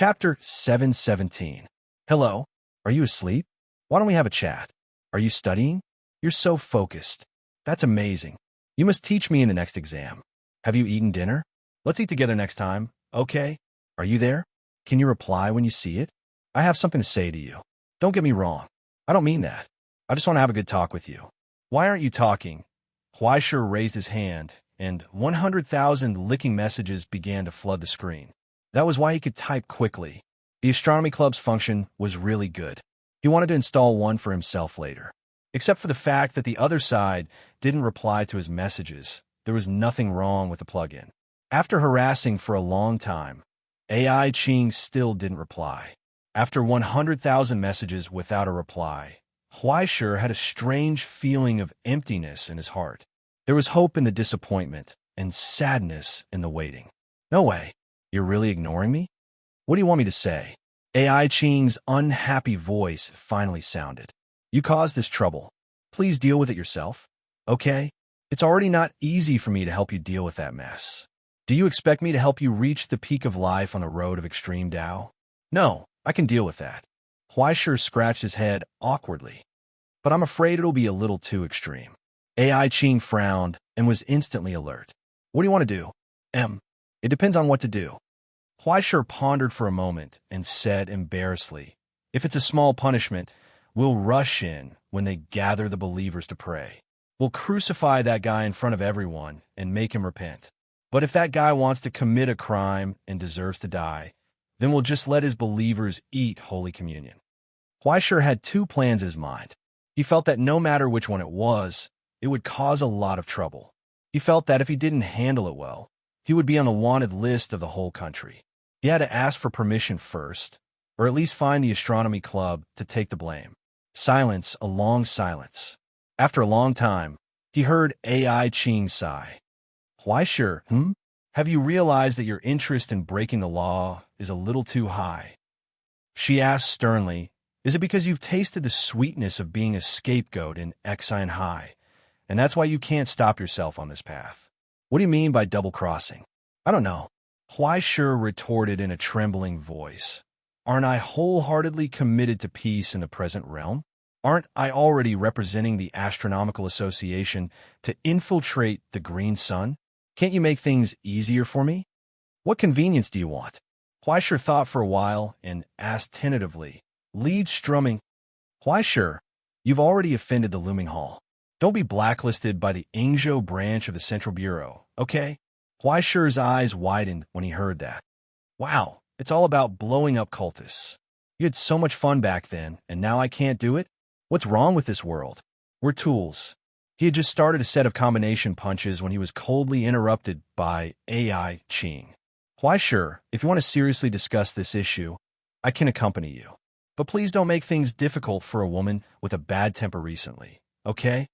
Chapter 717. Hello, are you asleep? Why don't we have a chat? Are you studying? You're so focused. That's amazing. You must teach me in the next exam. Have you eaten dinner? Let's eat together next time, okay? Are you there? Can you reply when you see it? I have something to say to you. Don't get me wrong. I don't mean that. I just want to have a good talk with you. Why aren't you talking? Huaisher raised his hand, and 100,000 licking messages began to flood the screen. That was why he could type quickly. The astronomy club's function was really good. He wanted to install one for himself later. Except for the fact that the other side didn't reply to his messages, there was nothing wrong with the plugin. After harassing for a long time, AI Ching still didn't reply. After 100,000 messages without a reply, Huaisher had a strange feeling of emptiness in his heart. There was hope in the disappointment and sadness in the waiting. No way. You're really ignoring me? What do you want me to say? AI Ching's unhappy voice finally sounded. You caused this trouble. Please deal with it yourself. Okay? It's already not easy for me to help you deal with that mess. Do you expect me to help you reach the peak of life on a road of extreme Tao? No, I can deal with that. Huaisher scratched his head awkwardly. But I'm afraid it'll be a little too extreme. AI Ching frowned and was instantly alert. What do you want to do? It depends on what to do. Huaisher pondered for a moment and said embarrassedly, if it's a small punishment, we'll rush in when they gather the believers to pray. We'll crucify that guy in front of everyone and make him repent. But if that guy wants to commit a crime and deserves to die, then we'll just let his believers eat Holy Communion. Huaisher had two plans in his mind. He felt that no matter which one it was, it would cause a lot of trouble. He felt that if he didn't handle it well, he would be on the wanted list of the whole country. He had to ask for permission first, or at least find the astronomy club to take the blame. Silence, a long silence. After a long time, he heard AI Ching sigh. Huaisher, have you realized that your interest in breaking the law is a little too high? She asked sternly, is it because you've tasted the sweetness of being a scapegoat in Exine High, and that's why you can't stop yourself on this path? What do you mean by double-crossing? I don't know. Huaisher retorted in a trembling voice. Aren't I wholeheartedly committed to peace in the present realm? Aren't I already representing the Astronomical Association to infiltrate the green sun? Can't you make things easier for me? What convenience do you want? Huaisher thought for a while and asked tentatively, lead strumming. Huaisher, you've already offended the Looming Hall. Don't be blacklisted by the Ingzhou branch of the Central Bureau, okay? Huaisher's eyes widened when he heard that. Wow, it's all about blowing up cultists. You had so much fun back then, and now I can't do it? What's wrong with this world? We're tools. He had just started a set of combination punches when he was coldly interrupted by AI Ching. Huaisher, if you want to seriously discuss this issue, I can accompany you. But please don't make things difficult for a woman with a bad temper recently, okay?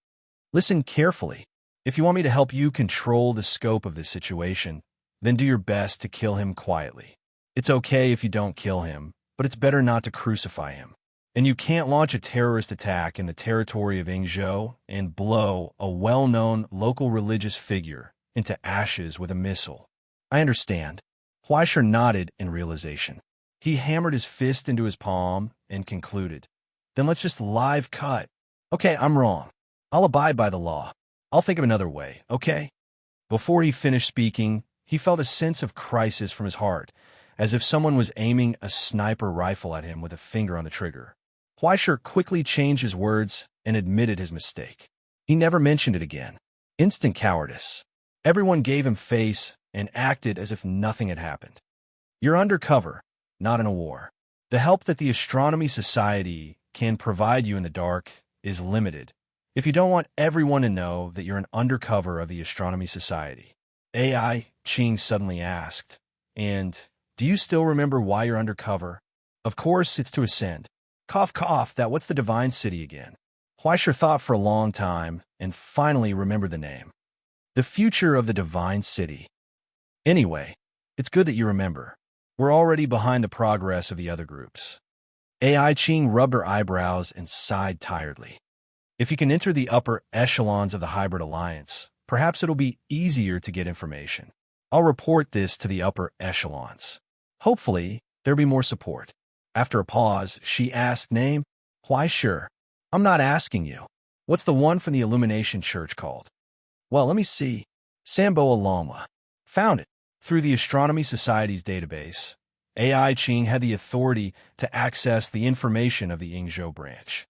Listen carefully. If you want me to help you control the scope of this situation, then do your best to kill him quietly. It's okay if you don't kill him, but it's better not to crucify him. And you can't launch a terrorist attack in the territory of Ingzhou and blow a well-known local religious figure into ashes with a missile. I understand. Huaisher nodded in realization. He hammered his fist into his palm and concluded, then let's just live cut. Okay, I'm wrong. I'll abide by the law. I'll think of another way, okay? Before he finished speaking, he felt a sense of crisis from his heart, as if someone was aiming a sniper rifle at him with a finger on the trigger. Huaisher quickly changed his words and admitted his mistake. He never mentioned it again. Instant cowardice. Everyone gave him face and acted as if nothing had happened. You're undercover, not in a war. The help that the Astronomy Society can provide you in the dark is limited. If you don't want everyone to know that you're an undercover of the Astronomy Society. AI Ching suddenly asked, and do you still remember why you're undercover? Of course, it's to ascend. Cough, cough, that what's the Divine City again? Huaisher thought for a long time and finally remembered the name. The future of the Divine City. Anyway, it's good that you remember. We're already behind the progress of the other groups. AI Ching rubbed her eyebrows and sighed tiredly. If you can enter the upper echelons of the Hybrid Alliance, perhaps it'll be easier to get information. I'll report this to the upper echelons. Hopefully, There be more support. After a pause, she asked, name? Why sure. I'm not asking you. What's the one from the Illumination Church called? Well, let me see. Sambo Aloma. Found it. Through the Astronomy Society's database, AI Ching had the authority to access the information of the Yingzhou branch.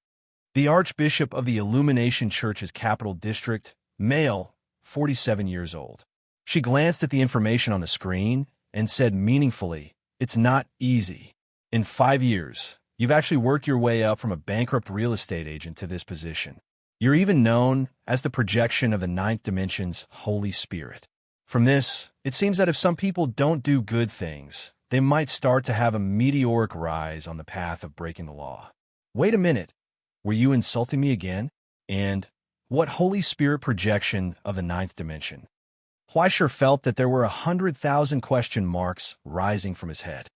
The Archbishop of the Illumination Church's capital district, male, 47 years old. She glanced at the information on the screen and said meaningfully, it's not easy. In 5 years, you've actually worked your way up from a bankrupt real estate agent to this position. You're even known as the projection of the ninth dimension's Holy Spirit. From this, it seems that if some people don't do good things, they might start to have a meteoric rise on the path of breaking the law. Wait a minute. Were you insulting me again? And what Holy Spirit projection of the ninth dimension? Fleischer felt that there were 100,000 question marks rising from his head.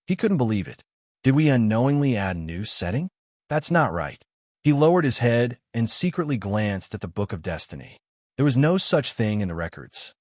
He couldn't believe it. Did we unknowingly add a new setting? That's not right. He lowered his head and secretly glanced at the Book of Destiny. There was no such thing in the records.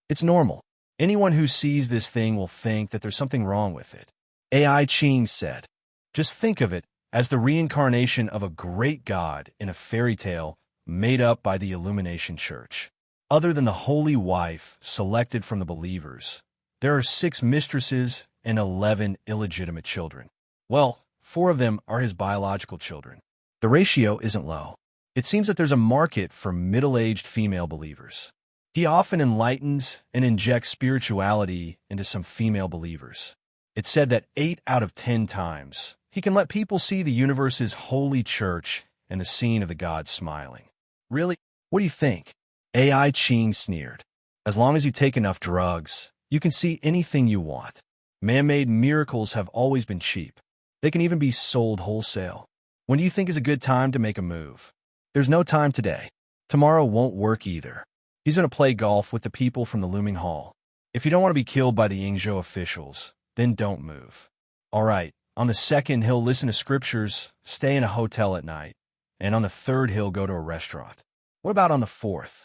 It's normal. Anyone who sees this thing will think that there's something wrong with it. AI Ching said, just think of it as the reincarnation of a great god in a fairy tale made up by the Illumination Church. Other than the holy wife selected from the believers, there are 6 mistresses and 11 illegitimate children. Well, 4 of them are his biological children. The ratio isn't low. It seems that there's a market for middle-aged female believers. He often enlightens and injects spirituality into some female believers. It's said that 8 out of 10 times, he can let people see the universe's holy church and the scene of the gods smiling. Really? What do you think? AI Ching sneered. As long as you take enough drugs, you can see anything you want. Man-made miracles have always been cheap. They can even be sold wholesale. When do you think is a good time to make a move? There's no time today. Tomorrow won't work either. He's going to play golf with the people from the looming hall. If you don't want to be killed by the Yingzhou officials, then don't move. All right, on the 2nd, he'll listen to scriptures, stay in a hotel at night, and on the 3rd, he'll go to a restaurant. What about on the 4th?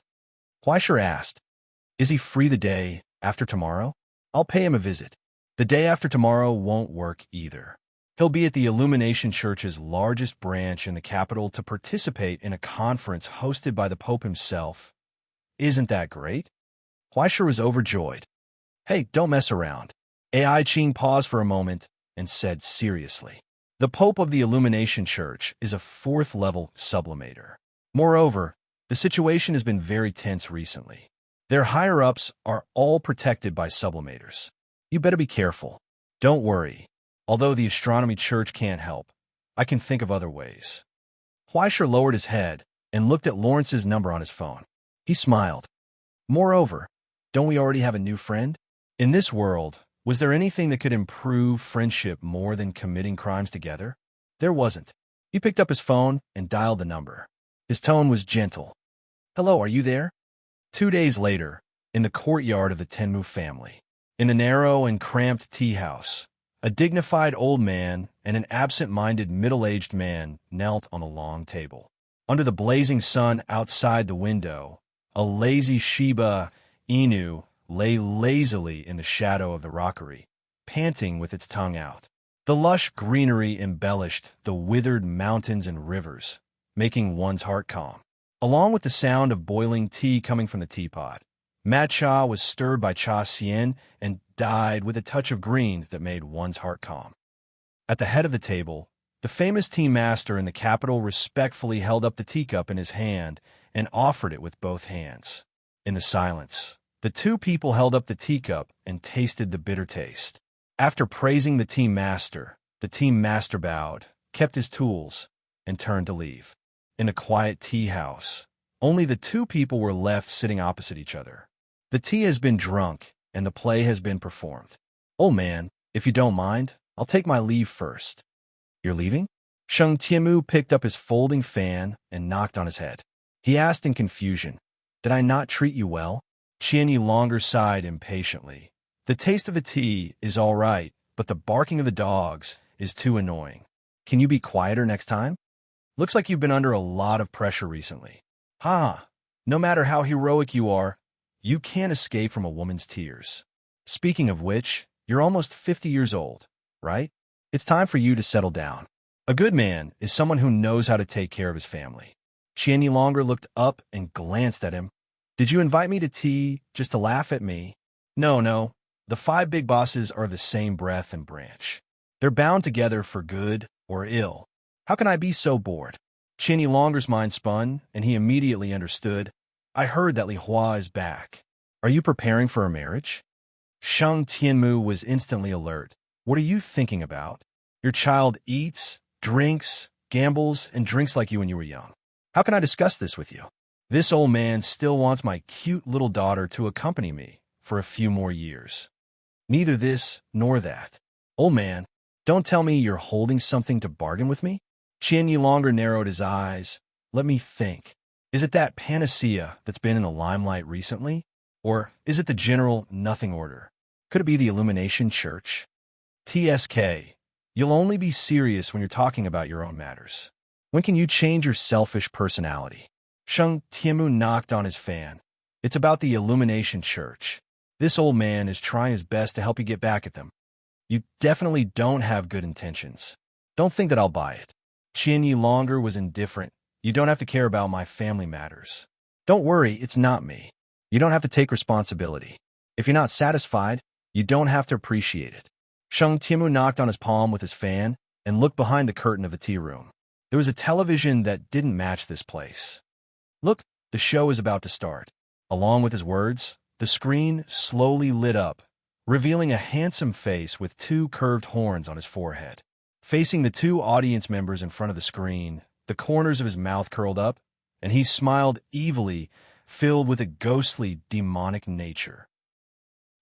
Fleischer asked, is he free the day after tomorrow? I'll pay him a visit. The day after tomorrow won't work either. He'll be at the Illumination Church's largest branch in the capital to participate in a conference hosted by the Pope himself. Isn't that great? Fleischer was overjoyed. Hey, don't mess around. AI Ching paused for a moment and said seriously. The Pope of the Illumination Church is a 4th-level sublimator. Moreover, the situation has been very tense recently. Their higher-ups are all protected by sublimators. You better be careful. Don't worry. Although the Astronomy Church can't help, I can think of other ways. Fleischer lowered his head and looked at Lawrence's number on his phone. He smiled. Moreover, don't we already have a new friend? In this world, was there anything that could improve friendship more than committing crimes together? There wasn't. He picked up his phone and dialed the number. His tone was gentle. Hello, are you there? 2 days later, in the courtyard of the Tenmu family, in a narrow and cramped tea house, a dignified old man and an absent-minded middle-aged man knelt on a long table. Under the blazing sun outside the window, a lazy Shiba Inu lay lazily in the shadow of the rockery, panting with its tongue out. The lush greenery embellished the withered mountains and rivers, making one's heart calm. Along with the sound of boiling tea coming from the teapot, matcha was stirred by cha xian and dyed with a touch of green that made one's heart calm. At the head of the table, the famous tea master in the capital respectfully held up the teacup in his hand and offered it with both hands. In the silence, the 2 people held up the teacup and tasted the bitter taste. After praising the tea master bowed, kept his tools, and turned to leave. In a quiet tea house, only the 2 people were left sitting opposite each other. The tea has been drunk, and the play has been performed. Old man, if you don't mind, I'll take my leave first. You're leaving? Sheng Tiemu picked up his folding fan and knocked on his head. He asked in confusion, did I not treat you well? Qian Yi longer sighed impatiently. The taste of the tea is all right, but the barking of the dogs is too annoying. Can you be quieter next time? Looks like you've been under a lot of pressure recently. No matter how heroic you are, you can't escape from a woman's tears. Speaking of which, you're almost 50 years old. right? It's time for you to settle down. A good man is someone who knows how to take care of his family. Qian longer looked up and glanced at him. Did you invite me to tea just to laugh at me? No, no. The five big bosses are of the same breath and branch. They're bound together for good or ill. How can I be so bored? Qian Longer's mind spun, and he immediately understood. I heard that Li Hua is back. Are you preparing for a marriage? Shang Tianmu was instantly alert. What are you thinking about? Your child eats, drinks, gambles, and drinks like you when you were young. How can I discuss this with you? This old man still wants my cute little daughter to accompany me for a few more years. Neither this nor that. Old man, don't tell me you're holding something to bargain with me? Qian Longer narrowed his eyes. Let me think. Is it that panacea that's been in the limelight recently? Or is it the general nothing order? Could it be the Illumination Church? TSK, you'll only be serious when you're talking about your own matters. When can you change your selfish personality? Shang Tianmu knocked on his fan. It's about the Illumination Church. This old man is trying his best to help you get back at them. You definitely don't have good intentions. Don't think that I'll buy it. Qian Longer was indifferent. You don't have to care about my family matters. Don't worry, it's not me. You don't have to take responsibility. If you're not satisfied, you don't have to appreciate it. Shang Tianmu knocked on his palm with his fan and looked behind the curtain of the tea room. There was a television that didn't match this place. Look, the show is about to start. Along with his words, the screen slowly lit up, revealing a handsome face with two curved horns on his forehead. Facing the two audience members in front of the screen, the corners of his mouth curled up, and he smiled evilly, filled with a ghostly, demonic nature.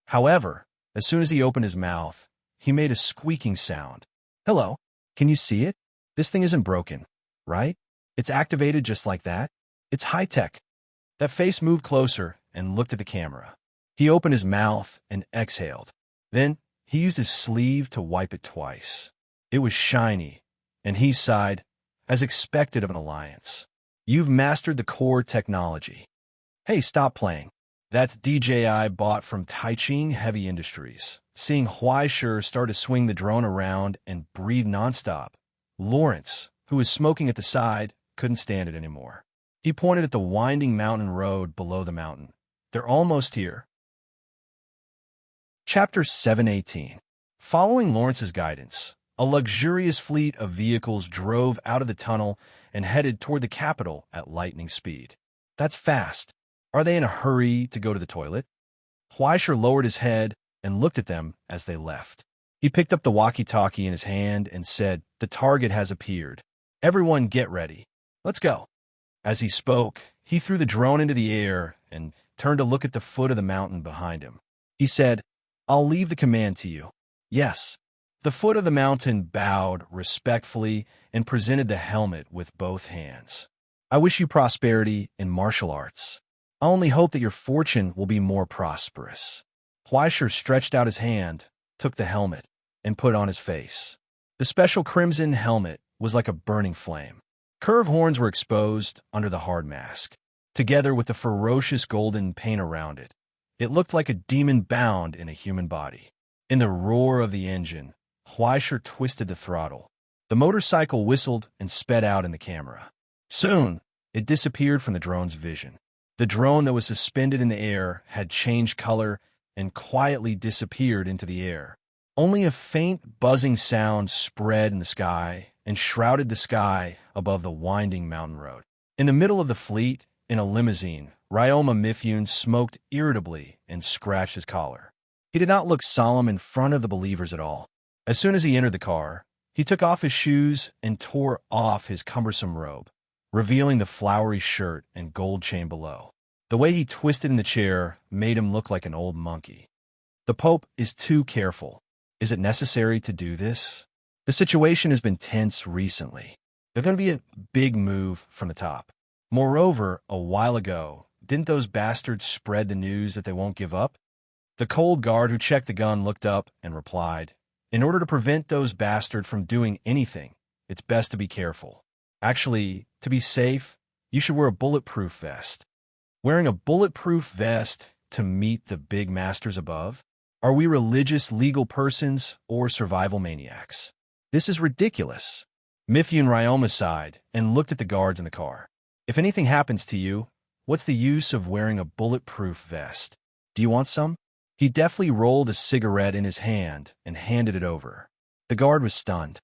However, as soon as he opened his mouth, he made a squeaking sound. Hello, can you see it? This thing isn't broken, right? It's activated just like that. It's high-tech. That face moved closer and looked at the camera. He opened his mouth and exhaled. Then he used his sleeve to wipe it twice. It was shiny, and he sighed, as expected of an alliance. You've mastered the core technology. Hey, stop playing. That's DJI bought from Taiching Heavy Industries. Seeing Huaisher start to swing the drone around and breathe nonstop, Lawrence, who was smoking at the side, couldn't stand it anymore. He pointed at the winding mountain road below the mountain. They're almost here. Chapter 718. Following Lawrence's guidance, a luxurious fleet of vehicles drove out of the tunnel and headed toward the capital at lightning speed. That's fast. Are they in a hurry to go to the toilet? Huaisher lowered his head and looked at them as they left. He picked up the walkie-talkie in his hand and said, "The target has appeared. Everyone get ready. Let's go." As he spoke, he threw the drone into the air and turned to look at the foot of the mountain behind him. He said, "I'll leave the command to you." Yes. The foot of the mountain bowed respectfully and presented the helmet with both hands. I wish you prosperity in martial arts. I only hope that your fortune will be more prosperous. Huaisher stretched out his hand, took the helmet, and put it on his face. The special crimson helmet was like a burning flame. Curved horns were exposed under the hard mask, together with the ferocious golden paint around it. It looked like a demon bound in a human body. In the roar of the engine, Huaisher twisted the throttle. The motorcycle whistled and sped out in the camera. Soon, it disappeared from the drone's vision. The drone that was suspended in the air had changed color and quietly disappeared into the air. Only a faint buzzing sound spread in the sky and shrouded the sky above the winding mountain road. In the middle of the fleet, in a limousine, Ryoma Mifune smoked irritably and scratched his collar. He did not look solemn in front of the believers at all. As soon as he entered the car, he took off his shoes and tore off his cumbersome robe, revealing the flowery shirt and gold chain below. The way he twisted in the chair made him look like an old monkey. The Pope is too careful. Is it necessary to do this? The situation has been tense recently. There's going to be a big move from the top. Moreover, a while ago, didn't those bastards spread the news that they won't give up? The cold guard who checked the gun looked up and replied, "In order to prevent those bastards from doing anything, it's best to be careful. Actually, to be safe, you should wear a bulletproof vest." Wearing a bulletproof vest to meet the big masters above? Are we religious, legal persons or survival maniacs? This is ridiculous. Mifune Ryoma sighed and looked at the guards in the car. If anything happens to you, what's the use of wearing a bulletproof vest? Do you want some? He deftly rolled a cigarette in his hand and handed it over. The guard was stunned.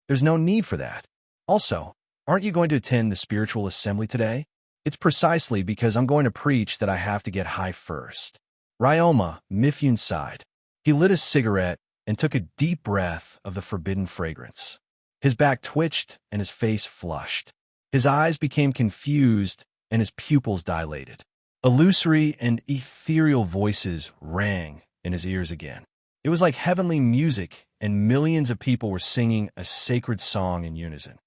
There's no need for that. Also, aren't you going to attend the spiritual assembly today? It's precisely because I'm going to preach that I have to get high first. Ryoma, Mifune sighed. He lit a cigarette and took a deep breath of the forbidden fragrance. His back twitched and his face flushed. His eyes became confused and his pupils dilated. Illusory and ethereal voices rang in his ears again. It was like heavenly music, and millions of people were singing a sacred song in unison.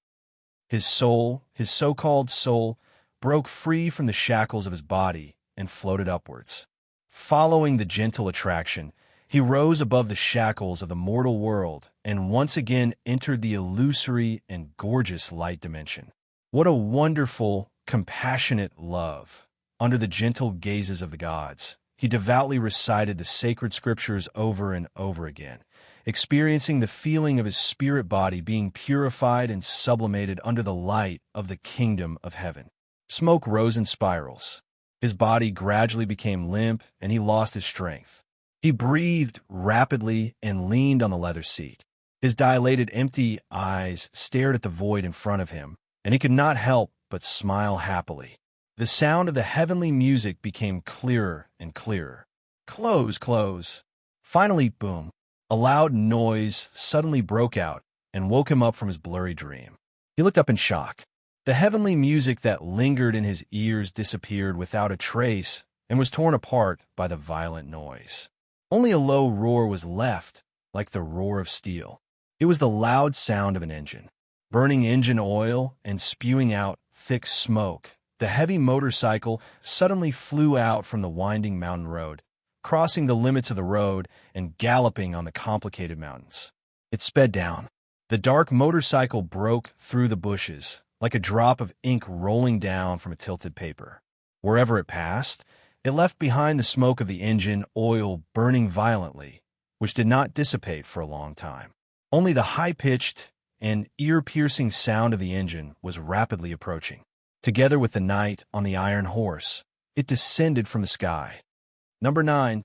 His soul, his so-called soul, broke free from the shackles of his body and floated upwards. Following the gentle attraction, he rose above the shackles of the mortal world and once again entered the illusory and gorgeous light dimension. What a wonderful, compassionate love! Under the gentle gazes of the gods, he devoutly recited the sacred scriptures over and over again, experiencing the feeling of his spirit body being purified and sublimated under the light of the kingdom of heaven. Smoke rose in spirals. His body gradually became limp, and he lost his strength. He breathed rapidly and leaned on the leather seat. His dilated, empty eyes stared at the void in front of him, and he could not help but smile happily. The sound of the heavenly music became clearer and clearer. Close, close. Finally, boom. A loud noise suddenly broke out and woke him up from his blurry dream. He looked up in shock. The heavenly music that lingered in his ears disappeared without a trace and was torn apart by the violent noise. Only a low roar was left, like the roar of steel. It was the loud sound of an engine, burning engine oil and spewing out thick smoke. The heavy motorcycle suddenly flew out from the winding mountain road, crossing the limits of the road and galloping on the complicated mountains. It sped down. The dark motorcycle broke through the bushes, like a drop of ink rolling down from a tilted paper. Wherever it passed, it left behind the smoke of the engine oil burning violently, which did not dissipate for a long time. Only the high-pitched and ear-piercing sound of the engine was rapidly approaching. Together with the knight on the iron horse, it descended from the sky. Number 9,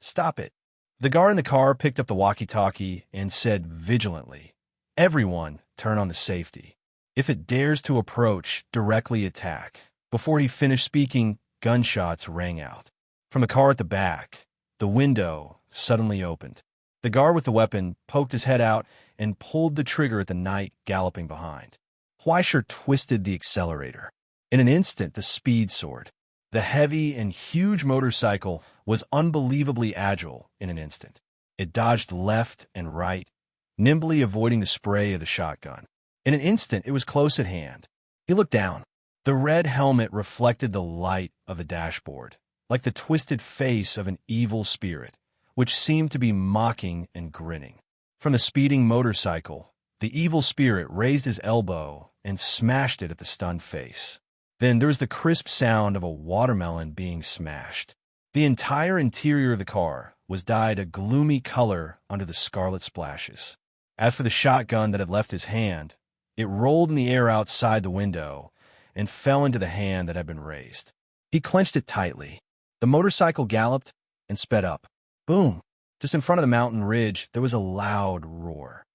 stop it. The guard in the car picked up the walkie-talkie and said vigilantly, "Everyone, turn on the safety. If it dares to approach, directly attack." Before he finished speaking, gunshots rang out. From the car at the back, the window suddenly opened. The guard with the weapon poked his head out and pulled the trigger at the knight galloping behind. Fleischer twisted the accelerator. In an instant, the speed soared. The heavy and huge motorcycle was unbelievably agile in an instant. It dodged left and right, nimbly avoiding the spray of the shotgun. In an instant, it was close at hand. He looked down. The red helmet reflected the light of the dashboard, like the twisted face of an evil spirit, which seemed to be mocking and grinning. From the speeding motorcycle, the evil spirit raised his elbow and smashed it at the stunned face. Then there was the crisp sound of a watermelon being smashed. The entire interior of the car was dyed a gloomy color under the scarlet splashes. As for the shotgun that had left his hand, it rolled in the air outside the window and fell into the hand that had been raised. He clenched it tightly. The motorcycle galloped and sped up. Boom! Just in front of the mountain ridge, there was a loud roar.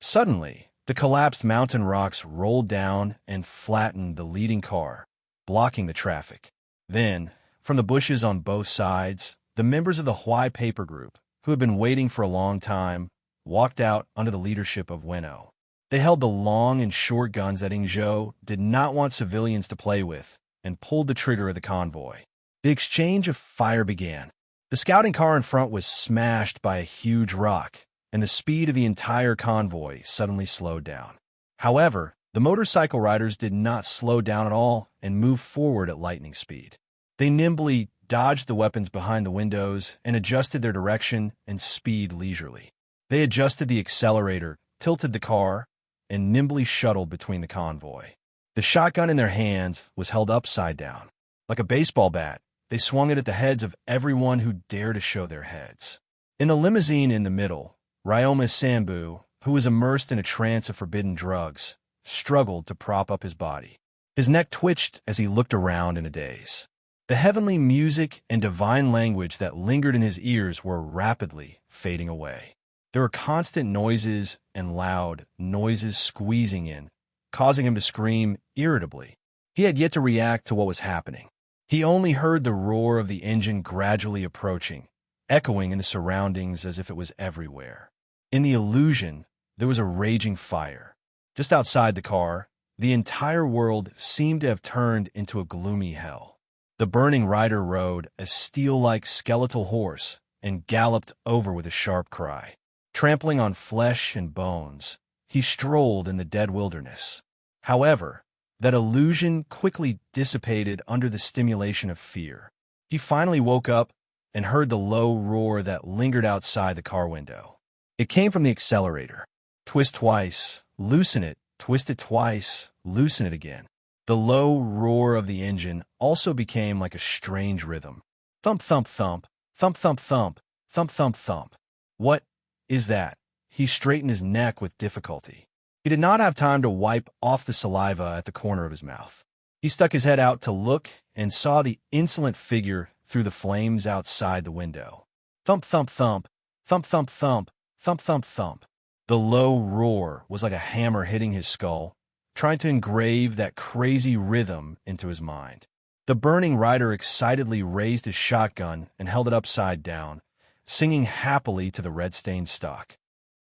Suddenly, the collapsed mountain rocks rolled down and flattened the leading car, blocking the traffic. Then, from the bushes on both sides, the members of the Huai paper group, who had been waiting for a long time, walked out under the leadership of Weno. They held the long and short guns that Ingzhou did not want civilians to play with and pulled the trigger of the convoy. The exchange of fire began. The scouting car in front was smashed by a huge rock, and the speed of the entire convoy suddenly slowed down. However, the motorcycle riders did not slow down at all and moved forward at lightning speed. They nimbly dodged the weapons behind the windows and adjusted their direction and speed leisurely. They adjusted the accelerator, tilted the car, and nimbly shuttled between the convoy. The shotgun in their hands was held upside down. Like a baseball bat, They swung it at the heads of everyone who dared to show their heads. In the limousine in the middle, Ryoma Sambu, who was immersed in a trance of forbidden drugs, struggled to prop up his body. His neck twitched as he looked around in a daze. The heavenly music and divine language that lingered in his ears were rapidly fading away. There were constant noises and loud noises squeezing in, causing him to scream irritably. He had yet to react to what was happening. He only heard the roar of the engine gradually approaching, echoing in the surroundings as if it was everywhere. In the illusion, there was a raging fire. Just outside the car, the entire world seemed to have turned into a gloomy hell. The burning rider rode a steel-like skeletal horse and galloped over with a sharp cry. Trampling on flesh and bones, he strolled in the dead wilderness. However, that illusion quickly dissipated under the stimulation of fear. He finally woke up and heard the low roar that lingered outside the car window. It came from the accelerator. Twist twice, loosen it, twist it twice, loosen it again. The low roar of the engine also became like a strange rhythm. Thump, thump, thump, thump, thump, thump, thump, thump, thump. What is that? He straightened his neck with difficulty. He did not have time to wipe off the saliva at the corner of his mouth. He stuck his head out to look and saw the insolent figure through the flames outside the window. Thump, thump, thump, thump, thump, thump, thump, thump, thump. The low roar was like a hammer hitting his skull, trying to engrave that crazy rhythm into his mind. The burning rider excitedly raised his shotgun and held it upside down, singing happily to the red-stained stock.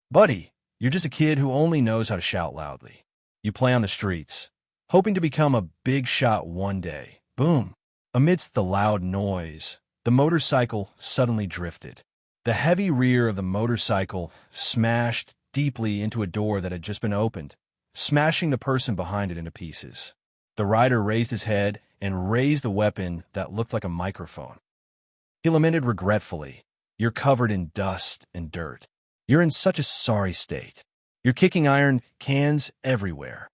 "Buddy, you're just a kid who only knows how to shout loudly. You play on the streets, hoping to become a big shot one day." Boom! Amidst the loud noise, the motorcycle suddenly drifted. The heavy rear of the motorcycle smashed deeply into a door that had just been opened, smashing the person behind it into pieces. The rider raised his head and raised the weapon that looked like a microphone. He lamented regretfully, "You're covered in dust and dirt. You're in such a sorry state. You're kicking iron cans everywhere."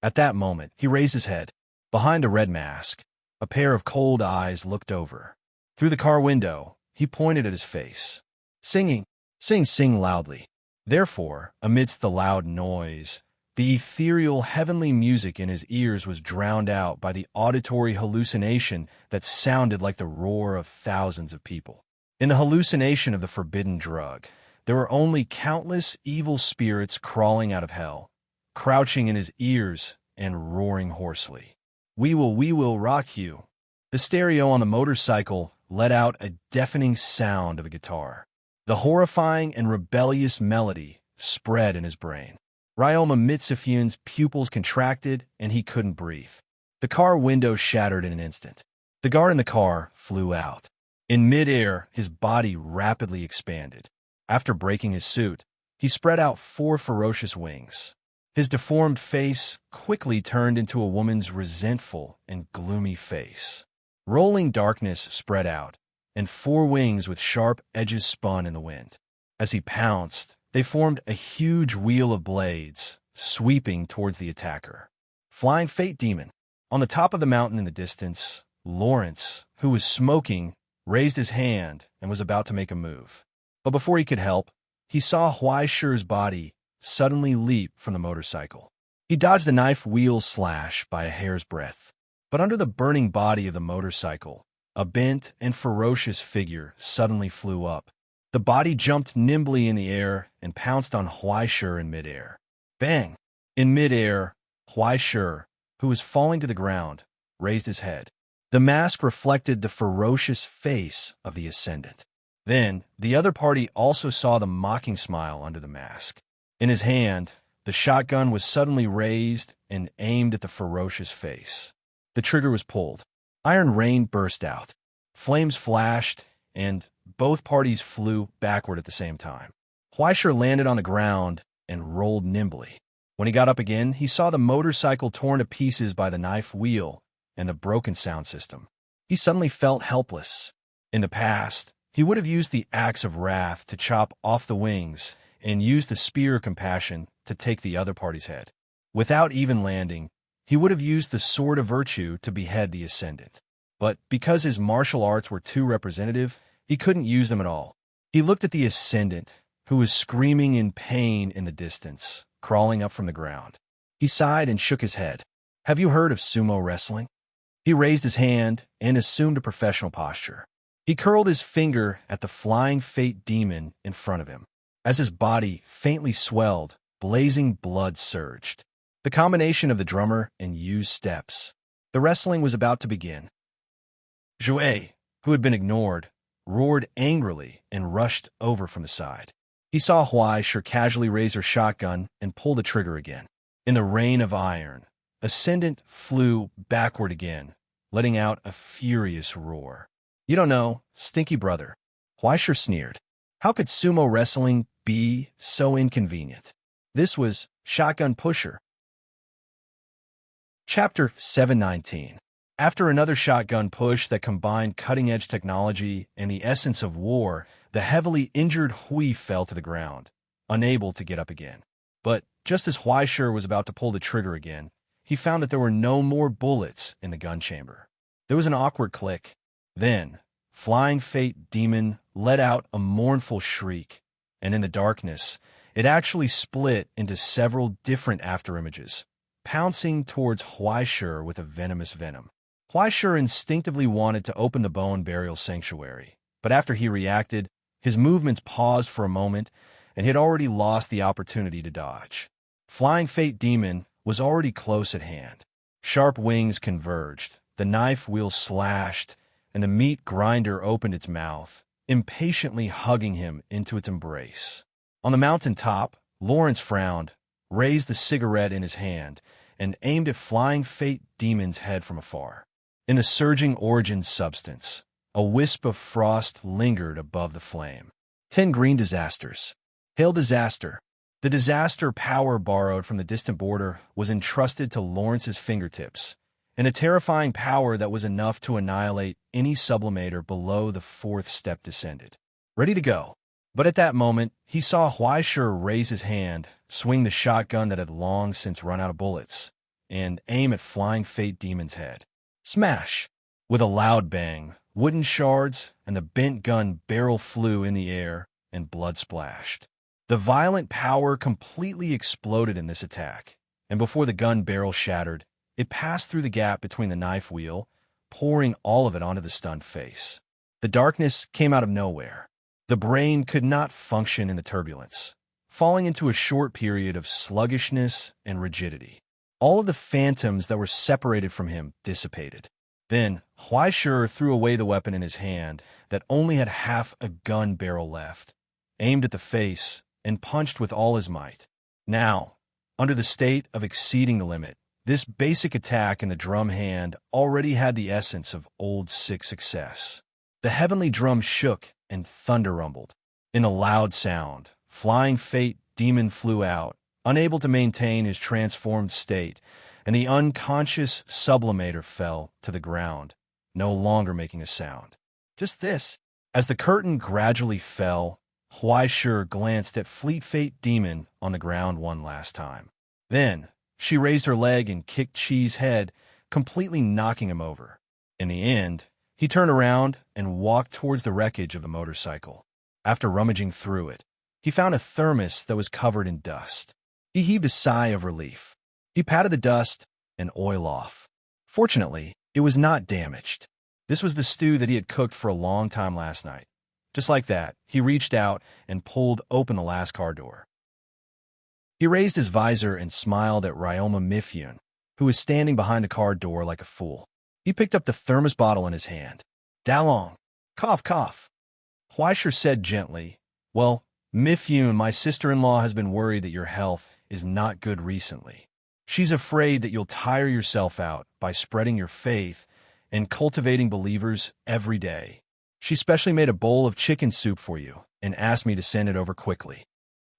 At that moment, he raised his head. Behind a red mask, a pair of cold eyes looked over. Through the car window, he pointed at his face. Singing, sing loudly. Therefore, amidst the loud noise, the ethereal heavenly music in his ears was drowned out by the auditory hallucination that sounded like the roar of thousands of people. In the hallucination of the forbidden drug, there were only countless evil spirits crawling out of hell, crouching in his ears and roaring hoarsely. We will rock you." The stereo on the motorcycle let out a deafening sound of a guitar. The horrifying and rebellious melody spread in his brain. Ryoma Mitsufune's pupils contracted and he couldn't breathe. The car window shattered in an instant. The guard in the car flew out. In midair, his body rapidly expanded. After breaking his suit, he spread out 4 ferocious wings. His deformed face quickly turned into a woman's resentful and gloomy face. Rolling darkness spread out, and 4 wings with sharp edges spun in the wind. As he pounced, they formed a huge wheel of blades, sweeping towards the attacker. Flying Fate Demon. On the top of the mountain in the distance, Lawrence, who was smoking, raised his hand and was about to make a move. But before he could help, he saw Huaishi's body suddenly leap from the motorcycle. He dodged the knife wheel slash by a hair's breadth. But under the burning body of the motorcycle, a bent and ferocious figure suddenly flew up. The body jumped nimbly in the air and pounced on Huaishi in midair. Bang! In midair, Huaishi, who was falling to the ground, raised his head. The mask reflected the ferocious face of the Ascendant. Then, the other party also saw the mocking smile under the mask. In his hand, the shotgun was suddenly raised and aimed at the ferocious face. The trigger was pulled. Iron rain burst out. Flames flashed, and both parties flew backward at the same time. Huaishi landed on the ground and rolled nimbly. When he got up again, he saw the motorcycle torn to pieces by the knife wheel and the broken sound system. He suddenly felt helpless. In the past, he would have used the axe of wrath to chop off the wings and used the spear of compassion to take the other party's head. Without even landing, he would have used the sword of virtue to behead the Ascendant. but because his martial arts were too representative, he couldn't use them at all. He looked at the ascendant, who was screaming in pain in the distance, crawling up from the ground. He sighed and shook his head. Have you heard of sumo wrestling? He raised his hand and assumed a professional posture. He curled his finger at the flying fate demon in front of him. As his body faintly swelled, blazing blood surged. The combination of the drummer and Yu's steps. The wrestling was about to begin. Zhuai, who had been ignored, roared angrily and rushed over from the side. He saw Huaishir casually raise her shotgun and pull the trigger again. In the rain of iron, Ascendant flew backward again, letting out a furious roar. You don't know, stinky brother. Huaishir sneered. How could sumo wrestling be so inconvenient? This was Shotgun Pusher. Chapter 719. After another shotgun push that combined cutting-edge technology and the essence of war, the heavily injured Hui fell to the ground, unable to get up again. But just as Huaishir was about to pull the trigger again, he found that there were no more bullets in the gun chamber. There was an awkward click. Then, Flying Fate Demon let out a mournful shriek, and in the darkness, it actually split into several different afterimages, pouncing towards Huaishir with a venomous venom. Huaishir instinctively wanted to open the bone burial sanctuary, but after he reacted, his movements paused for a moment, and he had already lost the opportunity to dodge. Flying Fate Demon was already close at hand. Sharp wings converged, the knife wheel slashed, and the meat grinder opened its mouth, impatiently hugging him into its embrace. On the mountain top, Lawrence frowned, raised the cigarette in his hand, and aimed at Flying Fate Demon's head from afar. In the surging origin substance, a wisp of frost lingered above the flame. 10 green disasters. Hail disaster. The disaster power borrowed from the distant border was entrusted to Lawrence's fingertips, and a terrifying power that was enough to annihilate any sublimator below the 4th step descended. Ready to go. But at that moment, he saw Huaishir raise his hand, swing the shotgun that had long since run out of bullets, and aim at Flying Fate Demon's head. Smash! With a loud bang, wooden shards and the bent gun barrel flew in the air, and blood splashed. The violent power completely exploded in this attack, and before the gun barrel shattered, it passed through the gap between the knife wheel, pouring all of it onto the stunned face. The darkness came out of nowhere. The brain could not function in the turbulence, falling into a short period of sluggishness and rigidity. All of the phantoms that were separated from him dissipated. Then, Huaishir threw away the weapon in his hand that only had half a gun barrel left, aimed at the face, and punched with all his might. Now, under the state of exceeding the limit, this basic attack in the drum hand already had the essence of old sick success. The heavenly drum shook and thunder rumbled. In a loud sound, Flying Fate Demon flew out, unable to maintain his transformed state, and the unconscious sublimator fell to the ground, no longer making a sound. Just this. As the curtain gradually fell, Huaishir glanced at Fleet Fate Demon on the ground one last time. Then, she raised her leg and kicked Chi's head, completely knocking him over. In the end, he turned around and walked towards the wreckage of the motorcycle. After rummaging through it, he found a thermos that was covered in dust. He heaved a sigh of relief. He patted the dust and oil off. Fortunately, it was not damaged. This was the stew that he had cooked for a long time last night. Just like that, he reached out and pulled open the last car door. He raised his visor and smiled at Ryoma Mifyun, who was standing behind the car door like a fool. He picked up the thermos bottle in his hand. Dalong. Cough, cough. Huaishir said gently, Well, Mifyun, my sister-in-law has been worried that your health is not good recently. She's afraid that you'll tire yourself out by spreading your faith and cultivating believers every day. She specially made a bowl of chicken soup for you and asked me to send it over quickly.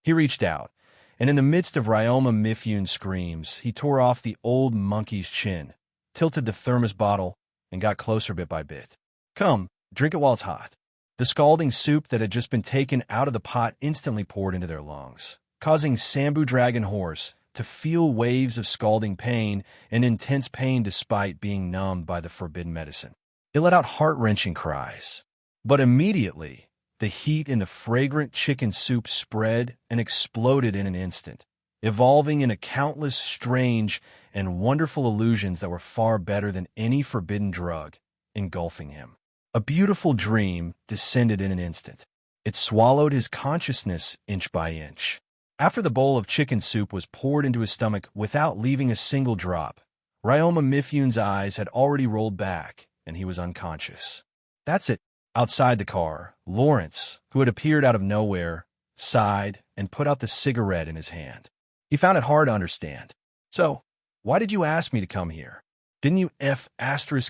He reached out, and in the midst of Ryoma Mifyun's screams, he tore off the old monkey's chin, tilted the thermos bottle, and got closer bit by bit. Come, drink it while it's hot. The scalding soup that had just been taken out of the pot instantly poured into their lungs, causing Sambu Dragon Horse to feel waves of scalding pain and intense pain despite being numbed by the forbidden medicine. It let out heart-wrenching cries. But immediately, the heat in the fragrant chicken soup spread and exploded in an instant, evolving into countless strange and wonderful illusions that were far better than any forbidden drug, engulfing him. A beautiful dream descended in an instant. It swallowed his consciousness inch by inch. After the bowl of chicken soup was poured into his stomach without leaving a single drop, Ryoma Mifyun's eyes had already rolled back, and he was unconscious. That's it. Outside the car, Lawrence, who had appeared out of nowhere, sighed and put out the cigarette in his hand. He found it hard to understand. So, why did you ask me to come here? Didn't you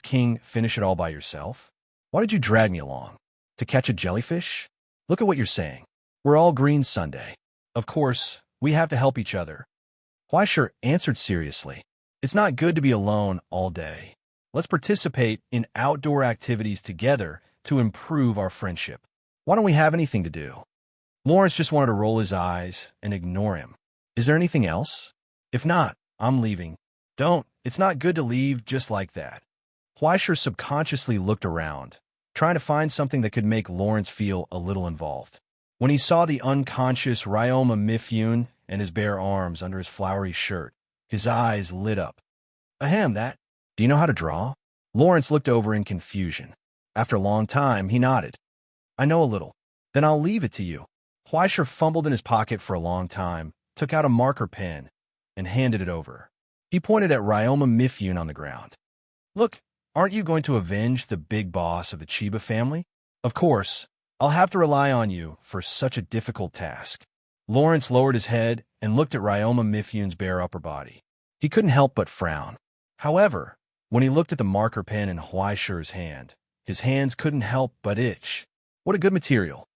King finish it all by yourself? Why did you drag me along? To catch a jellyfish? Look at what you're saying. We're all green Sunday. Of course, we have to help each other. Huaishir answered seriously. It's not good to be alone all day. Let's participate in outdoor activities together to improve our friendship. Why don't we have anything to do? Lawrence just wanted to roll his eyes and ignore him. Is there anything else? If not, I'm leaving. Don't. It's not good to leave just like that. Huaishir subconsciously looked around, trying to find something that could make Lawrence feel a little involved. When he saw the unconscious Ryoma Mifyun and his bare arms under his flowery shirt, his eyes lit up. Ahem, that. Do you know how to draw? Lawrence looked over in confusion. After a long time, he nodded. I know a little. Then I'll leave it to you. Huaishir fumbled in his pocket for a long time, took out a marker pen, and handed it over. He pointed at Ryoma Mifyun on the ground. Look, aren't you going to avenge the big boss of the Chiba family? Of course, I'll have to rely on you for such a difficult task. Lawrence lowered his head and looked at Ryoma Mifyun's bare upper body. He couldn't help but frown. However, when he looked at the marker pen in Huaishir's hand, his hands couldn't help but itch. What a good material.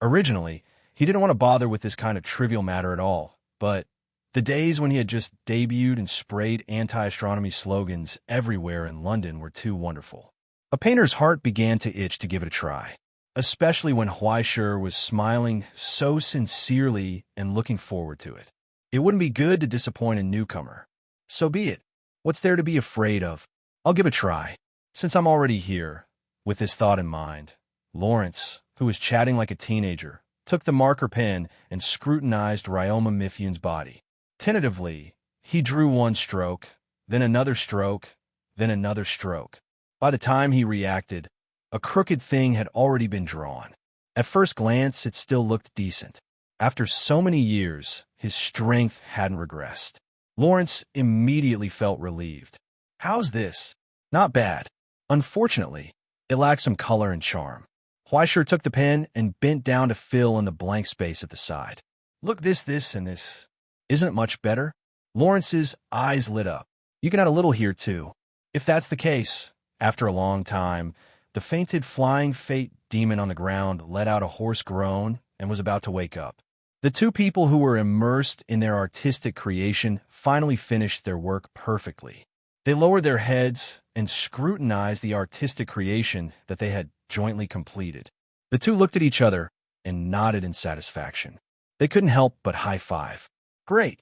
Originally, he didn't want to bother with this kind of trivial matter at all, but the days when he had just debuted and sprayed anti-astronomy slogans everywhere in London were too wonderful. A painter's heart began to itch to give it a try, especially when Huaishir was smiling so sincerely and looking forward to it. It wouldn't be good to disappoint a newcomer. So be it. What's there to be afraid of? I'll give it a try. Since I'm already here, with this thought in mind, Lawrence, who was chatting like a teenager, took the marker pen and scrutinized Ryoma Mifyun's body. Tentatively, he drew one stroke, then another stroke, then another stroke. By the time he reacted, a crooked thing had already been drawn. At first glance, it still looked decent. After so many years, his strength hadn't regressed. Lawrence immediately felt relieved. How's this? Not bad. Unfortunately, it lacked some color and charm. Huaishir took the pen and bent down to fill in the blank space at the side. Look, this, and this. Isn't it much better? Lawrence's eyes lit up. You can add a little here, too. If that's the case, after a long time, the fainted flying fate demon on the ground let out a hoarse groan and was about to wake up. The two people who were immersed in their artistic creation finally finished their work perfectly. They lowered their heads and scrutinized the artistic creation that they had jointly completed. The two looked at each other and nodded in satisfaction. They couldn't help but high-five. Great.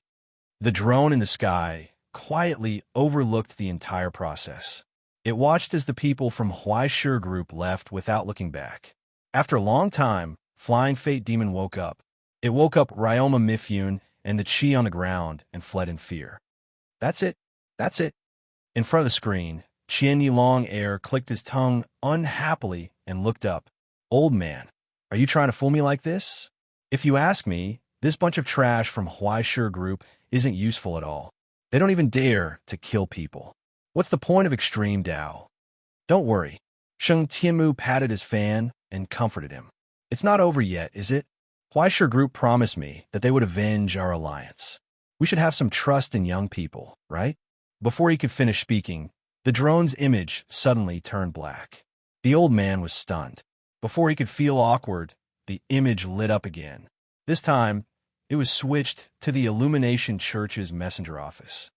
The drone in the sky quietly overlooked the entire process. It watched as the people from Huaishir Group left without looking back. After a long time, Flying Fate Demon woke up. It woke up Ryoma Mifyun and the chi on the ground and fled in fear. That's it. That's it. In front of the screen, Qian Yilong Air clicked his tongue unhappily and looked up. Old man, are you trying to fool me like this? If you ask me, this bunch of trash from Huaishir Group isn't useful at all. They don't even dare to kill people. What's the point of extreme Tao? Don't worry. Sheng Tianmu patted his fan and comforted him. It's not over yet, is it? Huaishir Group promised me that they would avenge our alliance. We should have some trust in young people, right? Before he could finish speaking, the drone's image suddenly turned black. The old man was stunned. Before he could feel awkward, the image lit up again. This time, it was switched to the Illumination Church's messenger office.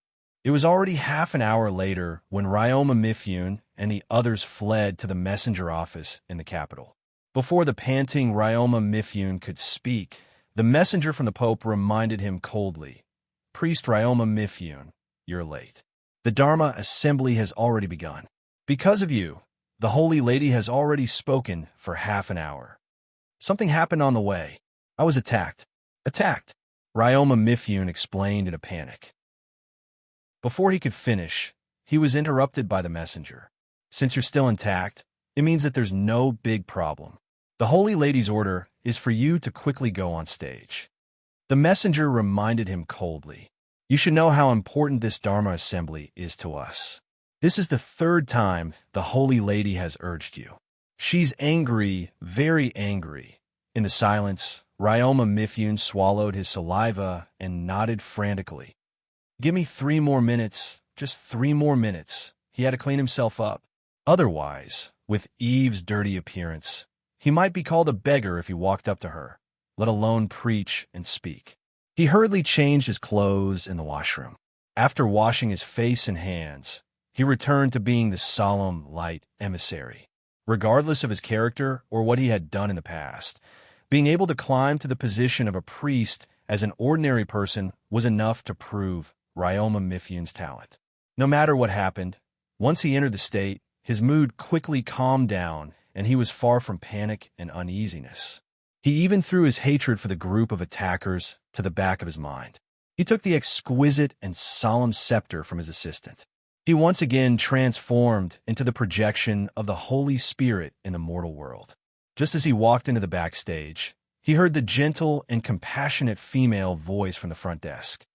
It was already half an hour later when Ryoma Mifyun and the others fled to the messenger office in the capital. Before the panting Ryoma Mifyun could speak, the messenger from the Pope reminded him coldly, Priest Ryoma Mifyun, you're late. The Dharma assembly has already begun. Because of you, The Holy Lady has already spoken for half an hour. Something happened on the way. I was attacked. Attacked, Ryoma Mifune explained in a panic. Before he could finish, he was interrupted by the messenger. Since you're still intact, it means that there's no big problem. The Holy Lady's order is for you to quickly go on stage. The messenger reminded him coldly. You should know how important this Dharma assembly is to us. This is the third time the Holy Lady has urged you. She's angry, very angry. In the silence, Ryoma Mifune swallowed his saliva and nodded frantically. Give me 3 more minutes, just 3 more minutes. He had to clean himself up. Otherwise, with Eve's dirty appearance, he might be called a beggar if he walked up to her, let alone preach and speak. He hurriedly changed his clothes in the washroom. After washing his face and hands, he returned to being the solemn, light emissary. Regardless of his character or what he had done in the past, being able to climb to the position of a priest as an ordinary person was enough to prove Ryoma Mifune's talent. No matter what happened, once he entered the state, his mood quickly calmed down and he was far from panic and uneasiness. He even threw his hatred for the group of attackers to the back of his mind. He took the exquisite and solemn scepter from his assistant. He once again transformed into the projection of the Holy Spirit in the mortal world. Just as he walked into the backstage, he heard the gentle and compassionate female voice from the front desk.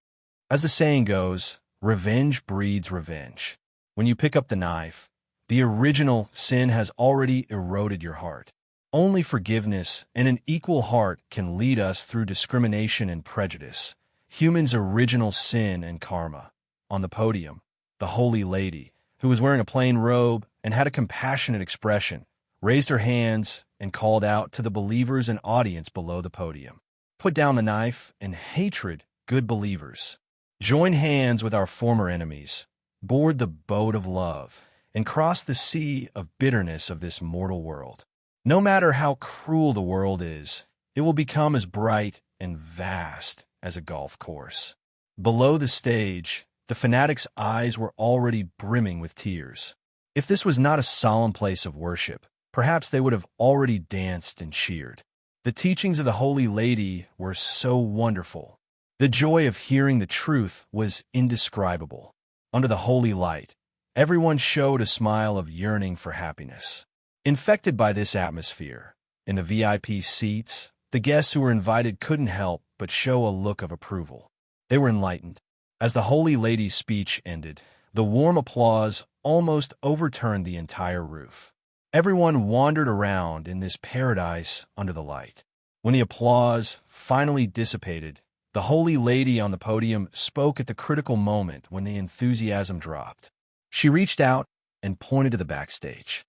As the saying goes, revenge breeds revenge. When you pick up the knife, the original sin has already eroded your heart. Only forgiveness and an equal heart can lead us through discrimination and prejudice. Human's original sin and karma. On the podium, the Holy Lady, who was wearing a plain robe and had a compassionate expression, raised her hands and called out to the believers and audience below the podium. Put down the knife and hatred, good believers. Join hands with our former enemies. Board the boat of love and cross the sea of bitterness of this mortal world. No matter how cruel the world is, it will become as bright and vast as a golf course. Below the stage, the fanatics' eyes were already brimming with tears. If this was not a solemn place of worship, perhaps they would have already danced and cheered. The teachings of the Holy Lady were so wonderful. The joy of hearing the truth was indescribable. Under the holy light, everyone showed a smile of yearning for happiness. Infected by this atmosphere, in the VIP seats, the guests who were invited couldn't help but show a look of approval. They were enlightened. As the Holy Lady's speech ended, the warm applause almost overturned the entire roof. Everyone wandered around in this paradise under the light. When the applause finally dissipated, the Holy Lady on the podium spoke at the critical moment when the enthusiasm dropped. She reached out and pointed to the backstage.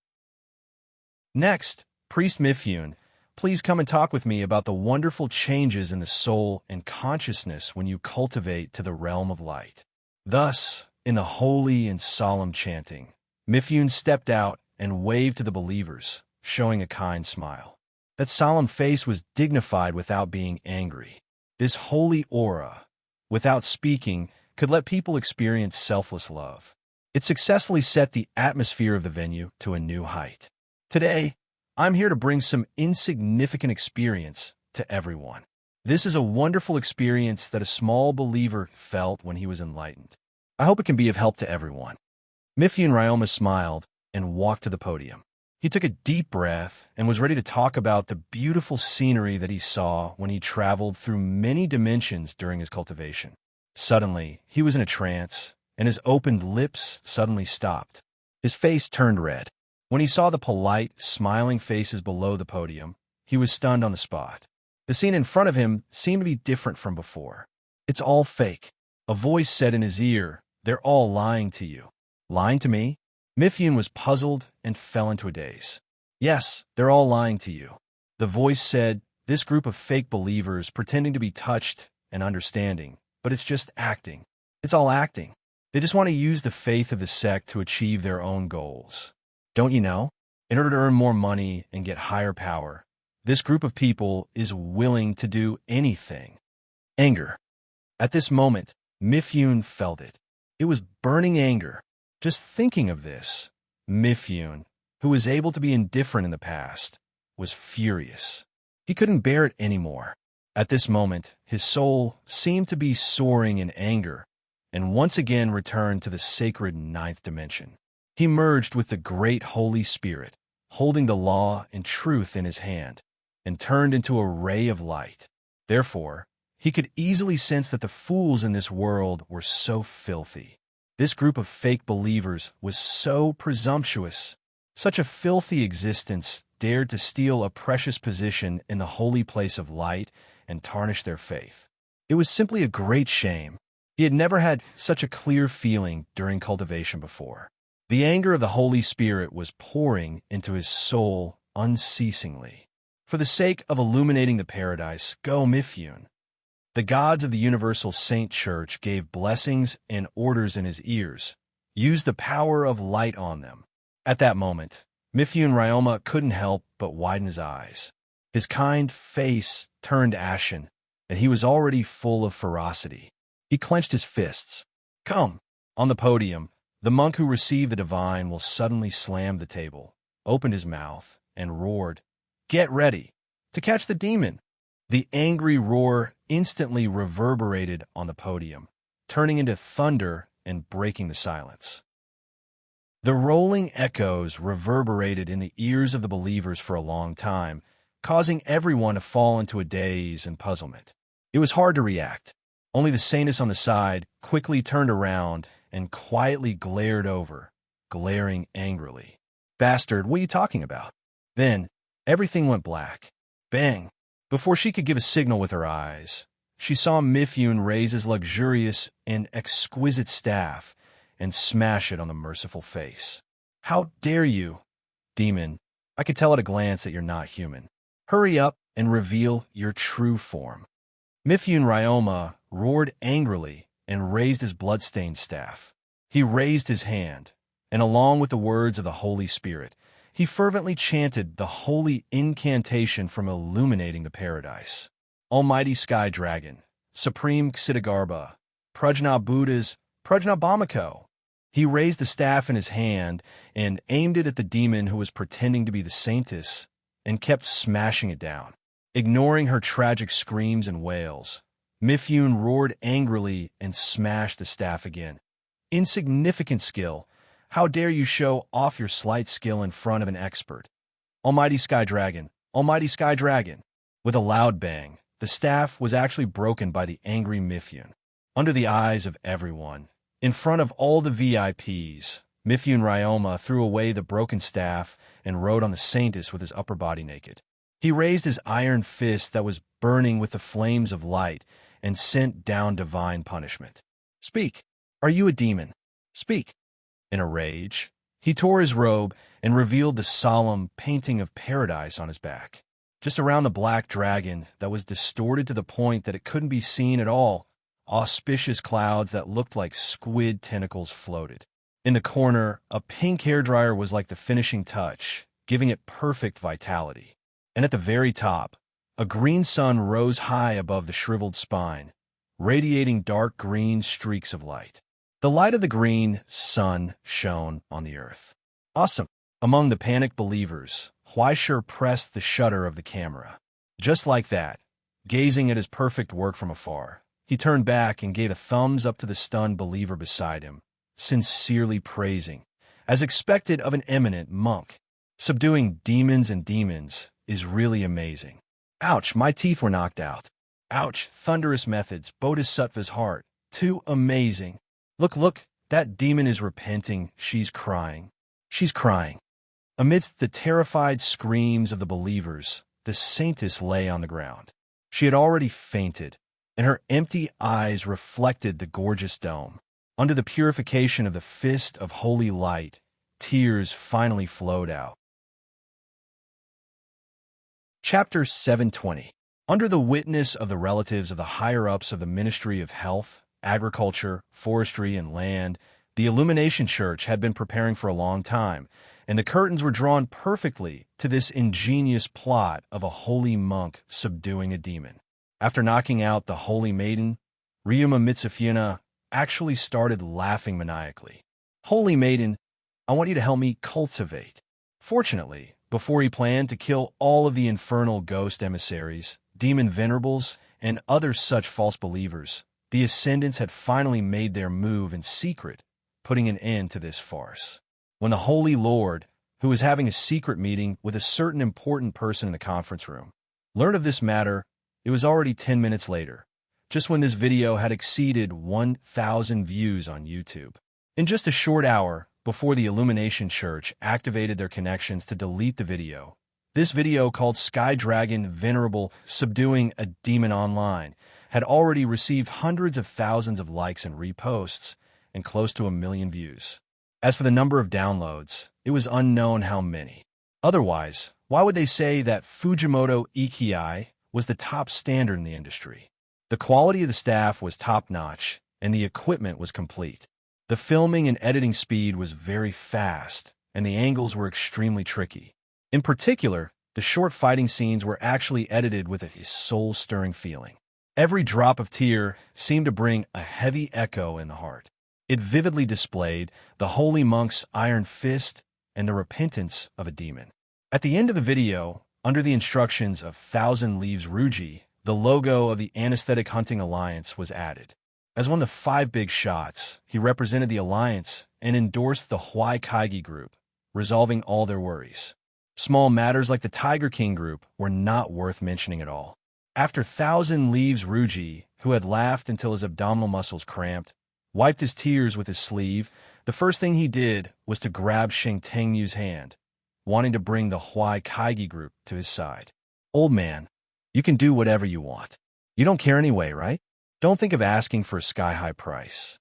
Next, Priest Mifune, please come and talk with me about the wonderful changes in the soul and consciousness when you cultivate to the realm of light. Thus, in the holy and solemn chanting, Mifune stepped out and waved to the believers, showing a kind smile. That solemn face was dignified without being angry. This holy aura, without speaking, could let people experience selfless love. It successfully set the atmosphere of the venue to a new height. Today, I'm here to bring some insignificant experience to everyone. This is a wonderful experience that a small believer felt when he was enlightened. I hope it can be of help to everyone. Mifune Ryoma smiled and walked to the podium. He took a deep breath and was ready to talk about the beautiful scenery that he saw when he traveled through many dimensions during his cultivation. Suddenly, he was in a trance, and his opened lips suddenly stopped. His face turned red. When he saw the polite, smiling faces below the podium, he was stunned on the spot. The scene in front of him seemed to be different from before. It's all fake. A voice said in his ear, "They're all lying to you." Lying to me? Mifune was puzzled and fell into a daze. Yes, they're all lying to you. The voice said, this group of fake believers pretending to be touched and understanding, but it's just acting. It's all acting. They just want to use the faith of the sect to achieve their own goals. Don't you know? In order to earn more money and get higher power, this group of people is willing to do anything. Anger. At this moment, Mifune felt it. It was burning anger. Just thinking of this, Mifune, who was able to be indifferent in the past, was furious. He couldn't bear it anymore. At this moment, his soul seemed to be soaring in anger, and once again returned to the sacred ninth dimension. He merged with the great Holy Spirit, holding the law and truth in his hand, and turned into a ray of light. Therefore, he could easily sense that the fools in this world were so filthy. This group of fake believers was so presumptuous. Such a filthy existence dared to steal a precious position in the holy place of light and tarnish their faith. It was simply a great shame. He had never had such a clear feeling during cultivation before. The anger of the Holy Spirit was pouring into his soul unceasingly. For the sake of illuminating the paradise, go Mifune. The gods of the Universal Saint Church gave blessings and orders in his ears. Use the power of light on them. At that moment, Mifune Ryoma couldn't help but widen his eyes. His kind face turned ashen, and he was already full of ferocity. He clenched his fists. Come! On the podium, the monk who received the divine will suddenly slam the table, opened his mouth, and roared, Get ready! To catch the demon! The angry roar instantly reverberated on the podium, turning into thunder and breaking the silence. The rolling echoes reverberated in the ears of the believers for a long time, causing everyone to fall into a daze and puzzlement. It was hard to react. Only the saintess on the side quickly turned around and quietly glared over, glaring angrily. Bastard, what are you talking about? Then, everything went black. Bang! Before she could give a signal with her eyes, she saw Mifune raise his luxurious and exquisite staff and smash it on the merciful face. How dare you, demon? I could tell at a glance that you're not human. Hurry up and reveal your true form. Mifune Ryoma roared angrily and raised his blood-stained staff. He raised his hand, and along with the words of the Holy Spirit, he fervently chanted the holy incantation from illuminating the paradise. Almighty Sky Dragon, Supreme Ksitigarbha, Prajna Buddhas, Prajna Bhamako. He raised the staff in his hand and aimed it at the demon who was pretending to be the saintess and kept smashing it down. Ignoring her tragic screams and wails, Mifune roared angrily and smashed the staff again. Insignificant skill. How dare you show off your slight skill in front of an expert? Almighty Sky Dragon, Almighty Sky Dragon. With a loud bang, the staff was actually broken by the angry Mifune. Under the eyes of everyone, in front of all the VIPs, Mifune Ryoma threw away the broken staff and rode on the saintess with his upper body naked. He raised his iron fist that was burning with the flames of light and sent down divine punishment. Speak! Are you a demon? Speak! In a rage, he tore his robe and revealed the solemn painting of paradise on his back. Just around the black dragon that was distorted to the point that it couldn't be seen at all, auspicious clouds that looked like squid tentacles floated. In the corner, a pink hairdryer was like the finishing touch, giving it perfect vitality. And at the very top, a green sun rose high above the shriveled spine, radiating dark green streaks of light. The light of the green sun shone on the earth. Awesome! Among the panicked believers, Huaishir pressed the shutter of the camera. Just like that, gazing at his perfect work from afar, he turned back and gave a thumbs up to the stunned believer beside him, sincerely praising, as expected of an eminent monk. Subduing demons and demons is really amazing. Ouch, my teeth were knocked out. Ouch, thunderous methods, Bodhisattva's heart. Too amazing. Look, that demon is repenting. She's crying. She's crying. Amidst the terrified screams of the believers, the saintess lay on the ground. She had already fainted, and her empty eyes reflected the gorgeous dome. Under the purification of the fist of holy light, tears finally flowed out. Chapter 720. Under the witness of the relatives of the higher-ups of the Ministry of Health, Agriculture, Forestry, and Land, the Illumination Church had been preparing for a long time, and the curtains were drawn perfectly to this ingenious plot of a holy monk subduing a demon. After knocking out the holy maiden, Ryuma Mitsufuna actually started laughing maniacally. Holy maiden, I want you to help me cultivate. Fortunately, before he planned to kill all of the infernal ghost emissaries, demon venerables, and other such false believers, the Ascendants had finally made their move in secret, putting an end to this farce. When the Holy Lord, who was having a secret meeting with a certain important person in the conference room, learned of this matter, it was already 10 minutes later, just when this video had exceeded 1,000 views on YouTube. In just a short hour before the Illumination Church activated their connections to delete the video, this video called Sky Dragon Venerable Subduing a Demon Online had already received hundreds of thousands of likes and reposts and close to 1 million views. As for the number of downloads, it was unknown how many. Otherwise, why would they say that Fujimoto Ikiai was the top standard in the industry? The quality of the staff was top-notch, and the equipment was complete. The filming and editing speed was very fast, and the angles were extremely tricky. In particular, the short fighting scenes were actually edited with a soul-stirring feeling. Every drop of tear seemed to bring a heavy echo in the heart. It vividly displayed the holy monk's iron fist and the repentance of a demon. At the end of the video, under the instructions of Thousand Leaves Ruji, the logo of the Anesthetic Hunting Alliance was added. As one of the 5 big shots, he represented the alliance and endorsed the Huai Kaigi group, resolving all their worries. Small matters like the Tiger King group were not worth mentioning at all. After Thousand Leaves Ruji, who had laughed until his abdominal muscles cramped, wiped his tears with his sleeve, the first thing he did was to grab Sheng Tengyu's hand, wanting to bring the Huai Kaigi group to his side. Old man, you can do whatever you want. You don't care anyway, right? Don't think of asking for a sky-high price.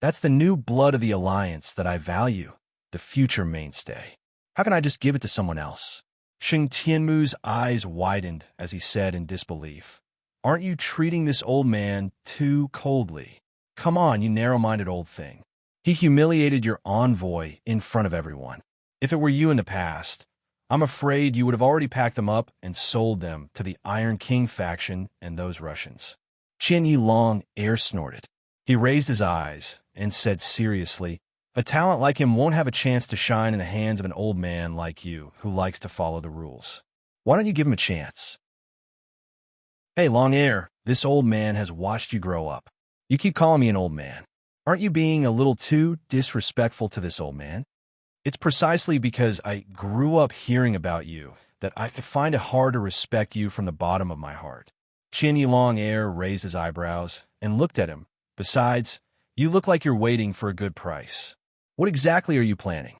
That's the new blood of the Alliance that I value, the future mainstay. How can I just give it to someone else? Sheng Tianmu's eyes widened as he said in disbelief, "Aren't you treating this old man too coldly? Come on, you narrow-minded old thing." He humiliated your envoy in front of everyone. If it were you in the past, I'm afraid you would have already packed them up and sold them to the Iron King faction and those Russians. Qian Yilong air snorted. He raised his eyes and said seriously, "A talent like him won't have a chance to shine in the hands of an old man like you who likes to follow the rules. Why don't you give him a chance?" "Hey, Long Air, this old man has watched you grow up. You keep calling me an old man. Aren't you being a little too disrespectful to this old man?" "It's precisely because I grew up hearing about you that I find it hard to respect you from the bottom of my heart." Qian Yilong Air raised his eyebrows and looked at him. "Besides, you look like you're waiting for a good price. What exactly are you planning?"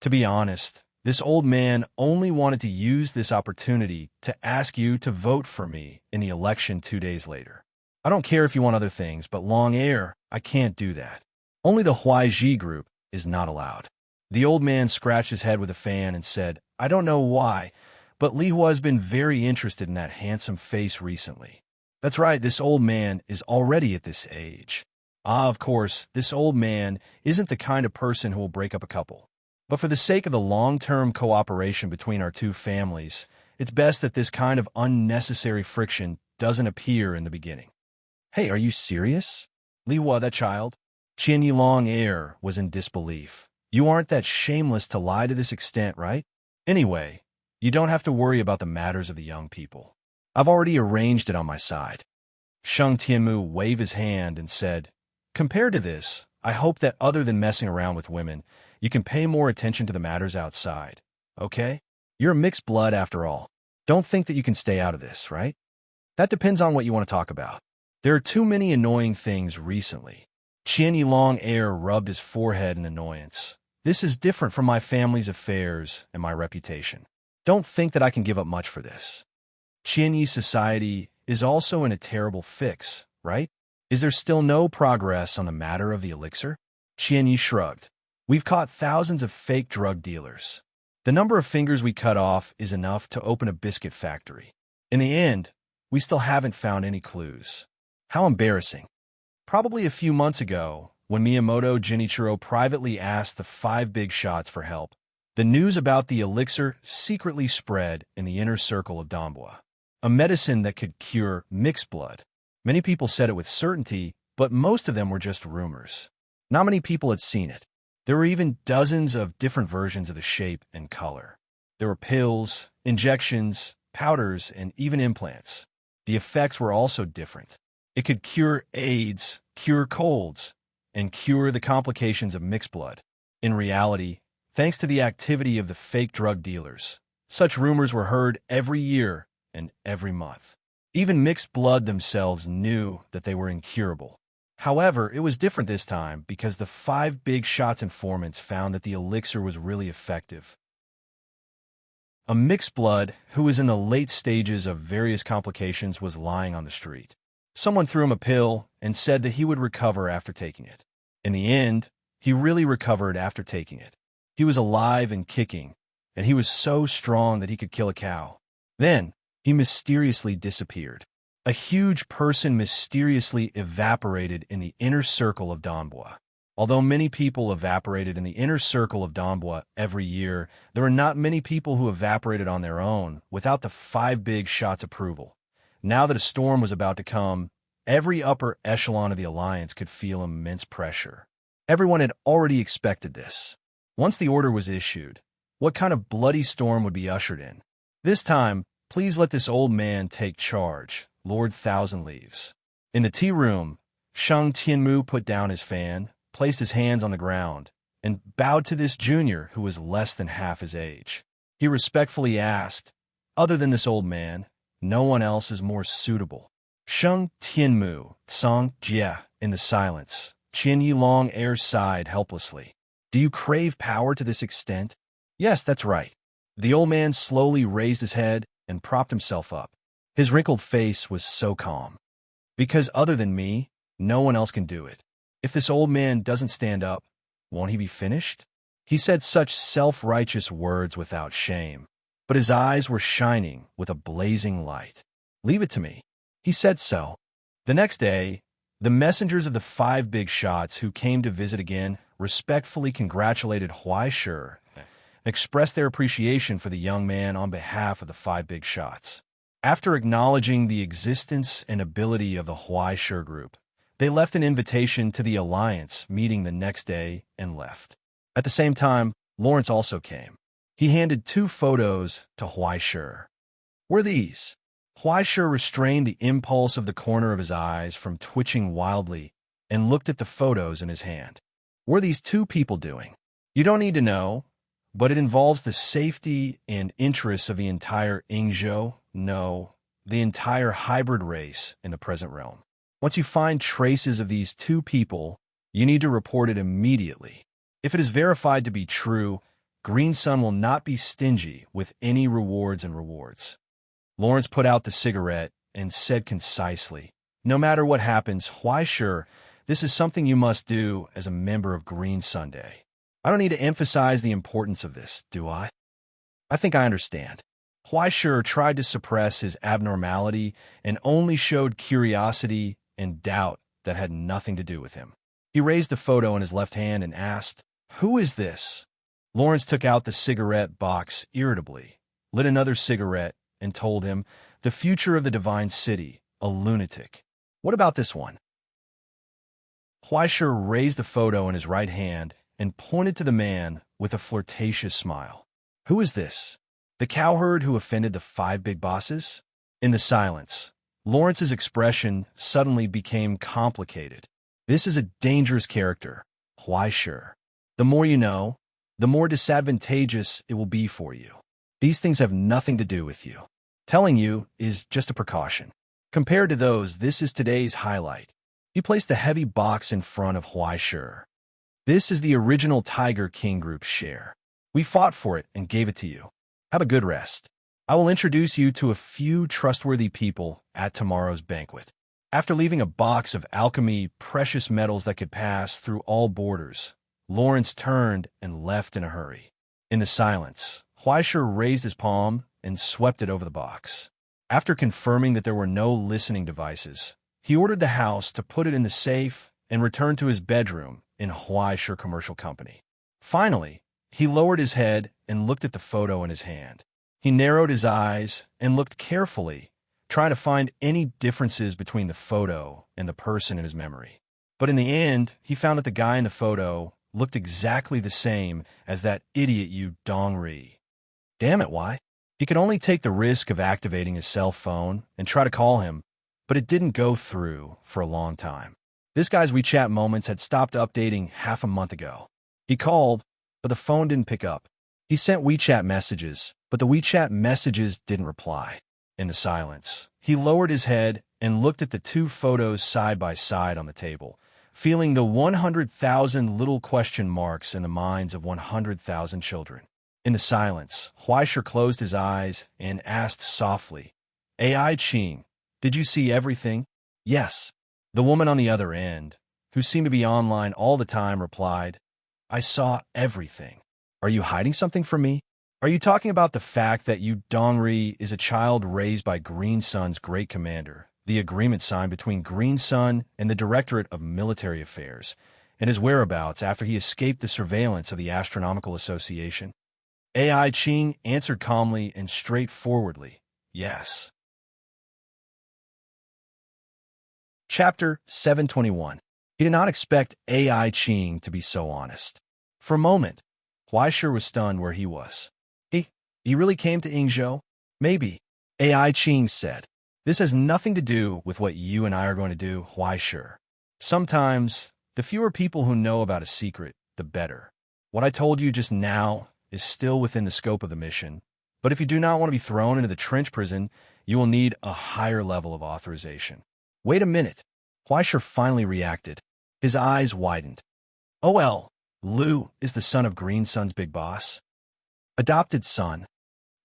"To be honest, this old man only wanted to use this opportunity to ask you to vote for me in the election 2 days later. I don't care if you want other things, but Long Air, I can't do that. Only the Huaiji group is not allowed." The old man scratched his head with a fan and said, "I don't know why, but Li Hua has been very interested in that handsome face recently." "That's right, this old man is already at this age." "Ah, of course, this old man isn't the kind of person who will break up a couple. But for the sake of the long-term cooperation between our two families, it's best that this kind of unnecessary friction doesn't appear in the beginning." "Hey, are you serious?" "Li Hua, that child?" Qian Yilong Air was in disbelief. "You aren't that shameless to lie to this extent, right? Anyway, you don't have to worry about the matters of the young people. I've already arranged it on my side." Sheng Tianmu waved his hand and said, "Compared to this, I hope that other than messing around with women, you can pay more attention to the matters outside, okay? You're a mixed blood after all. Don't think that you can stay out of this, right? That depends on what you want to talk about. There are too many annoying things recently." Qian Yilong Air rubbed his forehead in annoyance. "This is different from my family's affairs and my reputation. Don't think that I can give up much for this. Qian Yi society is also in a terrible fix, right? Is there still no progress on the matter of the elixir?" Qian Yi shrugged. "We've caught thousands of fake drug dealers. The number of fingers we cut off is enough to open a biscuit factory. In the end, we still haven't found any clues. How embarrassing. Probably a few months ago, when Miyamoto Genichiro privately asked the 5 big shots for help, the news about the elixir secretly spread in the inner circle of Donghua, a medicine that could cure mixed blood. Many people said it with certainty, but most of them were just rumors. Not many people had seen it. There were even dozens of different versions of the shape and color. There were pills, injections, powders, and even implants. The effects were also different. It could cure AIDS, cure colds, and cure the complications of mixed blood. In reality, thanks to the activity of the fake drug dealers, such rumors were heard every year and every month. Even mixed blood themselves knew that they were incurable. However, it was different this time because the 5 big shots informants found that the elixir was really effective. A mixed blood who was in the late stages of various complications was lying on the street. Someone threw him a pill and said that he would recover after taking it. In the end, he really recovered after taking it. He was alive and kicking, and he was so strong that he could kill a cow. Then, he mysteriously disappeared. A huge person mysteriously evaporated in the inner circle of Donbois. Although many people evaporated in the inner circle of Donbois every year, there were not many people who evaporated on their own without the 5 big shots' approval. Now that a storm was about to come, every upper echelon of the alliance could feel immense pressure. Everyone had already expected this. Once the order was issued, what kind of bloody storm would be ushered in? This time, please let this old man take charge, Lord Thousand Leaves. In the tea room, Shang Tianmu put down his fan, placed his hands on the ground, and bowed to this junior who was less than half his age. He respectfully asked, "Other than this old man, no one else is more suitable." Shang Tianmu, Song Jia, in the silence, Qin Yilong Air sighed helplessly. "Do you crave power to this extent?" "Yes, that's right." The old man slowly raised his head and propped himself up. His wrinkled face was so calm. "Because other than me, no one else can do it. If this old man doesn't stand up, won't he be finished?" He said such self-righteous words without shame, but his eyes were shining with a blazing light. "Leave it to me." He said so. The next day, the messengers of the 5 big shots who came to visit again respectfully congratulated Huai Shi and expressed their appreciation for the young man on behalf of the 5 big shots. After acknowledging the existence and ability of the Huai Shi group, they left an invitation to the alliance meeting the next day and left. At the same time, Lawrence also came. He handed 2 photos to Huai Shi. "Were these?" Huai Shi restrained the impulse of the corner of his eyes from twitching wildly and looked at the photos in his hand. "Were these 2 people doing?" "You don't need to know, but it involves the safety and interests of the entire Ingzhou, no, the entire hybrid race in the present realm. Once you find traces of these 2 people, you need to report it immediately. If it is verified to be true, Green Sun will not be stingy with any rewards and rewards." Lawrence put out the cigarette and said concisely, "No matter what happens, Huai Shi, this is something you must do as a member of Green Sunday. I don't need to emphasize the importance of this, do I? I think I understand." Huai Shi tried to suppress his abnormality and only showed curiosity and doubt that had nothing to do with him. He raised the photo in his left hand and asked, "Who is this?" Lawrence took out the cigarette box irritably, lit another cigarette, and told him, "The future of the Divine City, a lunatic." "What about this one?" Huai Shi raised the photo in his right hand and pointed to the man with a flirtatious smile. "Who is this? The cowherd who offended the 5 big bosses?" In the silence, Lawrence's expression suddenly became complicated. "This is a dangerous character, Huai Shi. The more you know, the more disadvantageous it will be for you. These things have nothing to do with you. Telling you is just a precaution. Compared to those, this is today's highlight." He placed the heavy box in front of Huai Shi. "This is the original Tiger King Group share. We fought for it and gave it to you. Have a good rest. I will introduce you to a few trustworthy people at tomorrow's banquet." After leaving a box of alchemy precious metals that could pass through all borders, Lawrence turned and left in a hurry. In the silence, Huai Shi raised his palm and swept it over the box. After confirming that there were no listening devices, he ordered the house to put it in the safe and returned to his bedroom in Huai Shi Commercial Company. Finally, he lowered his head and looked at the photo in his hand. He narrowed his eyes and looked carefully, trying to find any differences between the photo and the person in his memory. But in the end, he found that the guy in the photo looked exactly the same as that idiot Yu Dongri. Damn it, why? He could only take the risk of activating his cell phone and try to call him, but it didn't go through for a long time. This guy's WeChat moments had stopped updating half a month ago. He called, but the phone didn't pick up. He sent WeChat messages, but the WeChat messages didn't reply. In the silence, he lowered his head and looked at the two photos side by side on the table, feeling the 100,000 little question marks in the minds of 100,000 children. In the silence, Huaisher closed his eyes and asked softly, "AI Ching, did you see everything?" "Yes." The woman on the other end, who seemed to be online all the time, replied, "I saw everything. Are you hiding something from me? Are you talking about the fact that Yu Dongri is a child raised by Green Sun's great commander, the agreement signed between Green Sun and the Directorate of Military Affairs, and his whereabouts after he escaped the surveillance of the Astronomical Association?" AI Ching answered calmly and straightforwardly, "Yes." Chapter 721. He did not expect AI Ching to be so honest. For a moment, Huaisher was stunned where he was. He really came to Yingzhou? Maybe. AI Ching said, "This has nothing to do with what you and I are going to do, Huaisher. Sometimes, the fewer people who know about a secret, the better. What I told you just now is still within the scope of the mission, but if you do not want to be thrown into the trench prison, you will need a higher level of authorization." "Wait a minute." Huaisher finally reacted. His eyes widened. "Oh well, Lu is the son of Green Sun's big boss." Adopted son.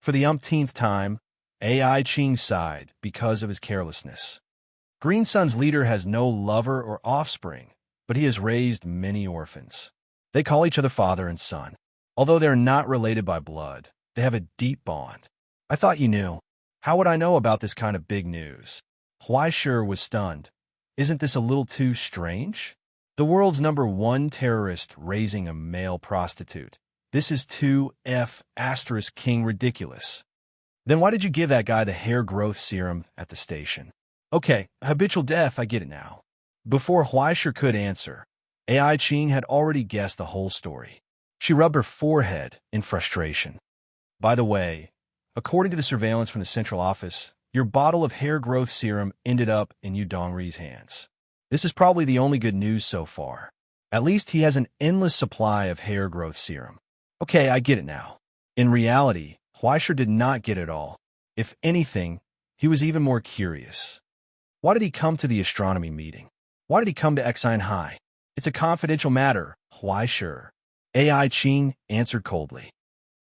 For the umpteenth time, AI Ching sighed because of his carelessness. Green Sun's leader has no lover or offspring, but he has raised many orphans. They call each other father and son. Although they're not related by blood, they have a deep bond. "I thought you knew. How would I know about this kind of big news?" Huaisher was stunned. Isn't this a little too strange? The world's #1 terrorist raising a male prostitute. This is 2F*King ridiculous. Then why did you give that guy the hair growth serum at the station? Okay, habitual death, I get it now. Before Huaisher could answer, AI Ching had already guessed the whole story. She rubbed her forehead in frustration. "By the way, according to the surveillance from the central office, your bottle of hair growth serum ended up in Yu Dongri's hands. This is probably the only good news so far. At least he has an endless supply of hair growth serum." Okay, I get it now. In reality, Huaisher did not get it all. If anything, he was even more curious. Why did he come to the astronomy meeting? Why did he come to Xian High? "It's a confidential matter, Huaisher." AI Ching answered coldly.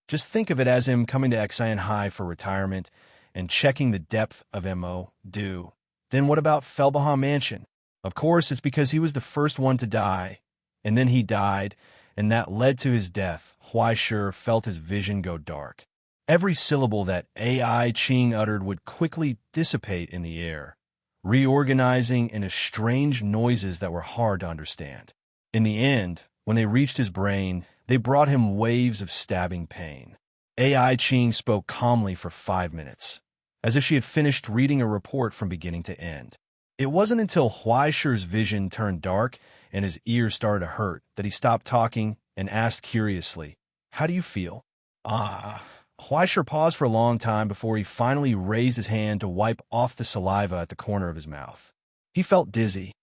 "Just think of it as him coming to Xian High for retirement and checking the depth of MO due. Then what about Felbaha Mansion? Of course, it's because he was the first one to die, and then he died, and that led to his death." Huaisher felt his vision go dark. Every syllable that AI Ching uttered would quickly dissipate in the air, reorganizing into strange noises that were hard to understand. In the end, when they reached his brain, they brought him waves of stabbing pain. AI Ching spoke calmly for 5 minutes, as if she had finished reading a report from beginning to end. It wasn't until Huaisher's vision turned dark and his ears started to hurt that he stopped talking and asked curiously, "How do you feel?" Huaisher paused for a long time before he finally raised his hand to wipe off the saliva at the corner of his mouth. He felt dizzy.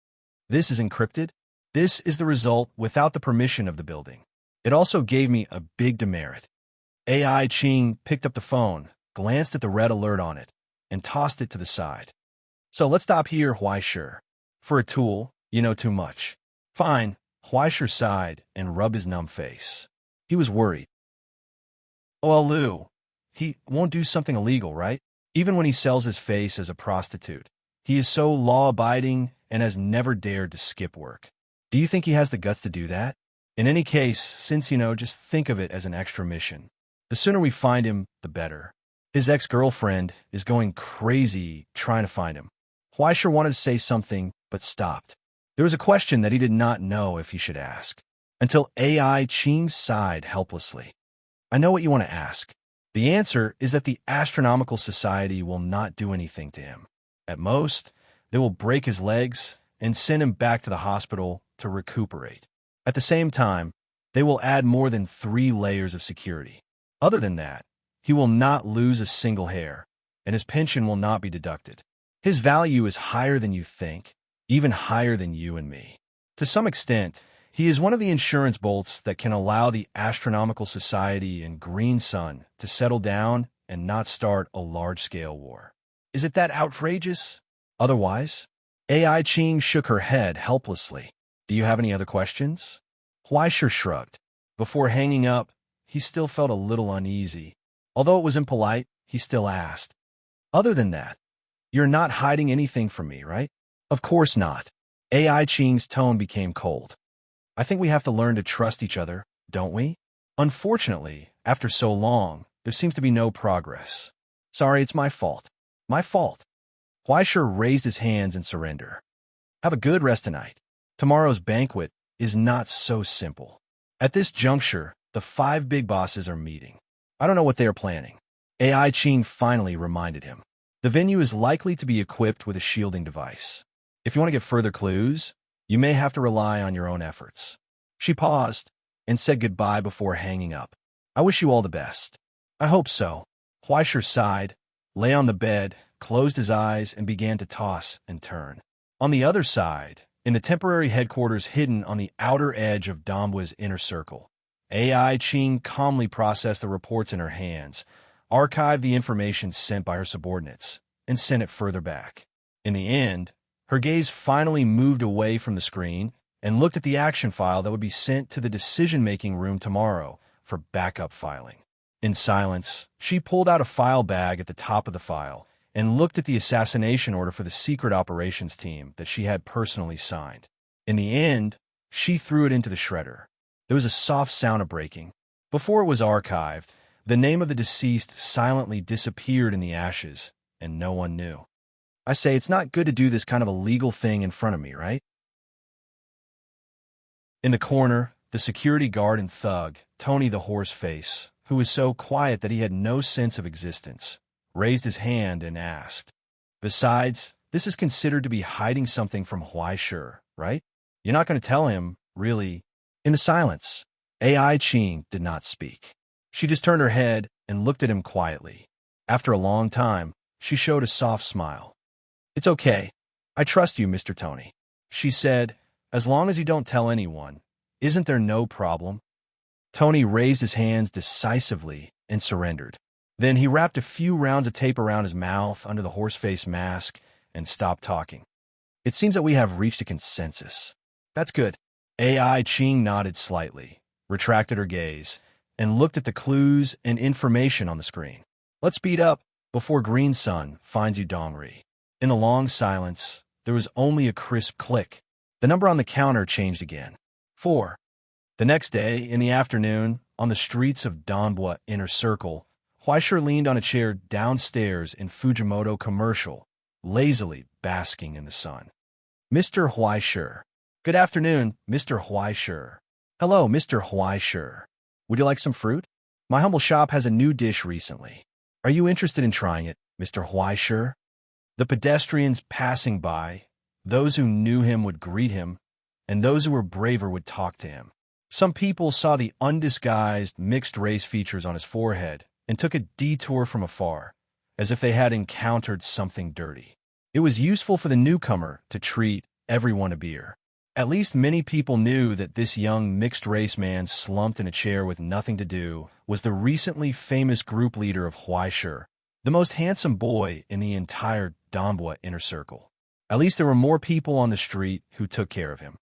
"This is encrypted. This is the result without the permission of the building. It also gave me a big demerit." AI Ching picked up the phone, glanced at the red alert on it, and tossed it to the side. "So let's stop here, Huaisher. For a tool, you know too much." "Fine." Huaisher sighed and rubbed his numb face. He was worried. "Oh, Lu, he won't do something illegal, right? Even when he sells his face as a prostitute. He is so law-abiding and has never dared to skip work. Do you think he has the guts to do that? In any case, since, just think of it as an extra mission. The sooner we find him, the better. His ex-girlfriend is going crazy trying to find him." Huaisher wanted to say something, but stopped. There was a question that he did not know if he should ask, until AI Ching sighed helplessly. "I know what you want to ask. The answer is that the Astronomical Society will not do anything to him. At most, they will break his legs and send him back to the hospital to recuperate. At the same time, They will add more than 3 layers of security. Other than that, he will not lose a single hair, and his pension will not be deducted. His value is higher than you think, even higher than you and me. To some extent, he is one of the insurance bolts that can allow the astronomical society and Green Sun to settle down and not start a large-scale war. Is it that outrageous? Otherwise? AI Ching shook her head helplessly. Do you have any other questions? Huaisher shrugged. Before hanging up, he still felt a little uneasy. Although it was impolite, he still asked. Other than that, you're not hiding anything from me, right? Of course not. AI Ching's tone became cold. I think we have to learn to trust each other, don't we? Unfortunately, after so long, there seems to be no progress. Sorry, it's my fault. My fault. Huaisher raised his hands in surrender. Have a good rest tonight. Tomorrow's banquet is not so simple. At this juncture, the 5 big bosses are meeting. I don't know what they are planning. AI Ching finally reminded him. The venue is likely to be equipped with a shielding device. If you want to get further clues, you may have to rely on your own efforts. She paused and said goodbye before hanging up. I wish you all the best. I hope so. Huaisher sighed, lay on the bed, closed his eyes, and began to toss and turn. On the other side, in the temporary headquarters hidden on the outer edge of Dombua's inner circle, AI Ching calmly processed the reports in her hands, archived the information sent by her subordinates, and sent it further back. In the end, her gaze finally moved away from the screen and looked at the action file that would be sent to the decision-making room tomorrow for backup filing. In silence, she pulled out a file bag at the top of the file and looked at the assassination order for the secret operations team that she had personally signed. In the end, she threw it into the shredder. There was a soft sound of breaking. Before it was archived, the name of the deceased silently disappeared in the ashes, and no one knew. I say it's not good to do this kind of illegal thing in front of me, right? In the corner, the security guard and thug, Tony the Horseface, who was so quiet that he had no sense of existence, raised his hand and asked, Besides, this is considered to be hiding something from Huaisher, right? You're not going to tell him, really. In the silence, AI Ching did not speak. She just turned her head and looked at him quietly. After a long time, she showed a soft smile. It's okay. I trust you, Mr. Tony. She said, as long as you don't tell anyone, isn't there no problem? Tony raised his hands decisively and surrendered. Then he wrapped a few rounds of tape around his mouth under the horseface mask and stopped talking. It seems that we have reached a consensus. That's good. AI Ching nodded slightly, retracted her gaze, and looked at the clues and information on the screen. Let's speed up before Green Sun finds you, Dongri. In the long silence, there was only a crisp click. The number on the counter changed again. 4. The next day, in the afternoon, on the streets of Donbua Inner Circle, Huaisher leaned on a chair downstairs in Fujimoto Commercial, lazily basking in the sun. Mr. Huaisher. Good afternoon, Mr. Huaisher. Hello, Mr. Huaisher. Would you like some fruit? My humble shop has a new dish recently. Are you interested in trying it, Mr. Huaisher? The pedestrians passing by, those who knew him would greet him, and those who were braver would talk to him. Some people saw the undisguised mixed-race features on his forehead and took a detour from afar, as if they had encountered something dirty. It was useful for the newcomer to treat everyone a beer. At least many people knew that this young mixed-race man slumped in a chair with nothing to do was the recently famous group leader of Huaisher, the most handsome boy in the entire Donbua Inner Circle. At least there were more people on the street who took care of him.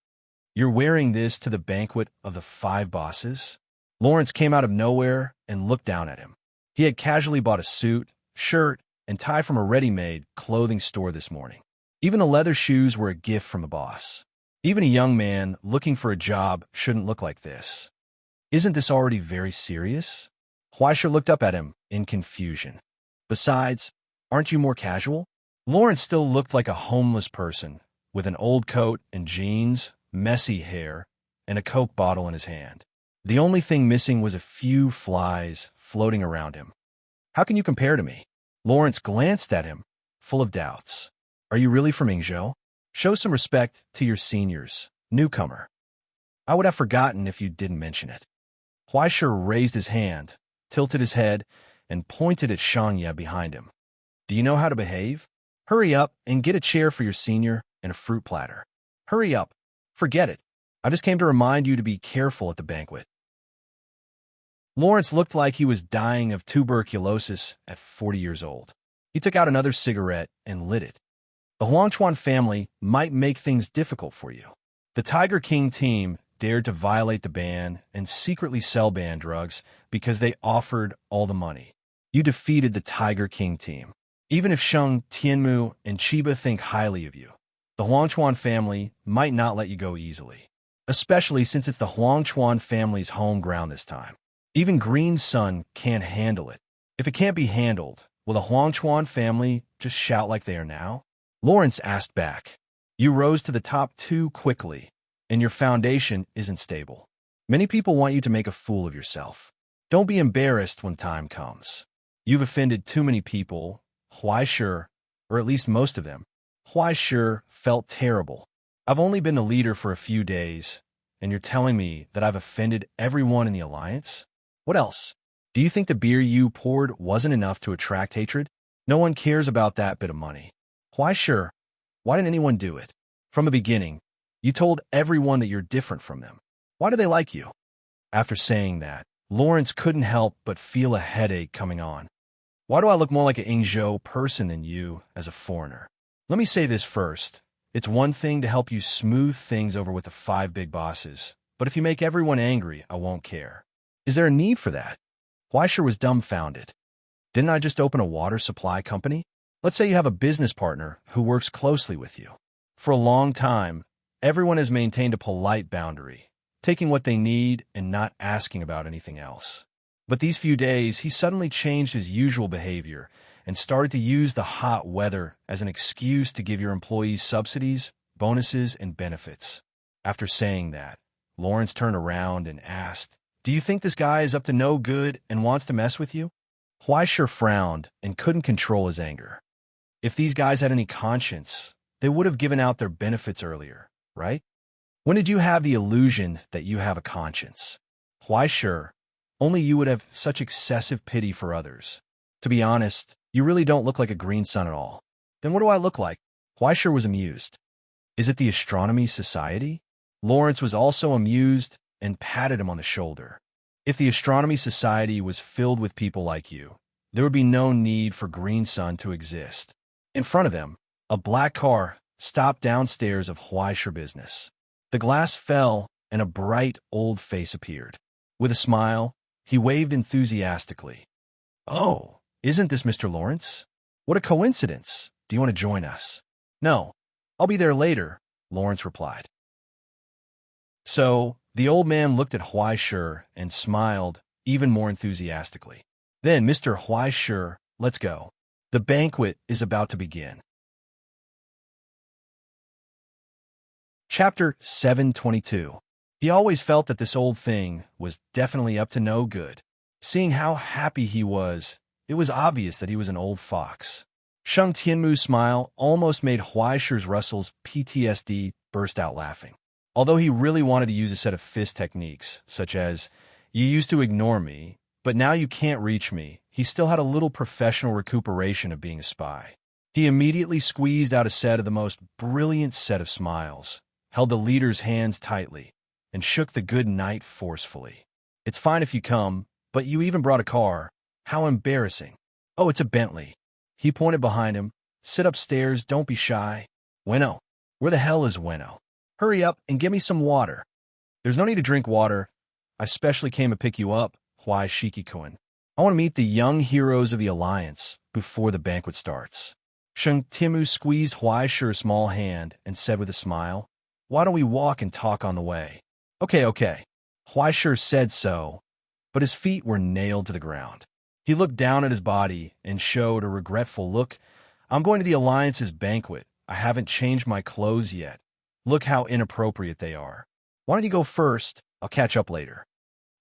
You're wearing this to the banquet of the 5 bosses? Lawrence came out of nowhere and looked down at him. He had casually bought a suit, shirt, and tie from a ready-made clothing store this morning. Even the leather shoes were a gift from the boss. Even a young man looking for a job shouldn't look like this. Isn't this already very serious? Huaisher looked up at him in confusion. Besides, aren't you more casual? Lawrence still looked like a homeless person, with an old coat and jeans, messy hair, and a Coke bottle in his hand. The only thing missing was a few flies floating around him. How can you compare to me? Lawrence glanced at him, full of doubts. Are you really from Ingzhou? Show some respect to your seniors, newcomer. I would have forgotten if you didn't mention it. Huaishe raised his hand, tilted his head, and pointed at Shangye behind him. Do you know how to behave? Hurry up and get a chair for your senior and a fruit platter. Hurry up. Forget it. I just came to remind you to be careful at the banquet. Lawrence looked like he was dying of tuberculosis at 40 years old. He took out another cigarette and lit it. The Huangchuan family might make things difficult for you. The Tiger King team dared to violate the ban and secretly sell banned drugs because they offered all the money. You defeated the Tiger King team. Even if Sheng, Tianmu, and Chiba think highly of you, the Huangchuan family might not let you go easily, especially since it's the Huangchuan family's home ground this time. Even Green Sun can't handle it. If it can't be handled, will the Huangchuan family just shout like they are now? Lawrence asked back. You rose to the top too quickly, and your foundation isn't stable. Many people want you to make a fool of yourself. Don't be embarrassed when time comes. You've offended too many people. Huaishe, or at least most of them. Huaishe felt terrible. I've only been the leader for a few days, and you're telling me that I've offended everyone in the alliance? What else? Do you think the beer you poured wasn't enough to attract hatred? No one cares about that bit of money. Huaishe, why didn't anyone do it? From the beginning, you told everyone that you're different from them. Why do they like you? After saying that, Lawrence couldn't help but feel a headache coming on. Why do I look more like an Ingzhou person than you as a foreigner? Let me say this first. It's one thing to help you smooth things over with the 5 big bosses, but if you make everyone angry, I won't care. Is there a need for that? Huaishe was dumbfounded. Didn't I just open a water supply company? Let's say you have a business partner who works closely with you. For a long time, everyone has maintained a polite boundary, taking what they need and not asking about anything else. But these few days, he suddenly changed his usual behavior and started to use the hot weather as an excuse to give your employees subsidies, bonuses, and benefits. After saying that, Lawrence turned around and asked, Do you think this guy is up to no good and wants to mess with you? Huaishe frowned and couldn't control his anger. If these guys had any conscience, they would have given out their benefits earlier, right? When did you have the illusion that you have a conscience? Huaishe, only you would have such excessive pity for others. To be honest, you really don't look like a Green Sun at all. Then what do I look like? Huaishe was amused. Is it the Astronomy Society? Lawrence was also amused and patted him on the shoulder. If the Astronomy Society was filled with people like you, there would be no need for Green Sun to exist. In front of them, a black car stopped downstairs of Huaishe business. The glass fell and a bright old face appeared. With a smile, he waved enthusiastically. Oh, isn't this Mr. Lawrence? What a coincidence. Do you want to join us? No, I'll be there later, Lawrence replied. So, the old man looked at Huaishe and smiled even more enthusiastically. Then, Mr. Huaishe, let's go. The banquet is about to begin. Chapter 722. He always felt that this old thing was definitely up to no good. Seeing how happy he was, it was obvious that he was an old fox. Sheng Tianmu's smile almost made Huaishe Russell's PTSD burst out laughing. Although he really wanted to use a set of fist techniques, such as, you used to ignore me, but now you can't reach me, he still had a little professional recuperation of being a spy. He immediately squeezed out a set of the most brilliant set of smiles, held the leader's hands tightly, and shook the good knight forcefully. It's fine if you come, but you even brought a car. How embarrassing. Oh, it's a Bentley. He pointed behind him. Sit upstairs, don't be shy. Bueno, where the hell is Bueno? Hurry up and get me some water. There's no need to drink water. I specially came to pick you up, Huaishe-kun. I want to meet the young heroes of the Alliance before the banquet starts. Sheng Tianmu squeezed Huaishe's small hand and said with a smile, Why don't we walk and talk on the way? Okay. Huaishe said so, but his feet were nailed to the ground. He looked down at his body and showed a regretful look. I'm going to the Alliance's banquet. I haven't changed my clothes yet. Look how inappropriate they are. Why don't you go first? I'll catch up later.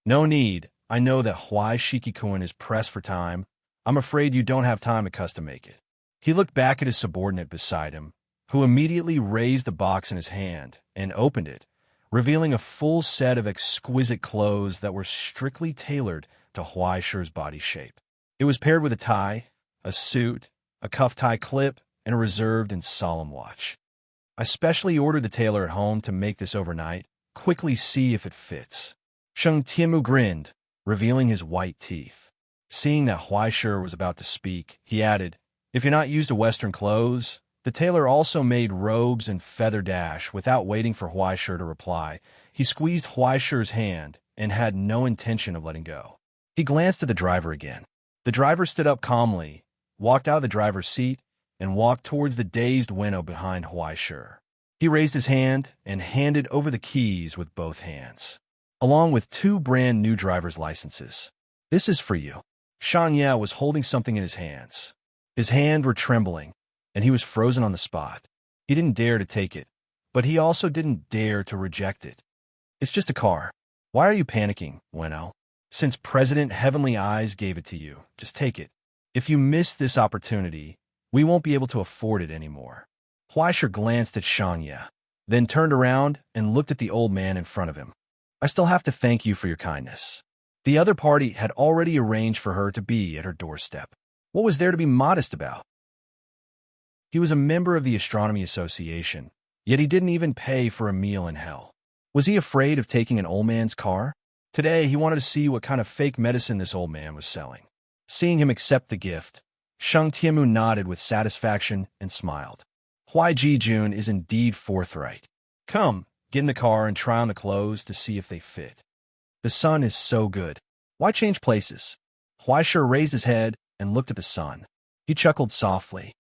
No need. I know that Huaishe-kun is pressed for time. I'm afraid you don't have time to custom make it. He looked back at his subordinate beside him, who immediately raised the box in his hand and opened it, revealing a full set of exquisite clothes that were strictly tailored to Huaishi's body shape. It was paired with a tie, a suit, a cuff tie clip, and a reserved and solemn watch. I specially ordered the tailor at home to make this overnight. Quickly see if it fits. Sheng Tianmu grinned, revealing his white teeth. Seeing that Huaishi was about to speak, he added, "If you're not used to Western clothes," the tailor also made robes and feather dash. Without waiting for Huaishi to reply, he squeezed Huaishi's hand and had no intention of letting go. He glanced at the driver again. The driver stood up calmly, walked out of the driver's seat, and walked towards the dazed window behind Huaishi. He raised his hand and handed over the keys with both hands, along with 2 brand new driver's licenses. "This is for you." Shanya was holding something in his hands. His hands were trembling, and he was frozen on the spot. He didn't dare to take it, but he also didn't dare to reject it. "It's just a car. Why are you panicking, Weno? Since President Heavenly Eyes gave it to you, just take it. If you miss this opportunity, we won't be able to afford it anymore." Huaishi glanced at Shanya, then turned around and looked at the old man in front of him. "I still have to thank you for your kindness." The other party had already arranged for her to be at her doorstep. What was there to be modest about? He was a member of the Astronomy Association, yet he didn't even pay for a meal in hell. Was he afraid of taking an old man's car? Today, he wanted to see what kind of fake medicine this old man was selling. Seeing him accept the gift, Sheng Tianmu nodded with satisfaction and smiled. Huai Jijun is indeed forthright. "Come, get in the car and try on the clothes to see if they fit. The sun is so good. Why change places?" Huaishi raised his head and looked at the sun. He chuckled softly.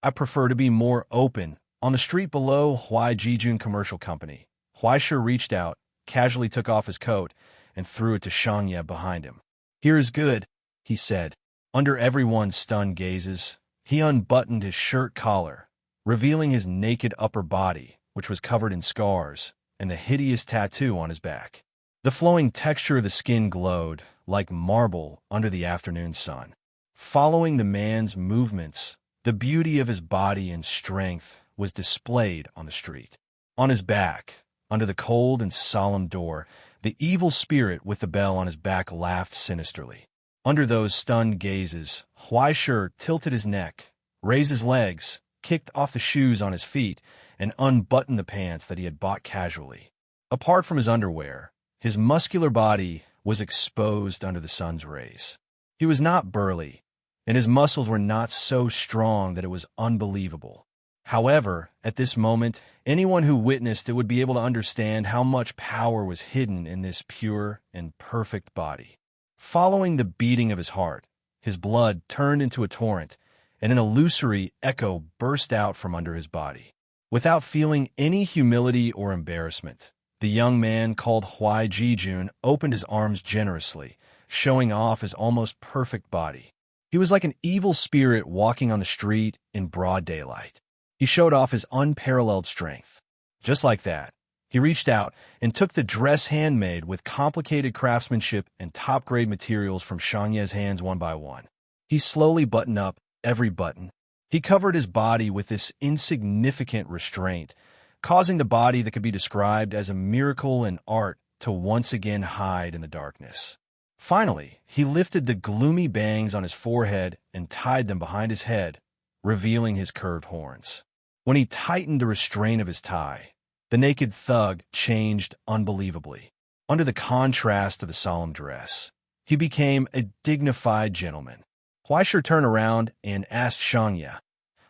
"I prefer to be more open." On the street below Huai Jijun Commercial Company, Huaishi reached out, casually took off his coat, and threw it to Shanya behind him. "Here is good," he said. Under everyone's stunned gazes, he unbuttoned his shirt collar, revealing his naked upper body, which was covered in scars, and the hideous tattoo on his back. The flowing texture of the skin glowed like marble under the afternoon sun. Following the man's movements, the beauty of his body and strength was displayed on the street. On his back, under the cold and solemn door, the evil spirit with the bell on his back laughed sinisterly. Under those stunned gazes, Huaishi tilted his neck, raised his legs, kicked off the shoes on his feet, and unbuttoned the pants that he had bought casually. Apart from his underwear, his muscular body was exposed under the sun's rays. He was not burly, and his muscles were not so strong that it was unbelievable. However, at this moment, anyone who witnessed it would be able to understand how much power was hidden in this pure and perfect body. Following the beating of his heart, his blood turned into a torrent, and an illusory echo burst out from under his body. Without feeling any humility or embarrassment, the young man called Huai Jijun opened his arms generously, showing off his almost perfect body. He was like an evil spirit walking on the street in broad daylight. He showed off his unparalleled strength. Just like that, he reached out and took the dress handmade with complicated craftsmanship and top-grade materials from Shanya's hands one by one. He slowly buttoned up every button. He covered his body with this insignificant restraint, causing the body that could be described as a miracle in art to once again hide in the darkness. Finally, he lifted the gloomy bangs on his forehead and tied them behind his head, revealing his curved horns. When he tightened the restraint of his tie, the naked thug changed unbelievably. Under the contrast of the solemn dress, he became a dignified gentleman. Huaishi turned around and asked Shanya,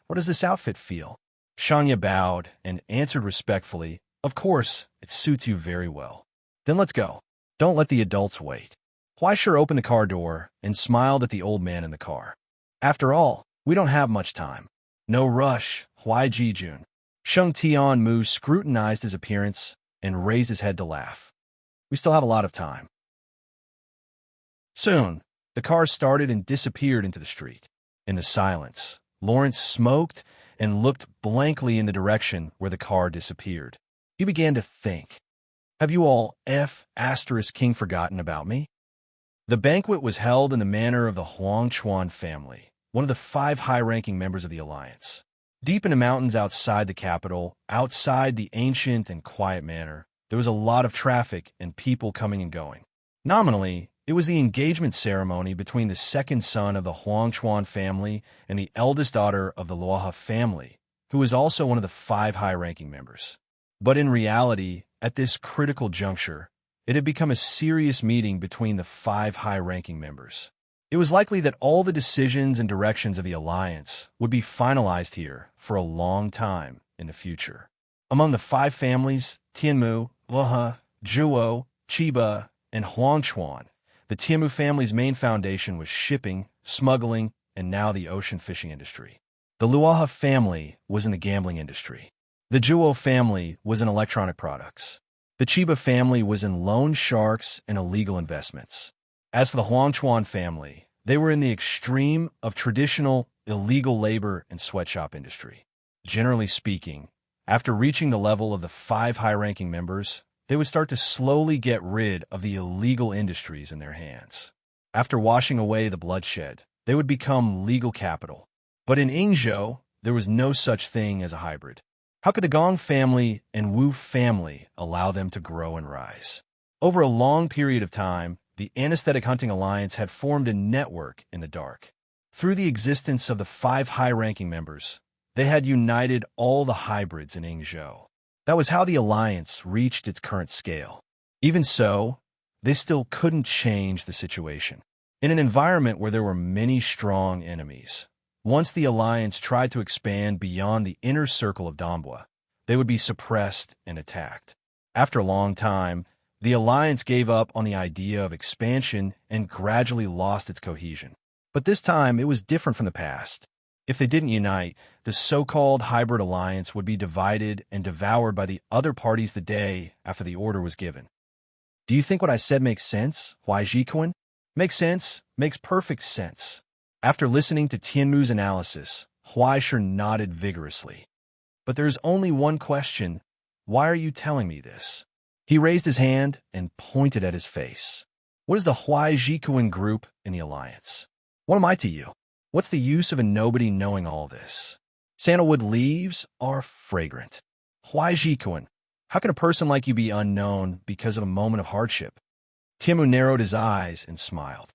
"What does this outfit feel?" Shanya bowed and answered respectfully, "Of course, it suits you very well." "Then let's go. Don't let the adults wait." Huaishi opened the car door and smiled at the old man in the car. "After all, we don't have much time." "No rush, Huai Jijun." Sheng Tianmu scrutinized his appearance and raised his head to laugh. "We still have a lot of time." Soon, the car started and disappeared into the street. In the silence, Lawrence smoked and looked blankly in the direction where the car disappeared. He began to think, "Have you all King forgotten about me?" The banquet was held in the manor of the Huangchuan family, one of the 5 high-ranking members of the alliance. Deep in the mountains outside the capital, outside the ancient and quiet manor, There was a lot of traffic and people coming and going. Nominally, it was the engagement ceremony between the second son of the Huangchuan family and the eldest daughter of the Luoha family, who was also one of the 5 high-ranking members. But in reality, at this critical juncture, it had become a serious meeting between the 5 high-ranking members. It was likely that all the decisions and directions of the alliance would be finalized here for a long time in the future. Among the 5 families, Tianmu, Luoha, Zhuo, Chiba, and Huangchuan, the Tianmu family's main foundation was shipping, smuggling, and now the ocean fishing industry. The Luoha family was in the gambling industry. The Zhuo family was in electronic products. The Chiba family was in loan sharks and illegal investments. As for the Huangchuan family, they were in the extreme of traditional illegal labor and sweatshop industry. Generally speaking, after reaching the level of the 5 high-ranking members, they would start to slowly get rid of the illegal industries in their hands. After washing away the bloodshed, they would become legal capital. But in Yingzhou, there was no such thing as a hybrid. How could the Gong family and Wu family allow them to grow and rise? Over a long period of time, the Anesthetic Hunting Alliance had formed a network in the dark. Through the existence of the 5 high-ranking members, they had united all the hybrids in Yingzhou. That was how the alliance reached its current scale. Even so, they still couldn't change the situation. In an environment where there were many strong enemies, once the alliance tried to expand beyond the inner circle of Dongbua, they would be suppressed and attacked. After a long time, the alliance gave up on the idea of expansion and gradually lost its cohesion. But this time, it was different from the past. If they didn't unite, the so-called hybrid alliance would be divided and devoured by the other parties the day after the order was given. Do you think what I said makes sense, Huai Zhikuan? Makes sense, makes perfect sense. After listening to Tianmu's analysis, Huaisher nodded vigorously. But there's only one question. Why are you telling me this? He raised his hand and pointed at his face. What is the Huai Zhikuan group in the alliance? What am I to you? What's the use of a nobody knowing all this? Sandalwood leaves are fragrant. Huai Zhikuan, how can a person like you be unknown because of a moment of hardship? Tianmu narrowed his eyes and smiled.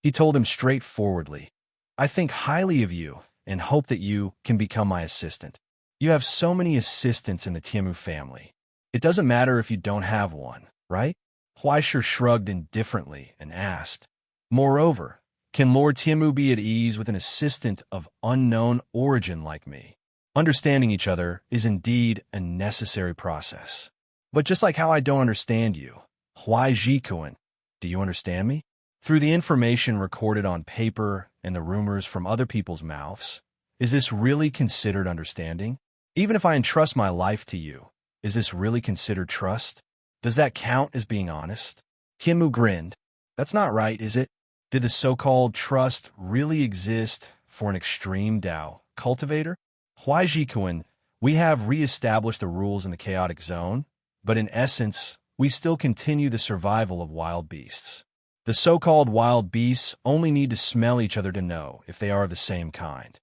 He told him straightforwardly, I think highly of you and hope that you can become my assistant. You have so many assistants in the Tianmu family. It doesn't matter if you don't have one, right? Huaisher shrugged indifferently and asked, Moreover, can Lord Tianmu be at ease with an assistant of unknown origin like me? Understanding each other is indeed a necessary process. But just like how I don't understand you, Huai Zhikuan, do you understand me? Through the information recorded on paper and the rumors from other people's mouths, is this really considered understanding? Even if I entrust my life to you, is this really considered trust? Does that count as being honest? Tianmu grinned. That's not right, is it? Did the so-called trust really exist for an extreme Dao cultivator? Huai Zhikuan, we have re-established the rules in the chaotic zone, but in essence, we still continue the survival of wild beasts. The so-called wild beasts only need to smell each other to know if they are of the same kind.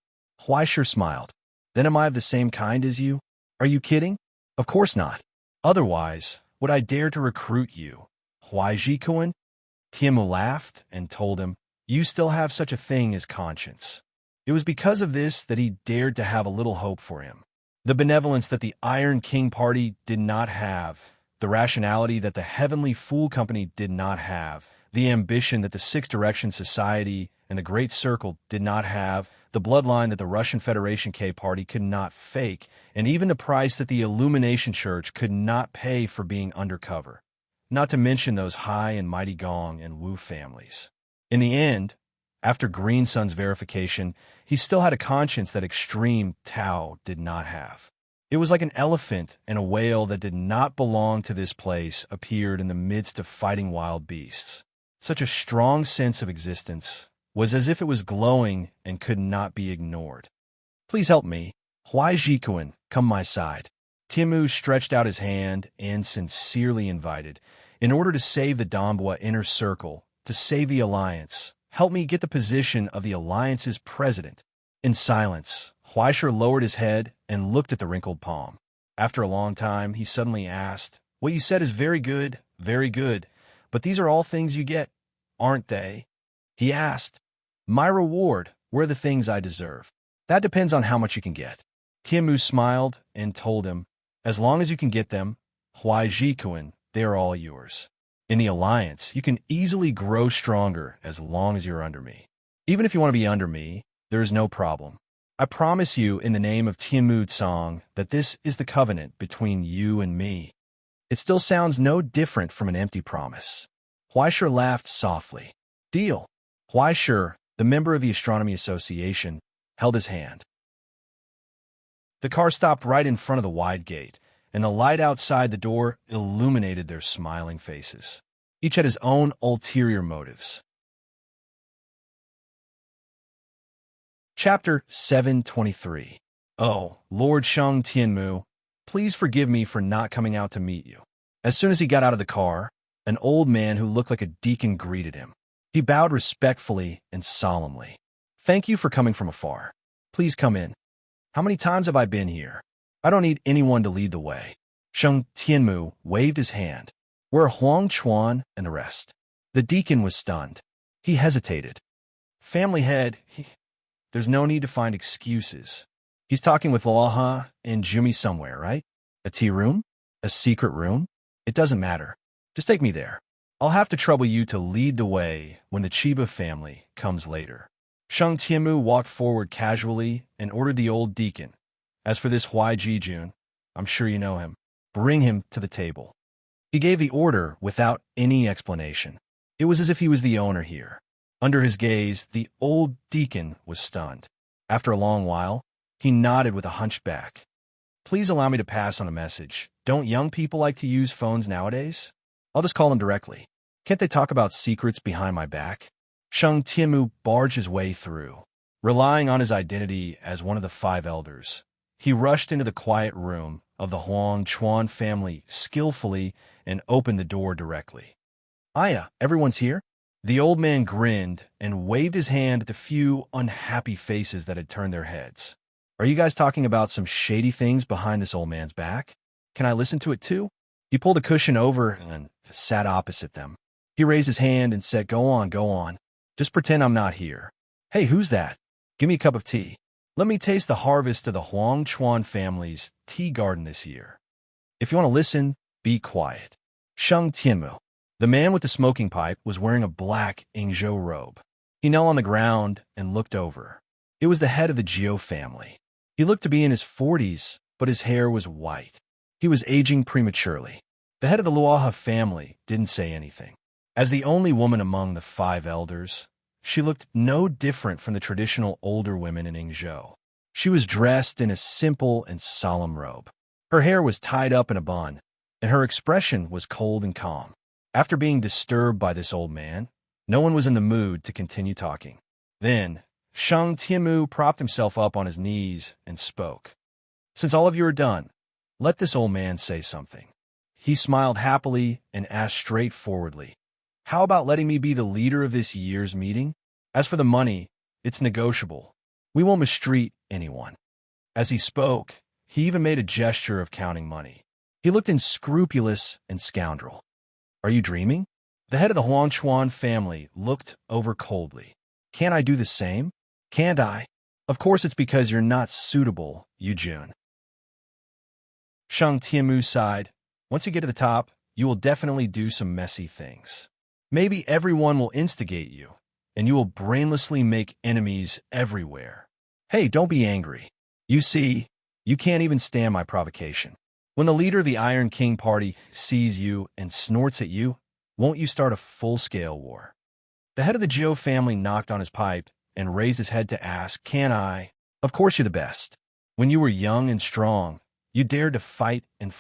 Huaisher smiled. Then am I of the same kind as you? Are you kidding? Of course not. Otherwise, would I dare to recruit you? Huai Zhikuan? Tianmu laughed and told him, You still have such a thing as conscience. It was because of this that he dared to have a little hope for him. The benevolence that the Iron King Party did not have, the rationality that the Heavenly Fool Company did not have, the ambition that the Six Direction Society and the Great Circle did not have, the bloodline that the Russian Federation K Party could not fake, and even the price that the Illumination Church could not pay for being undercover. Not to mention those High and Mighty Gong and Wu families. In the end, after Green Sun's verification, he still had a conscience that extreme Tao did not have. It was like an elephant and a whale that did not belong to this place appeared in the midst of fighting wild beasts. Such a strong sense of existence was as if it was glowing and could not be ignored. Please help me. Huai Zhikuan, come my side. Tianmu stretched out his hand and sincerely invited, in order to save the Dongbua inner circle, to save the alliance, help me get the position of the alliance's president. In silence, Huaisher lowered his head and looked at the wrinkled palm. After a long time, he suddenly asked, "What you said is very good, but these are all things you get, aren't they?" He asked, "My reward, where are the things I deserve?" "That depends on how much you can get." Tianmu smiled and told him, "As long as you can get them, Huai Jikuan, they are all yours. In the alliance, you can easily grow stronger as long as you're under me. Even if you want to be under me, there is no problem. I promise you in the name of Tianmu Tsang that this is the covenant between you and me." It still sounds no different from an empty promise. Huaisher laughed softly. "Deal." Huaisher, the member of the Astronomy Association, held his hand. The car stopped right in front of the wide gate, and the light outside the door illuminated their smiling faces. Each had his own ulterior motives. Chapter 723. Oh, Lord Sheng Tianmu, please forgive me for not coming out to meet you. As soon as he got out of the car, an old man who looked like a deacon greeted him. He bowed respectfully and solemnly. "Thank you for coming from afar. Please come in. How many times have I been here? I don't need anyone to lead the way." Sheng Tianmu waved his hand. "Where are Huang Chuan and the rest?" The deacon was stunned. He hesitated. "Family head, there's no need to find excuses. He's talking with Luoha and Jumi somewhere, right? A tea room? A secret room? It doesn't matter. Just take me there. I'll have to trouble you to lead the way when the Chiba family comes later." Sheng Tianmu walked forward casually and ordered the old deacon, "As for this Huai Jijun, I'm sure you know him. Bring him to the table." He gave the order without any explanation. It was as if he was the owner here. Under his gaze, the old deacon was stunned. After a long while, he nodded with a hunched back. "Please allow me to pass on a message. Don't young people like to use phones nowadays? I'll just call them directly. Can't they talk about secrets behind my back?" Sheng Tianmu barged his way through. Relying on his identity as one of the 5 elders, he rushed into the quiet room of the Huang Chuan family skillfully and opened the door directly. "Aya, everyone's here?" The old man grinned and waved his hand at the few unhappy faces that had turned their heads. "Are you guys talking about some shady things behind this old man's back? Can I listen to it too?" He pulled a cushion over and sat opposite them. He raised his hand and said, Go on. Just pretend I'm not here. Hey, who's that? Give me a cup of tea. Let me taste the harvest of the Huang Chuan family's tea garden this year. If you want to listen, be quiet." Sheng Tianmu, the man with the smoking pipe, was wearing a black Ingzhou robe. He knelt on the ground and looked over. It was the head of the Jiu family. He looked to be in his 40s, but his hair was white. He was aging prematurely. The head of the Luoha family didn't say anything. As the only woman among the 5 elders, she looked no different from the traditional older women in Ingzhou. She was dressed in a simple and solemn robe. Her hair was tied up in a bun, and her expression was cold and calm. After being disturbed by this old man, no one was in the mood to continue talking. Then, Sheng Tianmu propped himself up on his knees and spoke. "Since all of you are done, let this old man say something." He smiled happily and asked straightforwardly, "How about letting me be the leader of this year's meeting? As for the money, it's negotiable. We won't mistreat anyone." As he spoke, he even made a gesture of counting money. He looked unscrupulous and scoundrel. "Are you dreaming?" The head of the Huang Chuan family looked over coldly. "Can't I do the same? Can't I? Of course it's because you're not suitable, Yu Jun." Sheng Tianmu sighed. "Once you get to the top, you will definitely do some messy things. Maybe everyone will instigate you, and you will brainlessly make enemies everywhere. Hey, don't be angry. You see, you can't even stand my provocation. When the leader of the Iron King party sees you and snorts at you, won't you start a full-scale war?" The head of the Jiu family knocked on his pipe and raised his head to ask, "Can I?" "Of course you're the best. When you were young and strong, you dared to fight, and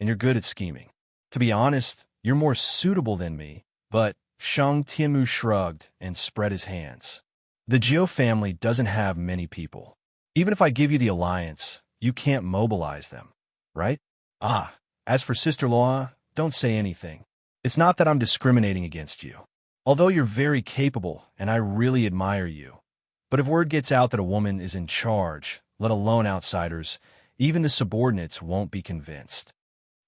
you're good at scheming. To be honest, you're more suitable than me, but..." Sheng Tianmu shrugged and spread his hands. "The Jiu family doesn't have many people. Even if I give you the alliance, you can't mobilize them, right? As for Sister Law, don't say anything. It's not that I'm discriminating against you, although you're very capable and I really admire you. But if word gets out that a woman is in charge, let alone outsiders, Even the subordinates won't be convinced.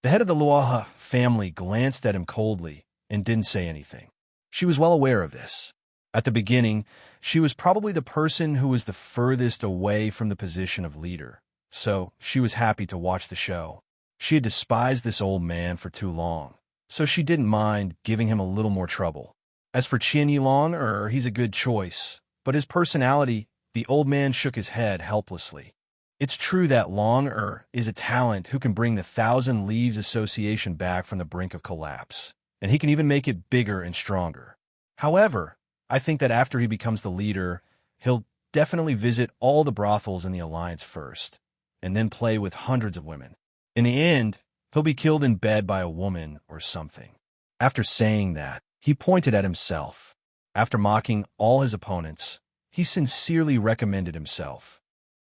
The head of the Luaha family glanced at him coldly and didn't say anything. She was well aware of this. At the beginning, she was probably the person who was the furthest away from the position of leader, so she was happy to watch the show. She had despised this old man for too long, so she didn't mind giving him a little more trouble. As for Qian Yilong, he's a good choice, but his personality, the old man shook his head helplessly. It's true that Long is a talent who can bring the Thousand Leaves Association back from the brink of collapse, and he can even make it bigger and stronger. However, I think that after he becomes the leader, he'll definitely visit all the brothels in the Alliance first, and then play with hundreds of women. In the end, he'll be killed in bed by a woman or something. After saying that, he pointed at himself. After mocking all his opponents, he sincerely recommended himself.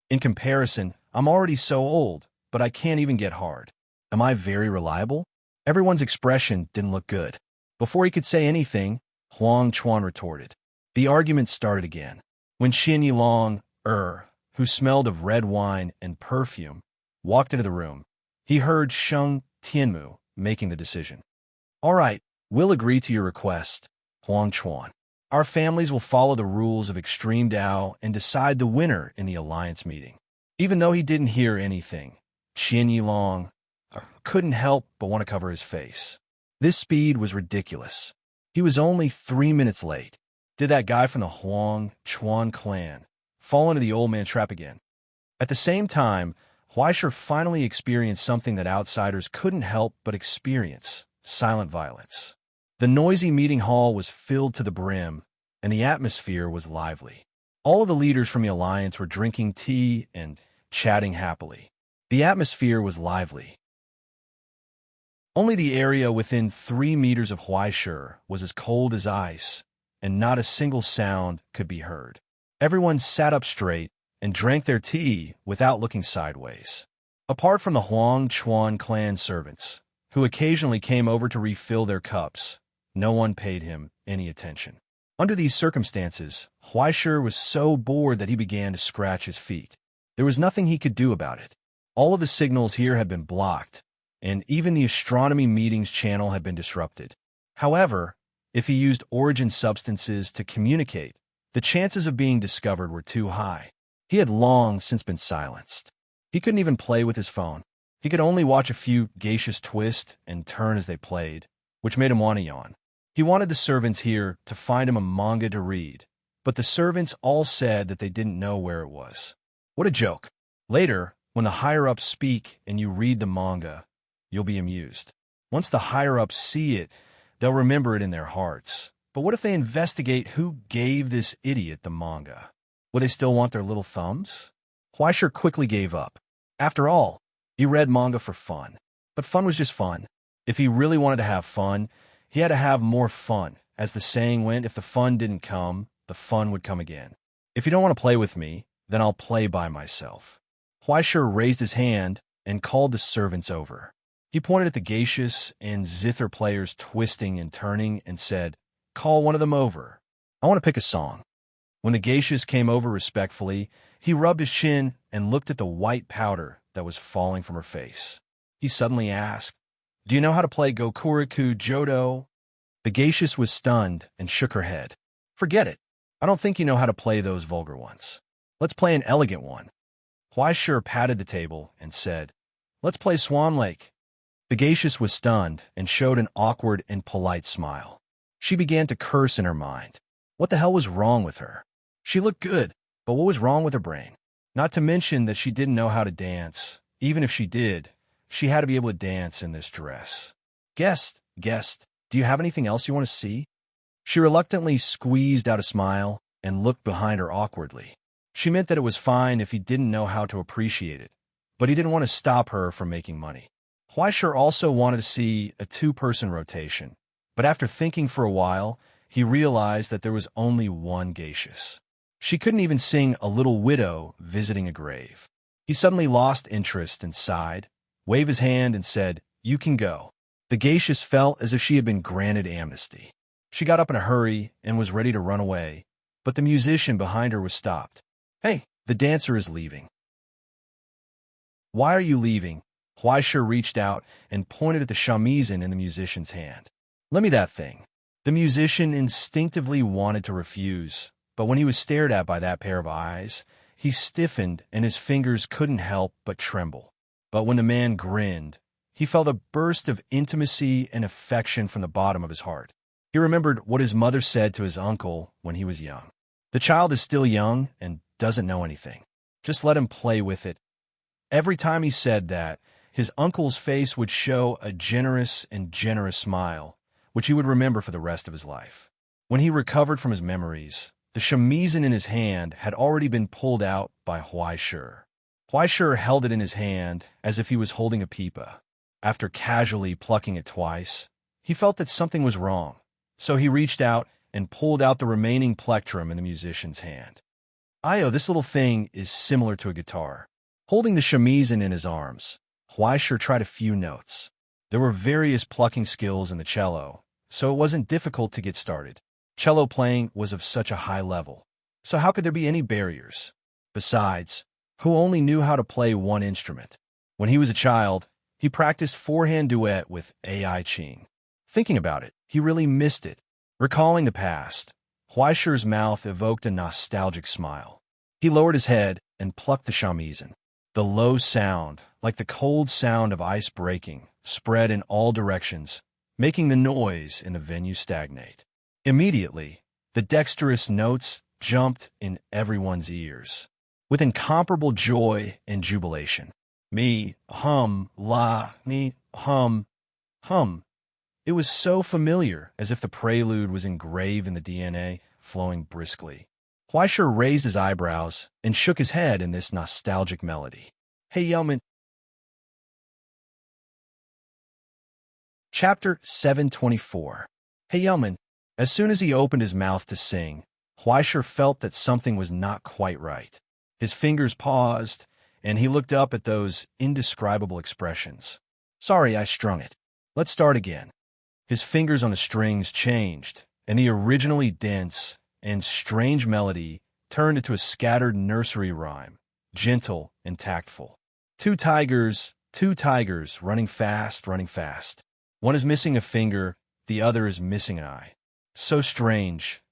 In comparison, I'm already so old, but I can't even get hard. Am I very reliable? Everyone's expression didn't look good. Before he could say anything, Huang Chuan retorted. The argument started again. When Qian Yilong, who smelled of red wine and perfume, walked into the room, he heard Sheng Tianmu making the decision. All right, we'll agree to your request, Huang Chuan. Our families will follow the rules of Extreme Dao and decide the winner in the Alliance meeting. Even though he didn't hear anything, Qian Yilong couldn't help but want to cover his face. This speed was ridiculous. He was only 3 minutes late. Did that guy from the Huang Chuan clan fall into the old man trap again? At the same time, Huaisher finally experienced something that outsiders couldn't help but experience: silent violence. The noisy meeting hall was filled to the brim, and the atmosphere was lively. All of the leaders from the Alliance were drinking tea and chatting happily. The atmosphere was lively. Only the area within 3 meters of Huaisher was as cold as ice, and not a single sound could be heard. Everyone sat up straight and drank their tea without looking sideways. Apart from the Huang Chuan clan servants, who occasionally came over to refill their cups, no one paid him any attention. Under these circumstances, Huaisher was so bored that he began to scratch his feet. There was nothing he could do about it. All of the signals here had been blocked, and even the astronomy meetings channel had been disrupted. However, if he used origin substances to communicate, the chances of being discovered were too high. He had long since been silenced. He couldn't even play with his phone. He could only watch a few geishas twist and turn as they played, which made him want to yawn. He wanted the servants here to find him a manga to read, but the servants all said that they didn't know where it was. What a joke. Later, when the higher-ups speak and you read the manga, you'll be amused. Once the higher-ups see it, they'll remember it in their hearts. But what if they investigate who gave this idiot the manga? Will they still want their little thumbs? Huaisher quickly gave up. After all, he read manga for fun. But fun was just fun. If he really wanted to have fun, he had to have more fun. As the saying went, if the fun didn't come, the fun would come again. If you don't want to play with me, then I'll play by myself. Huaisher raised his hand and called the servants over. He pointed at the geishas and zither players twisting and turning and said, "Call one of them over. I want to pick a song." When the geishas came over respectfully, he rubbed his chin and looked at the white powder that was falling from her face. He suddenly asked, "Do you know how to play Gokuraku Jodo?" The geishas was stunned and shook her head. "Forget it. I don't think you know how to play those vulgar ones. Let's play an elegant one." Huaisher patted the table and said, "Let's play Swan Lake." The geishas was stunned and showed an awkward and polite smile. She began to curse in her mind. What the hell was wrong with her? She looked good, but what was wrong with her brain? Not to mention that she didn't know how to dance. Even if she did, she had to be able to dance in this dress. Guest, do you have anything else you want to see?" She reluctantly squeezed out a smile and looked behind her awkwardly. She meant that it was fine if he didn't know how to appreciate it, but he didn't want to stop her from making money. Huaisher also wanted to see a 2-person rotation, but after thinking for a while, he realized that there was only one geishas. She couldn't even sing A Little Widow Visiting a Grave. He suddenly lost interest and sighed, waved his hand and said, "You can go." The geishas felt as if she had been granted amnesty. She got up in a hurry and was ready to run away, but the musician behind her was stopped. "Hey, the dancer is leaving." Why are you leaving? Huaisha reached out and pointed at the shamisen in the musician's hand. Let me that thing. The musician instinctively wanted to refuse, but when he was stared at by that pair of eyes, he stiffened and his fingers couldn't help but tremble. But when the man grinned, he felt a burst of intimacy and affection from the bottom of his heart. He remembered what his mother said to his uncle when he was young. The child is still young and doesn't know anything. Just let him play with it. Every time he said that, his uncle's face would show a generous smile, which he would remember for the rest of his life. When he recovered from his memories, the shamisen in his hand had already been pulled out by Huaisha. Huaisha held it in his hand as if he was holding a pipa. After casually plucking it twice, he felt that something was wrong, so he reached out and pulled out the remaining plectrum in the musician's hand. Io, this little thing is similar to a guitar. Holding the shamisen in his arms, Huaisha tried a few notes. There were various plucking skills in the cello, so it wasn't difficult to get started. Cello playing was of such a high level, so how could there be any barriers? Besides, who only knew how to play one instrument? When he was a child, he practiced four-hand duet with Ai Ching. Thinking about it, he really missed it. Recalling the past, Huaisha's mouth evoked a nostalgic smile. He lowered his head and plucked the shamisen. The low sound, like the cold sound of ice breaking, spread in all directions, making the noise in the venue stagnate. Immediately, the dexterous notes jumped in everyone's ears, with incomparable joy and jubilation. Me, hum, la, me, hum, hum. It was so familiar, as if the prelude was engraved in the DNA, flowing briskly. Huaisha raised his eyebrows and shook his head in this nostalgic melody. Hey, Yeoman. Chapter 724. Hey, Yeoman. As soon as he opened his mouth to sing, Huaisha felt that something was not quite right. His fingers paused, and he looked up at those indescribable expressions. Sorry, I strung it. Let's start again. His fingers on the strings changed, and the originally dense and strange melody turned into a scattered nursery rhyme, gentle and tactful. Two tigers, running fast, running fast. One is missing a finger, the other is missing an eye. So strange,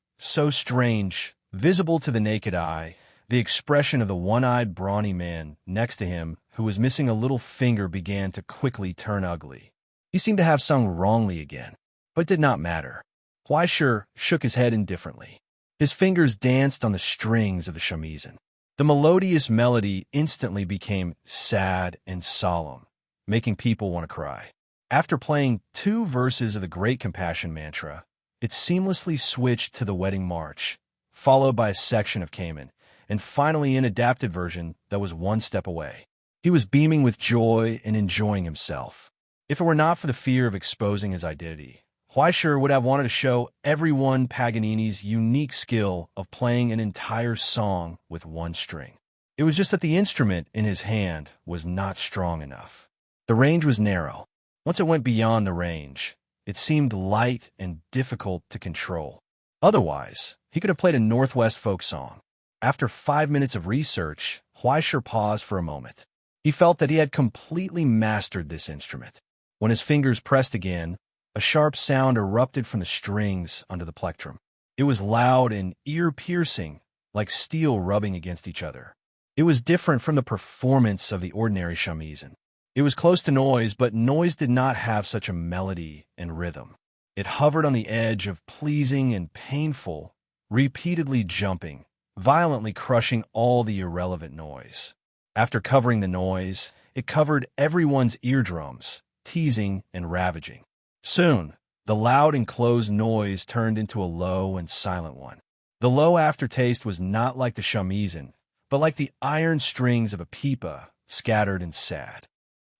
visible to the naked eye, the expression of the one-eyed brawny man next to him who was missing a little finger began to quickly turn ugly. He seemed to have sung wrongly again, but did not matter. Huaisha shook his head indifferently. His fingers danced on the strings of the shamisen. The melodious melody instantly became sad and solemn, making people want to cry. After playing 2 verses of the Great Compassion Mantra, it seamlessly switched to the Wedding March, followed by a section of Cayman, and finally an adapted version that was one step away. He was beaming with joy and enjoying himself. If it were not for the fear of exposing his identity, Huaisha would have wanted to show everyone Paganini's unique skill of playing an entire song with one string. It was just that the instrument in his hand was not strong enough. The range was narrow. Once it went beyond the range, it seemed light and difficult to control. Otherwise, he could have played a Northwest folk song. After 5 minutes of research, Huaisha paused for a moment. He felt that he had completely mastered this instrument. When his fingers pressed again, a sharp sound erupted from the strings under the plectrum. It was loud and ear-piercing, like steel rubbing against each other. It was different from the performance of the ordinary shamisen. It was close to noise, but noise did not have such a melody and rhythm. It hovered on the edge of pleasing and painful, repeatedly jumping, violently crushing all the irrelevant noise. After covering the noise, it covered everyone's eardrums, teasing and ravaging. Soon, the loud enclosed noise turned into a low and silent one. The low aftertaste was not like the shamisen, but like the iron strings of a pipa, scattered and sad.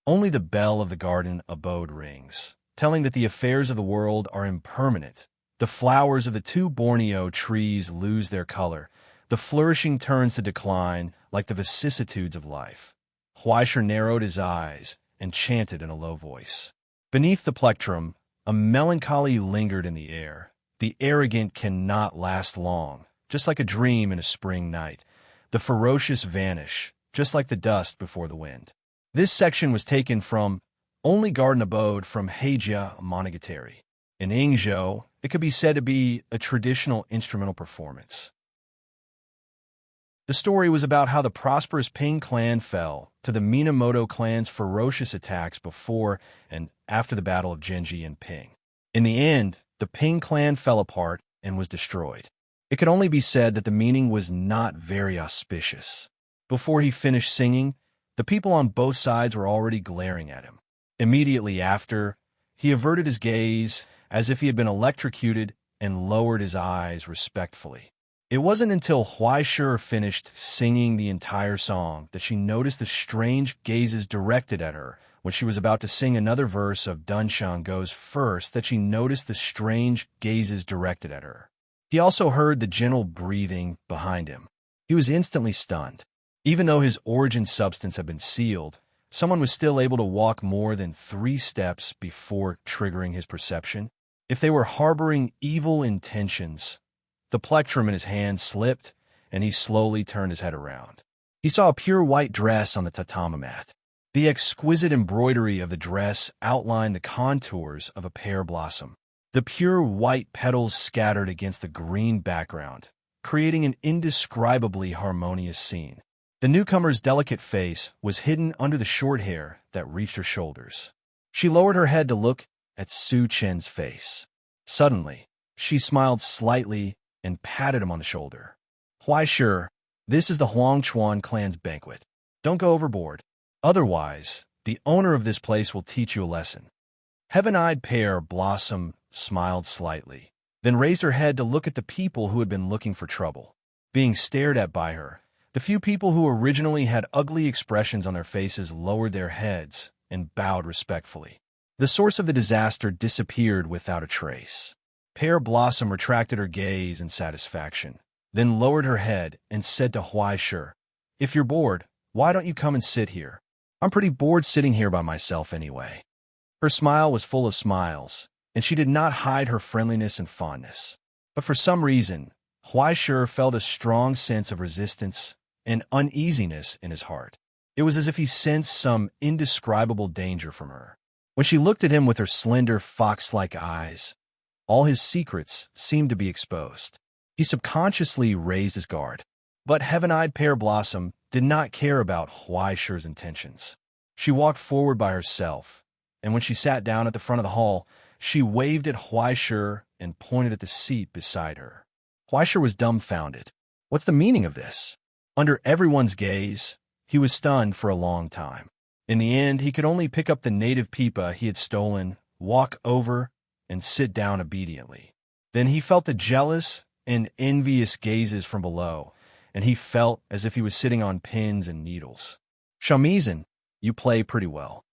Only the bell of the garden abode rings, telling that the affairs of the world are impermanent. The flowers of the 2 Borneo trees lose their color. The flourishing turns to decline like the vicissitudes of life. Huaisha narrowed his eyes and chanted in a low voice. Beneath the plectrum, a melancholy lingered in the air. The arrogant cannot last long, just like a dream in a spring night. The ferocious vanish, just like the dust before the wind. This section was taken from Only Garden Abode from Heijia Monogatari. In Ingzhou, it could be said to be a traditional instrumental performance. The story was about how the prosperous Ping clan fell to the Minamoto clan's ferocious attacks before and after the Battle of Genji and Ping. In the end, the Ping clan fell apart and was destroyed. It could only be said that the meaning was not very auspicious. Before he finished singing, the people on both sides were already glaring at him. Immediately after, he averted his gaze as if he had been electrocuted and lowered his eyes respectfully. It wasn't until Huaishur finished singing the entire song that she noticed the strange gazes directed at her. When she was about to sing another verse of Dunshan Goes First, that she noticed the strange gazes directed at her. He also heard the gentle breathing behind him. He was instantly stunned. Even though his origin substance had been sealed, someone was still able to walk more than 3 steps before triggering his perception. If they were harboring evil intentions, the plectrum in his hand slipped, and he slowly turned his head around. He saw a pure white dress on the tatami mat. The exquisite embroidery of the dress outlined the contours of a pear blossom. The pure white petals scattered against the green background, creating an indescribably harmonious scene. The newcomer's delicate face was hidden under the short hair that reached her shoulders. She lowered her head to look at Su Chen's face. Suddenly, she smiled slightly and patted him on the shoulder. Huaishur, this is the Huangchuan clan's banquet. Don't go overboard. Otherwise, the owner of this place will teach you a lesson. Heaven-eyed Pear Blossom smiled slightly, then raised her head to look at the people who had been looking for trouble. Being stared at by her, the few people who originally had ugly expressions on their faces lowered their heads and bowed respectfully. The source of the disaster disappeared without a trace. Pear Blossom retracted her gaze in satisfaction, then lowered her head and said to Huaishur, "If you're bored, why don't you come and sit here? I'm pretty bored sitting here by myself anyway." Her smile was full of smiles, and she did not hide her friendliness and fondness. But for some reason, Huaishur felt a strong sense of resistance and uneasiness in his heart. It was as if he sensed some indescribable danger from her. When she looked at him with her slender, fox-like eyes, all his secrets seemed to be exposed. He subconsciously raised his guard. But Heaven-eyed Pear Blossom did not care about Huaishur's intentions. She walked forward by herself, and when she sat down at the front of the hall, she waved at Huaishur and pointed at the seat beside her. Huaishur was dumbfounded. What's the meaning of this? Under everyone's gaze, he was stunned for a long time. In the end, he could only pick up the native pipa he had stolen, walk over, and sit down obediently. Then he felt the jealous and envious gazes from below, and he felt as if he was sitting on pins and needles. "Shamisen, you play pretty well.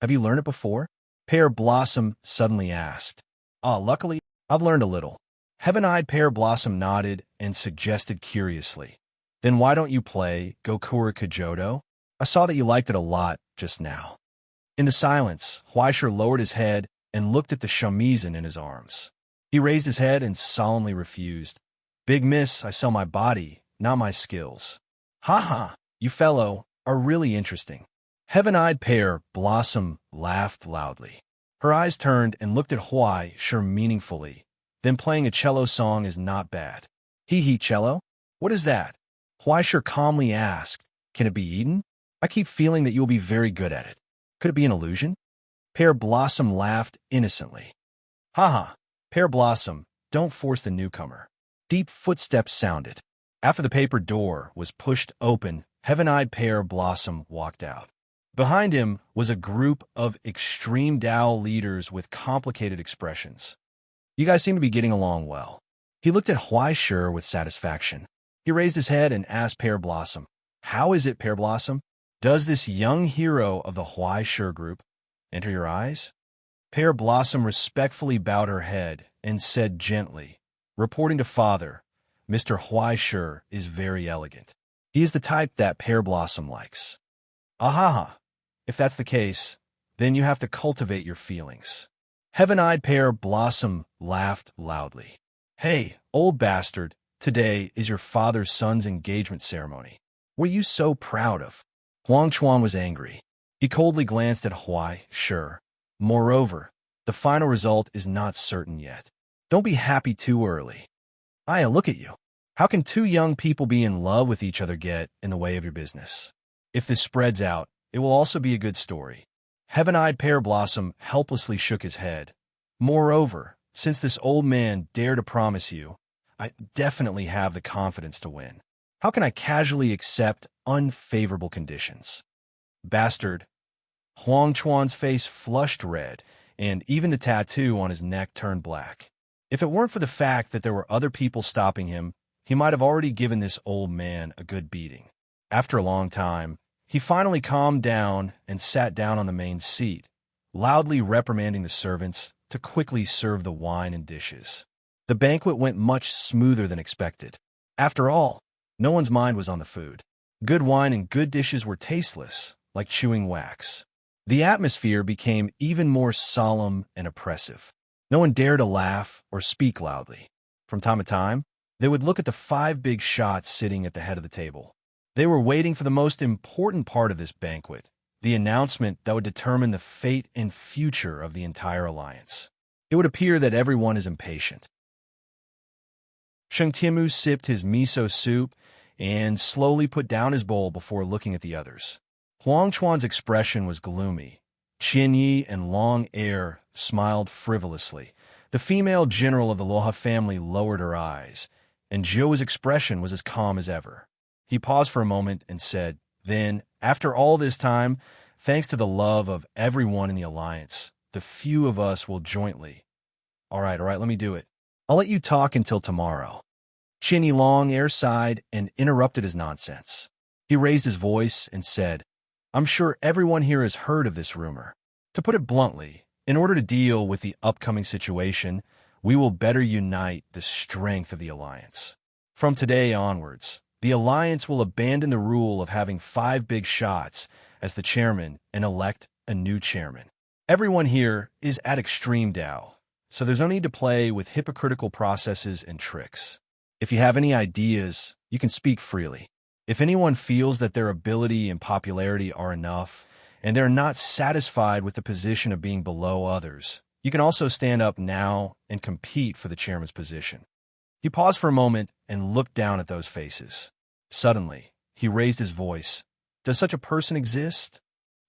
Have you learned it before?" Pear Blossom suddenly asked. Luckily, I've learned a little." Heaven-eyed Pear Blossom nodded and suggested curiously, "Then why don't you play Gokura Kajodo? I saw that you liked it a lot just now." In the silence, Huaishur lowered his head and looked at the shamisen in his arms. He raised his head and solemnly refused. "Big miss, I sell my body, not my skills." "Ha ha, you fellow are really interesting." Heaven-eyed Pear Blossom laughed loudly. Her eyes turned and looked at Huaishur meaningfully. "Then playing a cello song is not bad." "Hee cello? What is that?" Huaishur calmly asked. "Can it be eaten? I keep feeling that you will be very good at it. Could it be an illusion?" Pear Blossom laughed innocently. "Ha ha, Pear Blossom, don't force the newcomer." Deep footsteps sounded. After the paper door was pushed open, Heaven-eyed Pear Blossom walked out. Behind him was a group of extreme Dao leaders with complicated expressions. "You guys seem to be getting along well." He looked at Huaishur with satisfaction. He raised his head and asked Pear Blossom, "How is it, Pear Blossom? Does this young hero of the Huaishur group enter your eyes?" Pear Blossom respectfully bowed her head and said gently, "Reporting to father, Mr. Huaishur is very elegant. He is the type that Pear Blossom likes." "Ahaha, if that's the case, then you have to cultivate your feelings." Heaven-eyed Pear Blossom laughed loudly. "Hey, old bastard, today is your father's son's engagement ceremony. What are you so proud of?" Huang Chuan was angry. He coldly glanced at Huai, sure. Moreover, the final result is not certain yet. Don't be happy too early. Aya, look at you. How can two young people be in love with each other get in the way of your business? If this spreads out, it will also be a good story. Heaven-eyed Pear Blossom helplessly shook his head. Moreover, since this old man dared to promise you, I definitely have the confidence to win. How can I casually accept unfavorable conditions? Bastard. Huang Chuan's face flushed red, and even the tattoo on his neck turned black. If it weren't for the fact that there were other people stopping him, he might have already given this old man a good beating. After a long time, he finally calmed down and sat down on the main seat, loudly reprimanding the servants to quickly serve the wine and dishes. The banquet went much smoother than expected. After all, no one's mind was on the food. Good wine and good dishes were tasteless, like chewing wax. The atmosphere became even more solemn and oppressive. No one dared to laugh or speak loudly. From time to time, they would look at the 5 big shots sitting at the head of the table. They were waiting for the most important part of this banquet, the announcement that would determine the fate and future of the entire alliance. It would appear that everyone is impatient. Sheng Tianmu sipped his miso soup and slowly put down his bowl before looking at the others. Huang Chuan's expression was gloomy. Qian Yi and Long Air smiled frivolously. The female general of the Loha family lowered her eyes, and Zhou's expression was as calm as ever. He paused for a moment and said, then, after all this time, thanks to the love of everyone in the alliance, the few of us will jointly. All right, let me do it. I'll let you talk until tomorrow. Qian Yi Long Air sighed and interrupted his nonsense. He raised his voice and said, I'm sure everyone here has heard of this rumor. To put it bluntly, in order to deal with the upcoming situation, we will better unite the strength of the alliance. From today onwards, the alliance will abandon the rule of having 5 big shots as the chairman and elect a new chairman. Everyone here is at extreme Dao, so there's no need to play with hypocritical processes and tricks. If you have any ideas, you can speak freely. If anyone feels that their ability and popularity are enough, and they're not satisfied with the position of being below others, you can also stand up now and compete for the chairman's position. He paused for a moment and looked down at those faces. Suddenly, he raised his voice. Does such a person exist?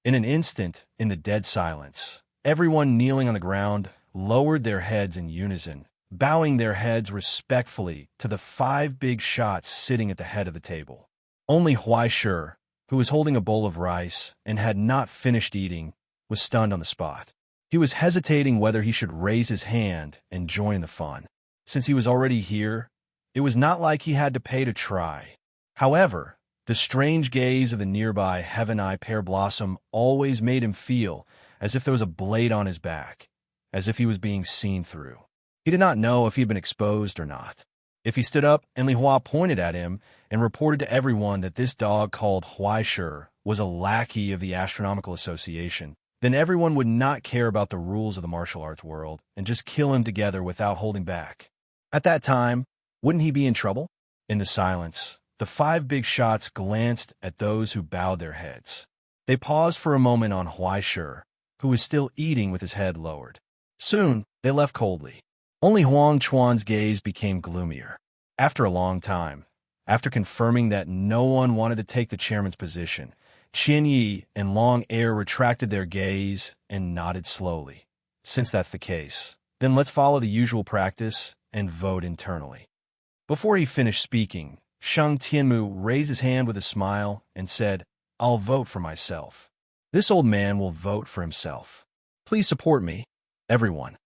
In an instant, in the dead silence, everyone kneeling on the ground lowered their heads in unison, bowing their heads respectfully to the 5 big shots sitting at the head of the table. Only Huai Shi, who was holding a bowl of rice and had not finished eating, was stunned on the spot. He was hesitating whether he should raise his hand and join the fun. Since he was already here, it was not like he had to pay to try. However, the strange gaze of the nearby heaven-eye Pear Blossom always made him feel as if there was a blade on his back, as if he was being seen through. He did not know if he had been exposed or not. If he stood up and Li Hua pointed at him and reported to everyone that this dog called Huai Shi was a lackey of the Astronomical Association, then everyone would not care about the rules of the martial arts world and just kill him together without holding back. At that time, wouldn't he be in trouble? In the silence, the 5 big shots glanced at those who bowed their heads. They paused for a moment on Huai Shi, who was still eating with his head lowered. Soon, they left coldly. Only Huang Chuan's gaze became gloomier. After a long time, after confirming that no one wanted to take the chairman's position, Qian Yi and Long Air retracted their gaze and nodded slowly. Since that's the case, then let's follow the usual practice and vote internally. Before he finished speaking, Sheng Tianmu raised his hand with a smile and said, I'll vote for myself. This old man will vote for himself. Please support me, everyone.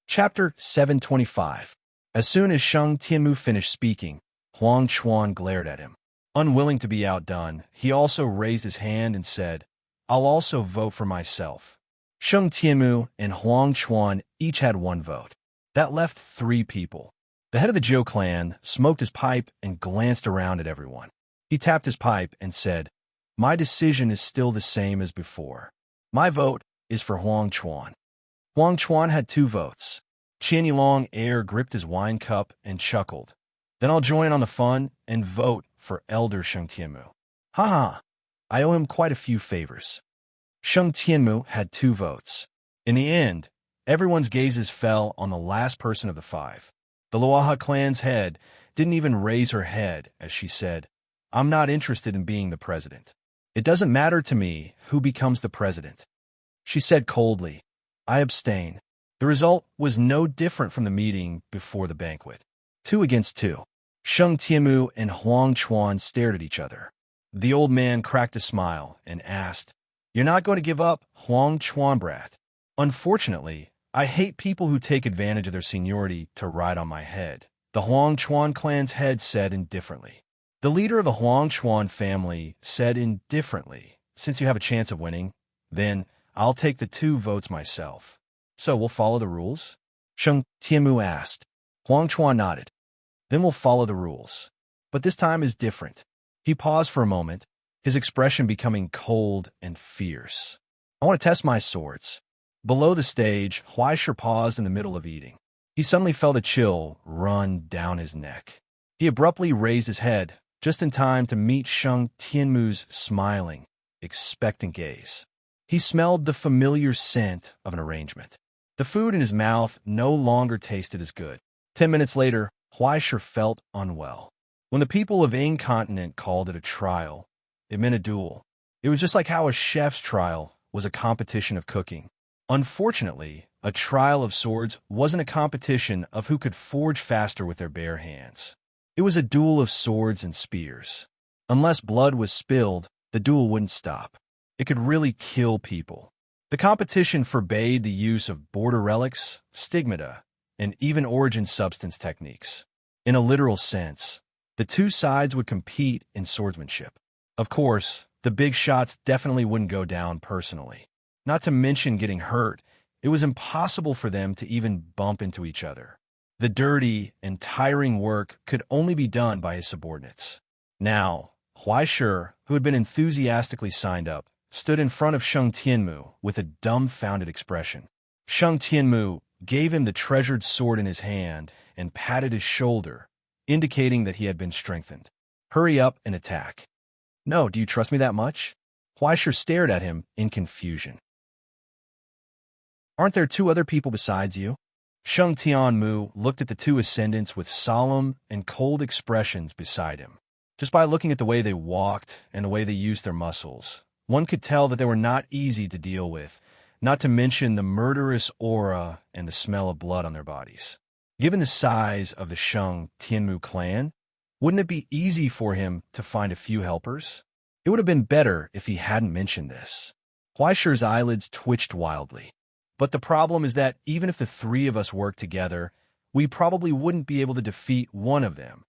Chapter 725. As soon as Sheng Tianmu finished speaking, Huang Chuan glared at him. Unwilling to be outdone, he also raised his hand and said, I'll also vote for myself. Sheng Tianmu and Huang Chuan each had 1 vote. That left 3 people. The head of the Zhou clan smoked his pipe and glanced around at everyone. He tapped his pipe and said, My decision is still the same as before. My vote is for Huang Chuan. Huang Chuan had 2 votes. Qian Yi Long Air gripped his wine cup and chuckled. Then I'll join on the fun and vote for Elder Sheng Tianmu. Haha, I owe him quite a few favors. Sheng Tianmu had 2 votes. In the end, everyone's gazes fell on the last person of the 5. The Luaha clan's head didn't even raise her head as she said, I'm not interested in being the president. It doesn't matter to me who becomes the president. She said coldly, I abstain. The result was no different from the meeting before the banquet. 2 against 2. Sheng Tianmu and Huang Chuan stared at each other. The old man cracked a smile and asked, You're not going to give up, Huang Chuan brat? Unfortunately, I hate people who take advantage of their seniority to ride on my head, the Huang Chuan clan's head said indifferently. The leader of the Huang Chuan family said indifferently, Since you have a chance of winning, then I'll take the 2 votes myself. So we'll follow the rules? Sheng Tianmu asked. Huang Chuan nodded. Then we'll follow the rules. But this time is different. He paused for a moment, his expression becoming cold and fierce. I want to test my swords. Below the stage, Huaisha paused in the middle of eating. He suddenly felt a chill run down his neck. He abruptly raised his head, just in time to meet Sheng Tianmu's smiling, expectant gaze. He smelled the familiar scent of an arrangement. The food in his mouth no longer tasted as good. 10 minutes later, Huaisha felt unwell. When the people of Incontinent called it a trial, it meant a duel. It was just like how a chef's trial was a competition of cooking. Unfortunately, a trial of swords wasn't a competition of who could forge faster with their bare hands. It was a duel of swords and spears. Unless blood was spilled, the duel wouldn't stop. It could really kill people. The competition forbade the use of border relics, stigmata, and even origin substance techniques. In a literal sense, the 2 sides would compete in swordsmanship. Of course, the big shots definitely wouldn't go down personally. Not to mention getting hurt, it was impossible for them to even bump into each other. The dirty and tiring work could only be done by his subordinates. Now, Huaisha, who had been enthusiastically signed up, stood in front of Sheng Tianmu with a dumbfounded expression. Sheng Tianmu gave him the treasured sword in his hand and patted his shoulder, indicating that he had been strengthened. Hurry up and attack. No, do you trust me that much? Huaisha stared at him in confusion. Aren't there 2 other people besides you? Sheng Tianmu looked at the 2 ascendants with solemn and cold expressions beside him. Just by looking at the way they walked and the way they used their muscles, one could tell that they were not easy to deal with, not to mention the murderous aura and the smell of blood on their bodies. Given the size of the Sheng Tianmu clan, wouldn't it be easy for him to find a few helpers? It would have been better if he hadn't mentioned this. Huaisha's eyelids twitched wildly. But the problem is that even if the 3 of us worked together, we probably wouldn't be able to defeat one of them.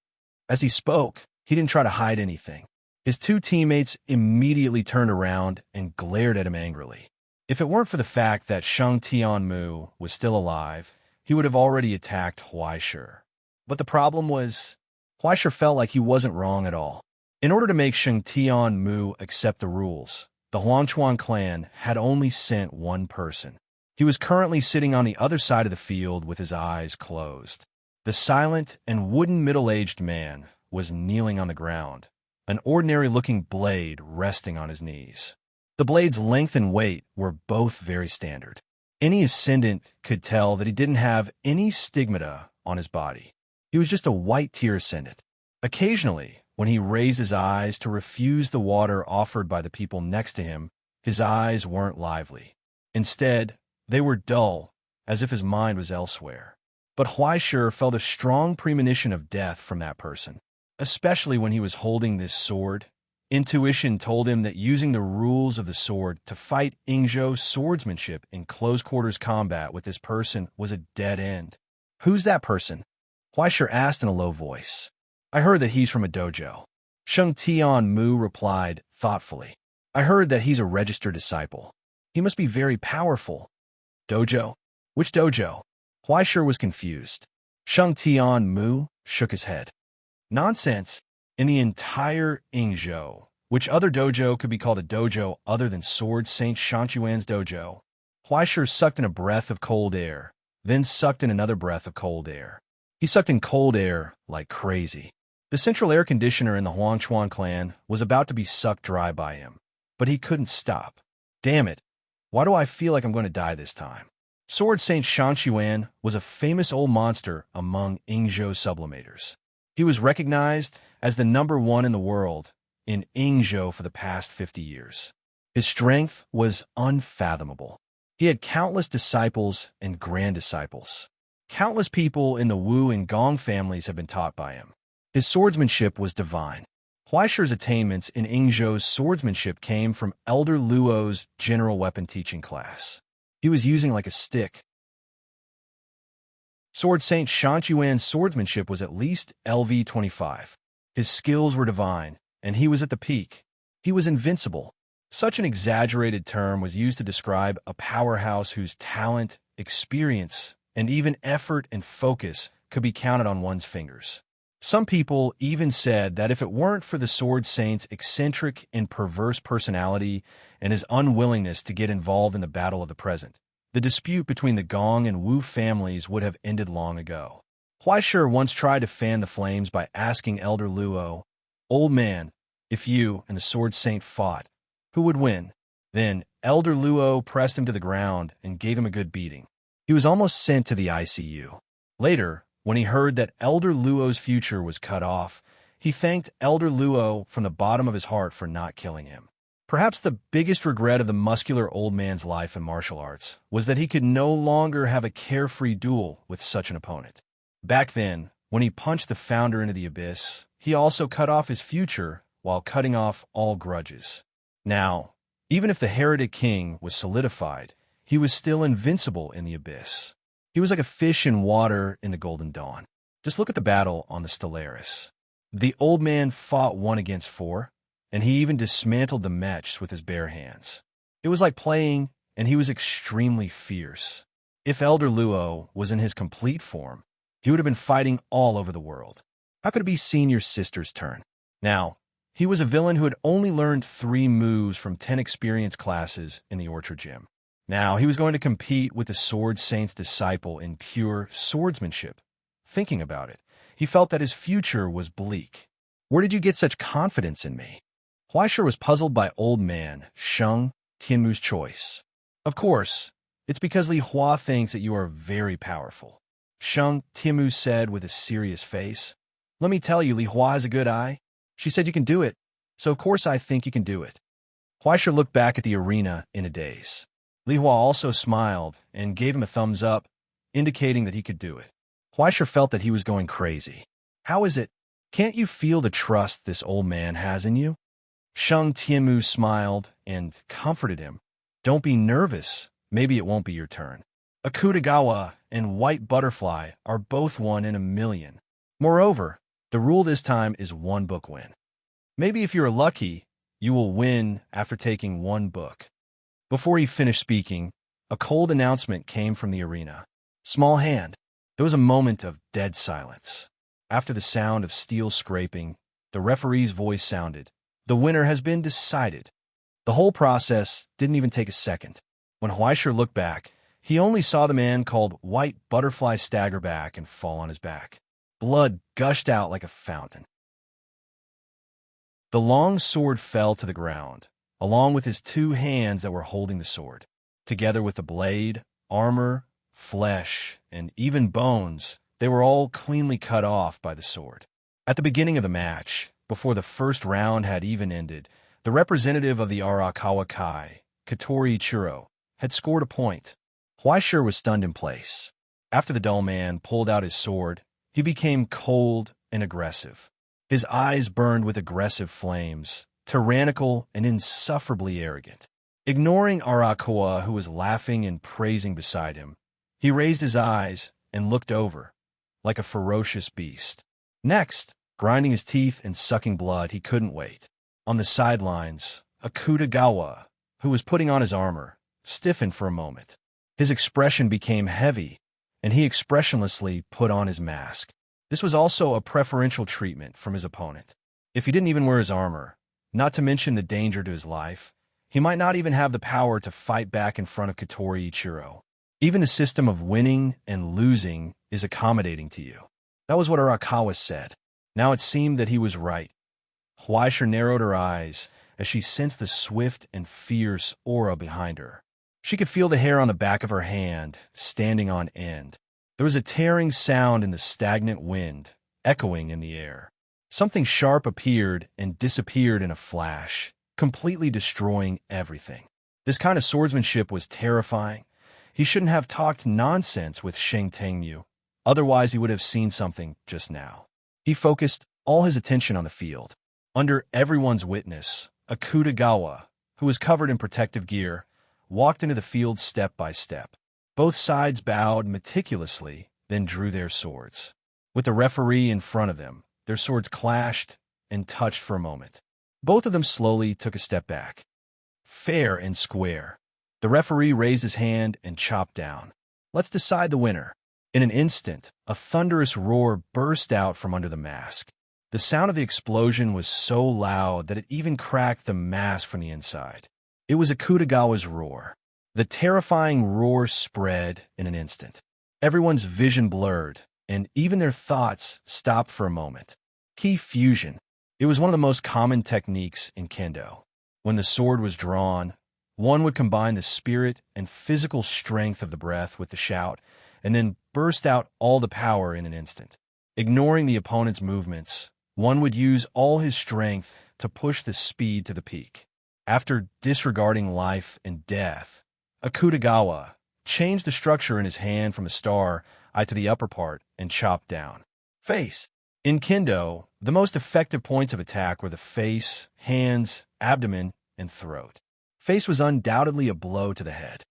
As he spoke, he didn't try to hide anything. His 2 teammates immediately turned around and glared at him angrily. If it weren't for the fact that Sheng Tianmu was still alive, he would have already attacked Huaisha. But the problem was, Huaisha felt like he wasn't wrong at all. In order to make Sheng Tianmu accept the rules, the Huangchuan clan had only sent 1 person. He was currently sitting on the other side of the field with his eyes closed. The silent and wooden middle-aged man was kneeling on the ground, an ordinary-looking blade resting on his knees. The blade's length and weight were both very standard. Any ascendant could tell that he didn't have any stigmata on his body. He was just a white-tier ascendant. Occasionally, when he raised his eyes to refuse the water offered by the people next to him, his eyes weren't lively. Instead, they were dull, as if his mind was elsewhere. But Huaisha felt a strong premonition of death from that person, especially when he was holding this sword. Intuition told him that using the rules of the sword to fight Ingzhou's swordsmanship in close-quarters combat with this person was a dead end. Who's that person? Huaisha asked in a low voice. I heard that he's from a dojo. Sheng Tianmu replied thoughtfully. I heard that he's a registered disciple. He must be very powerful. Dojo? Which dojo? Huaisha was confused. Sheng Tianmu shook his head. Nonsense. In the entire Ingzhou, which other dojo could be called a dojo other than Sword Saint Shanchuan's dojo? Huaisha sucked in a breath of cold air, then sucked in another breath of cold air. He sucked in cold air like crazy. The central air conditioner in the Huangchuan clan was about to be sucked dry by him, but he couldn't stop. Damn it. Why do I feel like I'm going to die this time? Sword Saint Shangchuan was a famous old monster among Yingzhou sublimators. He was recognized as the #1 in the world in Yingzhou for the past 50 years. His strength was unfathomable. He had countless disciples and grand disciples. Countless people in the Wu and Gong families have been taught by him. His swordsmanship was divine. Huaishi's attainments in Yingzhou's swordsmanship came from Elder Luo's general weapon teaching class. He was using like a stick. Sword Saint Shangchuan's swordsmanship was at least LV 25. His skills were divine, and he was at the peak. He was invincible. Such an exaggerated term was used to describe a powerhouse whose talent, experience, and even effort and focus could be counted on one's fingers. Some people even said that if it weren't for the Sword Saint's eccentric and perverse personality and his unwillingness to get involved in the battle of the present, the dispute between the Gong and Wu families would have ended long ago. Huaishi once tried to fan the flames by asking Elder Luo, "Old man, if you and the Sword Saint fought, who would win?" Then Elder Luo pressed him to the ground and gave him a good beating. He was almost sent to the ICU. Later, when he heard that Elder Luo's future was cut off, he thanked Elder Luo from the bottom of his heart for not killing him. Perhaps the biggest regret of the muscular old man's life in martial arts was that he could no longer have a carefree duel with such an opponent. Back then, when he punched the founder into the abyss, he also cut off his future while cutting off all grudges. Now, even if the heretic king was solidified, he was still invincible in the abyss. He was like a fish in water in the golden dawn. Just look at the battle on the Stellaris. The old man fought 1 against 4, and he even dismantled the mechs with his bare hands. It was like playing, and he was extremely fierce. If Elder Luo was in his complete form, he would have been fighting all over the world. How could it be senior sister's turn? Now, he was a villain who had only learned 3 moves from 10 experience classes in the Orchard Gym. Now, he was going to compete with the Sword Saint's disciple in pure swordsmanship. Thinking about it, he felt that his future was bleak. Where did you get such confidence in me? Huaishi was puzzled by old man Sheng Tianmu's choice. Of course, it's because Li Hua thinks that you are very powerful. Sheng Tianmu said with a serious face. Let me tell you, Li Hua has a good eye. She said you can do it, so of course I think you can do it. Huaishi looked back at the arena in a daze. Li Hua also smiled and gave him a thumbs up, indicating that he could do it. Huaishi felt that he was going crazy. How is it? Can't you feel the trust this old man has in you? Sheng Tianmu smiled and comforted him. Don't be nervous. Maybe it won't be your turn. Akutagawa and White Butterfly are both 1 in a million. Moreover, the rule this time is 1 book win. Maybe if you're lucky, you will win after taking 1 book. Before he finished speaking, a cold announcement came from the arena. Small hand. There was a moment of dead silence. After the sound of steel scraping, the referee's voice sounded. The winner has been decided. The whole process didn't even take a second. When Huaishi looked back, he only saw the man called White Butterfly stagger back and fall on his back. Blood gushed out like a fountain. The long sword fell to the ground, along with his 2 hands that were holding the sword. Together with the blade, armor, flesh, and even bones, they were all cleanly cut off by the sword. At the beginning of the match, before the first round had even ended, the representative of the Arakawa Kai, Katori Ichiro, had scored a point. Huaishi was stunned in place. After the dull man pulled out his sword, he became cold and aggressive. His eyes burned with aggressive flames, tyrannical and insufferably arrogant. Ignoring Arakawa, who was laughing and praising beside him, he raised his eyes and looked over, like a ferocious beast. Next, grinding his teeth and sucking blood, he couldn't wait. On the sidelines, Akutagawa, who was putting on his armor, stiffened for a moment. His expression became heavy, and he expressionlessly put on his mask. This was also a preferential treatment from his opponent. If he didn't even wear his armor, not to mention the danger to his life, he might not even have the power to fight back in front of Katori Ichiro. Even the system of winning and losing is accommodating to you. That was what Arakawa said. Now it seemed that he was right. Huaisha narrowed her eyes as she sensed the swift and fierce aura behind her. She could feel the hair on the back of her hand standing on end. There was a tearing sound in the stagnant wind, echoing in the air. Something sharp appeared and disappeared in a flash, completely destroying everything. This kind of swordsmanship was terrifying. He shouldn't have talked nonsense with Sheng Tengyu. Otherwise, he would have seen something just now. He focused all his attention on the field. Under everyone's witness, Akutagawa, who was covered in protective gear, walked into the field step by step. Both sides bowed meticulously, then drew their swords. With the referee in front of them, their swords clashed and touched for a moment. Both of them slowly took a step back. Fair and square. The referee raised his hand and chopped down. Let's decide the winner. In an instant, a thunderous roar burst out from under the mask. The sound of the explosion was so loud that it even cracked the mask from the inside. It was Akutagawa's roar. The terrifying roar spread in an instant. Everyone's vision blurred, and even their thoughts stopped for a moment. Ki fusion. It was one of the most common techniques in kendo. When the sword was drawn, one would combine the spirit and physical strength of the breath with the shout, and then burst out all the power in an instant. Ignoring the opponent's movements, one would use all his strength to push the speed to the peak. After disregarding life and death, Akutagawa changed the structure in his hand from a star eye to the upper part and chopped down. Face. In kendo, the most effective points of attack were the face, hands, abdomen, and throat. Face was undoubtedly a blow to the head.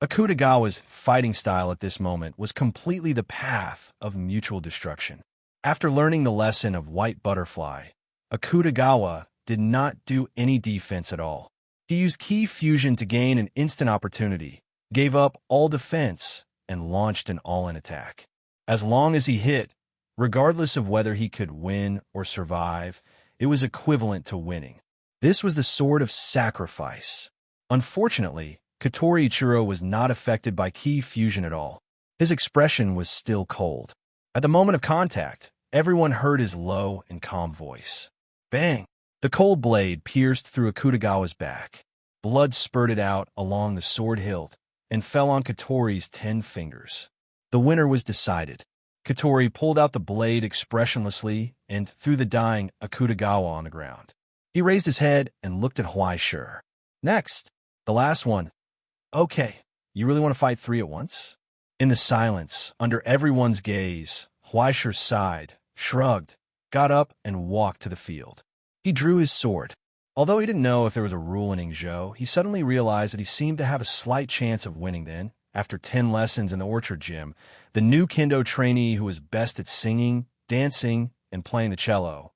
Akutagawa's fighting style at this moment was completely the path of mutual destruction. After learning the lesson of white butterfly, Akutagawa did not do any defense at all. He used ki fusion to gain an instant opportunity, gave up all defense, and launched an all-in attack. As long as he hit, regardless of whether he could win or survive, it was equivalent to winning. This was the sword of sacrifice. Unfortunately, Katori Ichiro was not affected by ki fusion at all. His expression was still cold. At the moment of contact, everyone heard his low and calm voice. Bang! The cold blade pierced through Akutagawa's back. Blood spurted out along the sword hilt and fell on Katori's 10 fingers. The winner was decided. Katori pulled out the blade expressionlessly and threw the dying Akutagawa on the ground. He raised his head and looked at Huaisha. Next, the last one. Okay, you really want to fight 3 at once? In the silence, under everyone's gaze, Huaisha sighed, shrugged, got up, and walked to the field. He drew his sword. Although he didn't know if there was a rule in Ingzhou, he suddenly realized that he seemed to have a slight chance of winning then. After 10 lessons in the orchard gym, the new kendo trainee who was best at singing, dancing, and playing the cello.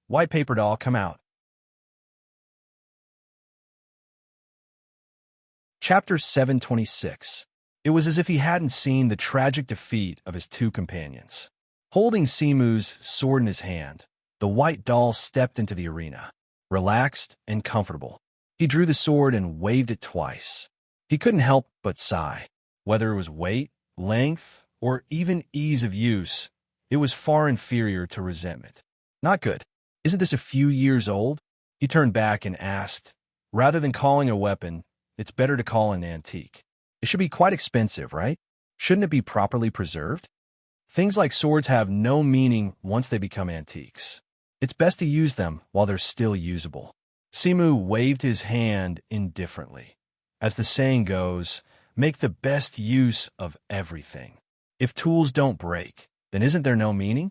White paper doll, come out. Chapter 726. It was as if he hadn't seen the tragic defeat of his 2 companions. Holding Simu's sword in his hand, the white doll stepped into the arena, relaxed and comfortable. He drew the sword and waved it twice. He couldn't help but sigh. Whether it was weight, length, or even ease of use, it was far inferior to resentment. Not good. Isn't this a few years old? He turned back and asked, rather than calling a weapon, it's better to call an antique. It should be quite expensive, right? Shouldn't it be properly preserved? Things like swords have no meaning once they become antiques. It's best to use them while they're still usable. Simu waved his hand indifferently. As the saying goes, make the best use of everything. If tools don't break, then isn't there no meaning?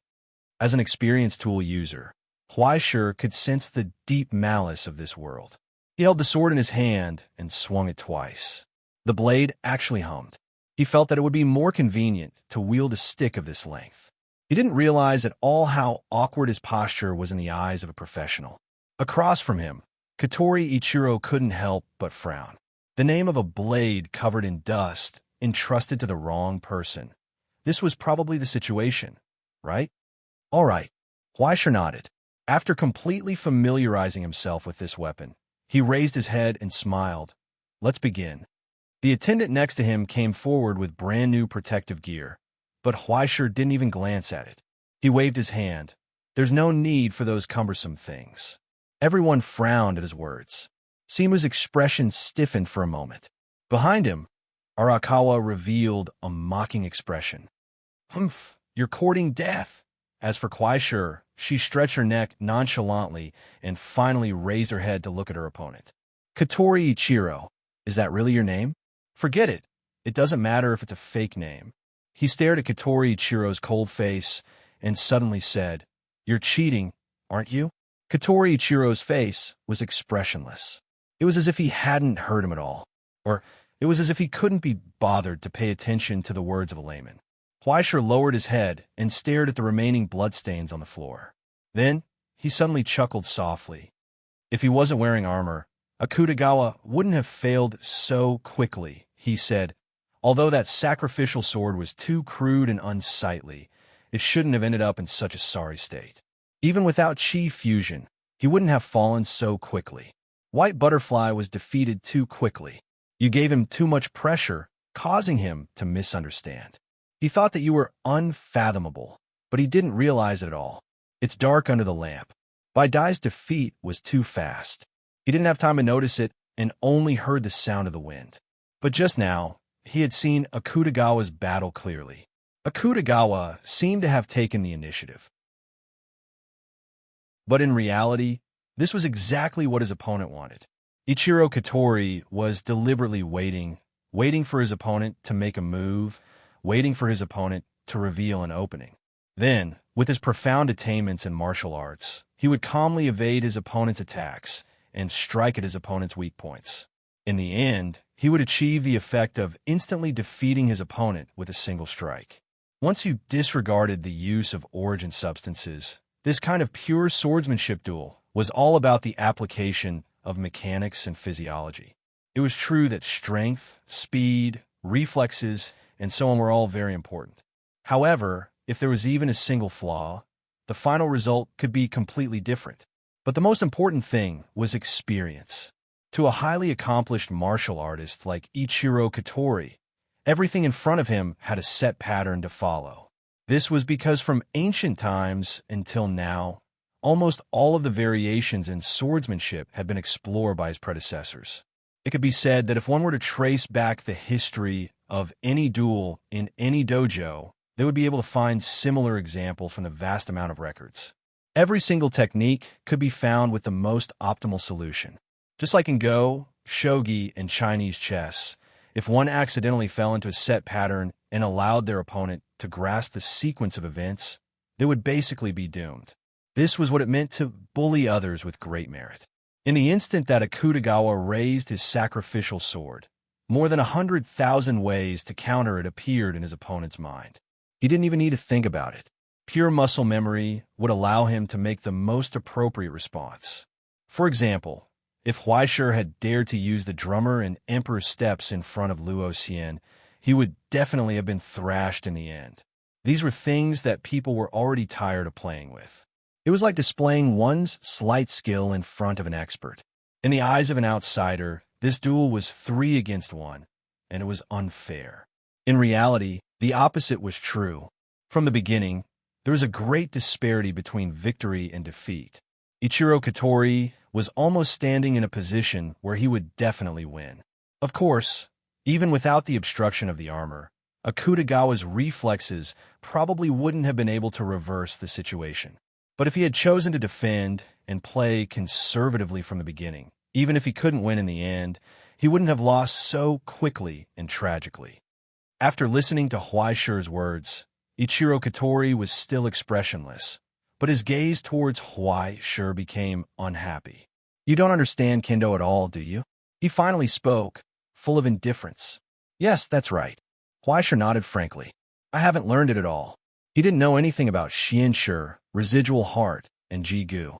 As an experienced tool user, Huaisha could sense the deep malice of this world. He held the sword in his hand and swung it twice. The blade actually hummed. He felt that it would be more convenient to wield a stick of this length. He didn't realize at all how awkward his posture was in the eyes of a professional. Across from him, Katori Ichiro couldn't help but frown. The name of a blade covered in dust, entrusted to the wrong person. This was probably the situation, right? All right. Huaisha nodded. After completely familiarizing himself with this weapon, he raised his head and smiled. Let's begin. The attendant next to him came forward with brand new protective gear, but Huaishir didn't even glance at it. He waved his hand. There's no need for those cumbersome things. Everyone frowned at his words. Simu's expression stiffened for a moment. Behind him, Arakawa revealed a mocking expression. Humph, you're courting death. As for Huaishir, she stretched her neck nonchalantly and finally raised her head to look at her opponent. Katori Ichiro, is that really your name? Forget it. It doesn't matter if it's a fake name. He stared at Katori Ichiro's cold face and suddenly said, You're cheating, aren't you? Katori Ichiro's face was expressionless. It was as if he hadn't heard him at all, or it was as if he couldn't be bothered to pay attention to the words of a layman. Huaishir lowered his head and stared at the remaining bloodstains on the floor. Then, he suddenly chuckled softly. If he wasn't wearing armor, Akutagawa wouldn't have failed so quickly, he said. Although that sacrificial sword was too crude and unsightly, it shouldn't have ended up in such a sorry state. Even without chi fusion, he wouldn't have fallen so quickly. White Butterfly was defeated too quickly. You gave him too much pressure, causing him to misunderstand. He thought that you were unfathomable, but he didn't realize it at all. It's dark under the lamp. Bai Dai's defeat was too fast. He didn't have time to notice it and only heard the sound of the wind. But just now, he had seen Akutagawa's battle clearly. Akutagawa seemed to have taken the initiative. But in reality, this was exactly what his opponent wanted. Ichiro Katori was deliberately waiting for his opponent to make a move, waiting for his opponent to reveal an opening. Then, with his profound attainments in martial arts, he would calmly evade his opponent's attacks and strike at his opponent's weak points. In the end, he would achieve the effect of instantly defeating his opponent with a single strike. Once you disregarded the use of origin substances, this kind of pure swordsmanship duel was all about the application of mechanics and physiology. It was true that strength, speed, reflexes, and so on were all very important. However, if there was even a single flaw, the final result could be completely different. But the most important thing was experience. To a highly accomplished martial artist like Ichiro Katori, everything in front of him had a set pattern to follow. This was because from ancient times until now, almost all of the variations in swordsmanship had been explored by his predecessors. It could be said that if one were to trace back the history of any duel in any dojo, they would be able to find similar examples from the vast amount of records. Every single technique could be found with the most optimal solution. Just like in Go, Shogi, and Chinese chess, if one accidentally fell into a set pattern and allowed their opponent to grasp the sequence of events, they would basically be doomed. This was what it meant to bully others with great merit. In the instant that Akutagawa raised his sacrificial sword, more than 100,000 ways to counter it appeared in his opponent's mind. He didn't even need to think about it. Pure muscle memory would allow him to make the most appropriate response. For example, if Huaishir had dared to use the drummer and emperor steps in front of Luo Xian, he would definitely have been thrashed in the end. These were things that people were already tired of playing with. It was like displaying one's slight skill in front of an expert. In the eyes of an outsider, this duel was 3 against 1, and it was unfair. In reality, the opposite was true. From the beginning, there was a great disparity between victory and defeat. Ichiro Katori was almost standing in a position where he would definitely win. Of course, even without the obstruction of the armor, Akutagawa's reflexes probably wouldn't have been able to reverse the situation. But if he had chosen to defend and play conservatively from the beginning, even if he couldn't win in the end, he wouldn't have lost so quickly and tragically. After listening to Huaishir's words, Ichiro Katori was still expressionless, but his gaze towards Huaishir became unhappy. You don't understand Kendo at all, do you? He finally spoke, full of indifference. Yes, that's right. Huaishir nodded frankly. I haven't learned it at all. He didn't know anything about Xianshi, residual heart, and Jigu.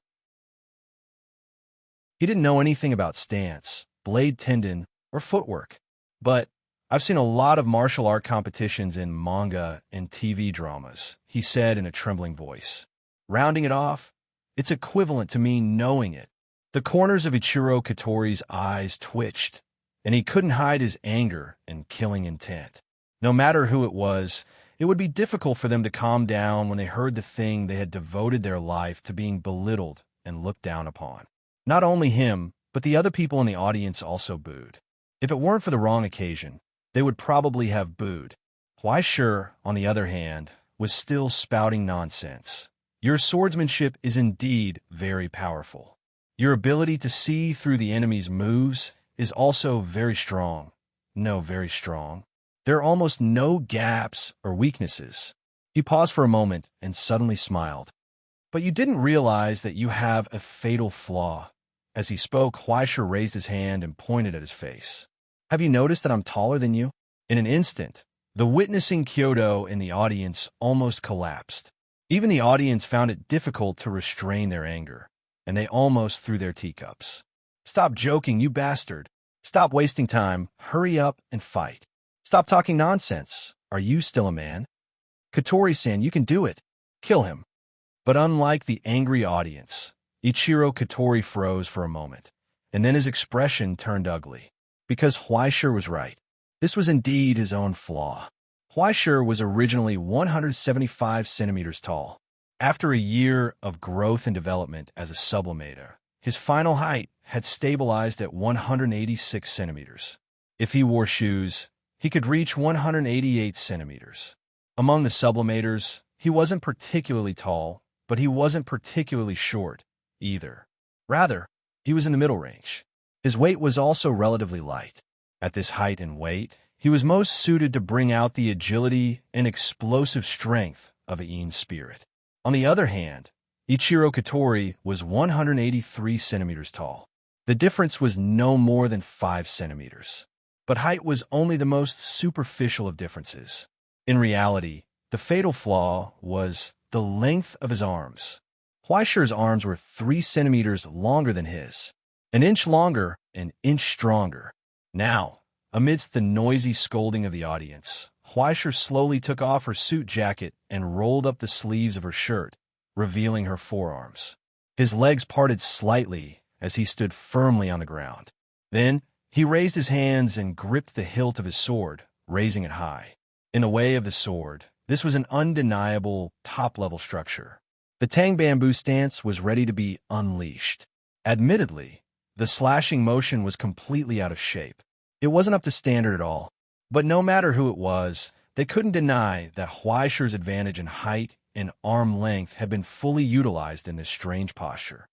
He didn't know anything about stance, blade tendon, or footwork. But I've seen a lot of martial art competitions in manga and TV dramas, he said in a trembling voice. Rounding it off, it's equivalent to me knowing it. The corners of Ichiro Katori's eyes twitched, and he couldn't hide his anger and killing intent. No matter who it was, It would be difficult for them to calm down when they heard the thing they had devoted their life to being belittled and looked down upon. Not only him, but the other people in the audience also booed. If it weren't for the wrong occasion, they would probably have booed. Huaishir, on the other hand, was still spouting nonsense. Your swordsmanship is indeed very powerful. Your ability to see through the enemy's moves is also very strong. No, very strong. There are almost no gaps or weaknesses. He paused for a moment and suddenly smiled. But you didn't realize that you have a fatal flaw. As he spoke, Huaishir raised his hand and pointed at his face. Have you noticed that I'm taller than you? In an instant, the witnessing Kyoto in the audience almost collapsed. Even the audience found it difficult to restrain their anger, and they almost threw their teacups. Stop joking, you bastard. Stop wasting time. Hurry up and fight. Stop talking nonsense. Are you still a man? Katori-san, you can do it. Kill him. But unlike the angry audience, Ichiro Katori froze for a moment, and then his expression turned ugly. Because Huaishir was right. This was indeed his own flaw. Huaishir was originally 175 centimeters tall. After a year of growth and development as a sublimator, his final height had stabilized at 186 centimeters. If he wore shoes, he could reach 188 centimeters. Among the sublimators, he wasn't particularly tall, but he wasn't particularly short either. Rather, he was in the middle range. His weight was also relatively light. At this height and weight, he was most suited to bring out the agility and explosive strength of a yin spirit. On the other hand, Ichiro Katori was 183 centimeters tall. The difference was no more than 5 centimeters. But height was only the most superficial of differences. In reality, the fatal flaw was the length of his arms. Huaishir's arms were 3 centimeters longer than his, an inch longer, an inch stronger. Now, amidst the noisy scolding of the audience, Huaishir slowly took off her suit jacket and rolled up the sleeves of her shirt, revealing her forearms. His legs parted slightly as he stood firmly on the ground. Then, he raised his hands and gripped the hilt of his sword, raising it high. In the way of the sword, this was an undeniable top-level structure. The Tang bamboo stance was ready to be unleashed. Admittedly, the slashing motion was completely out of shape. It wasn't up to standard at all. But no matter who it was, they couldn't deny that Huaishir's advantage in height and arm length had been fully utilized in this strange posture.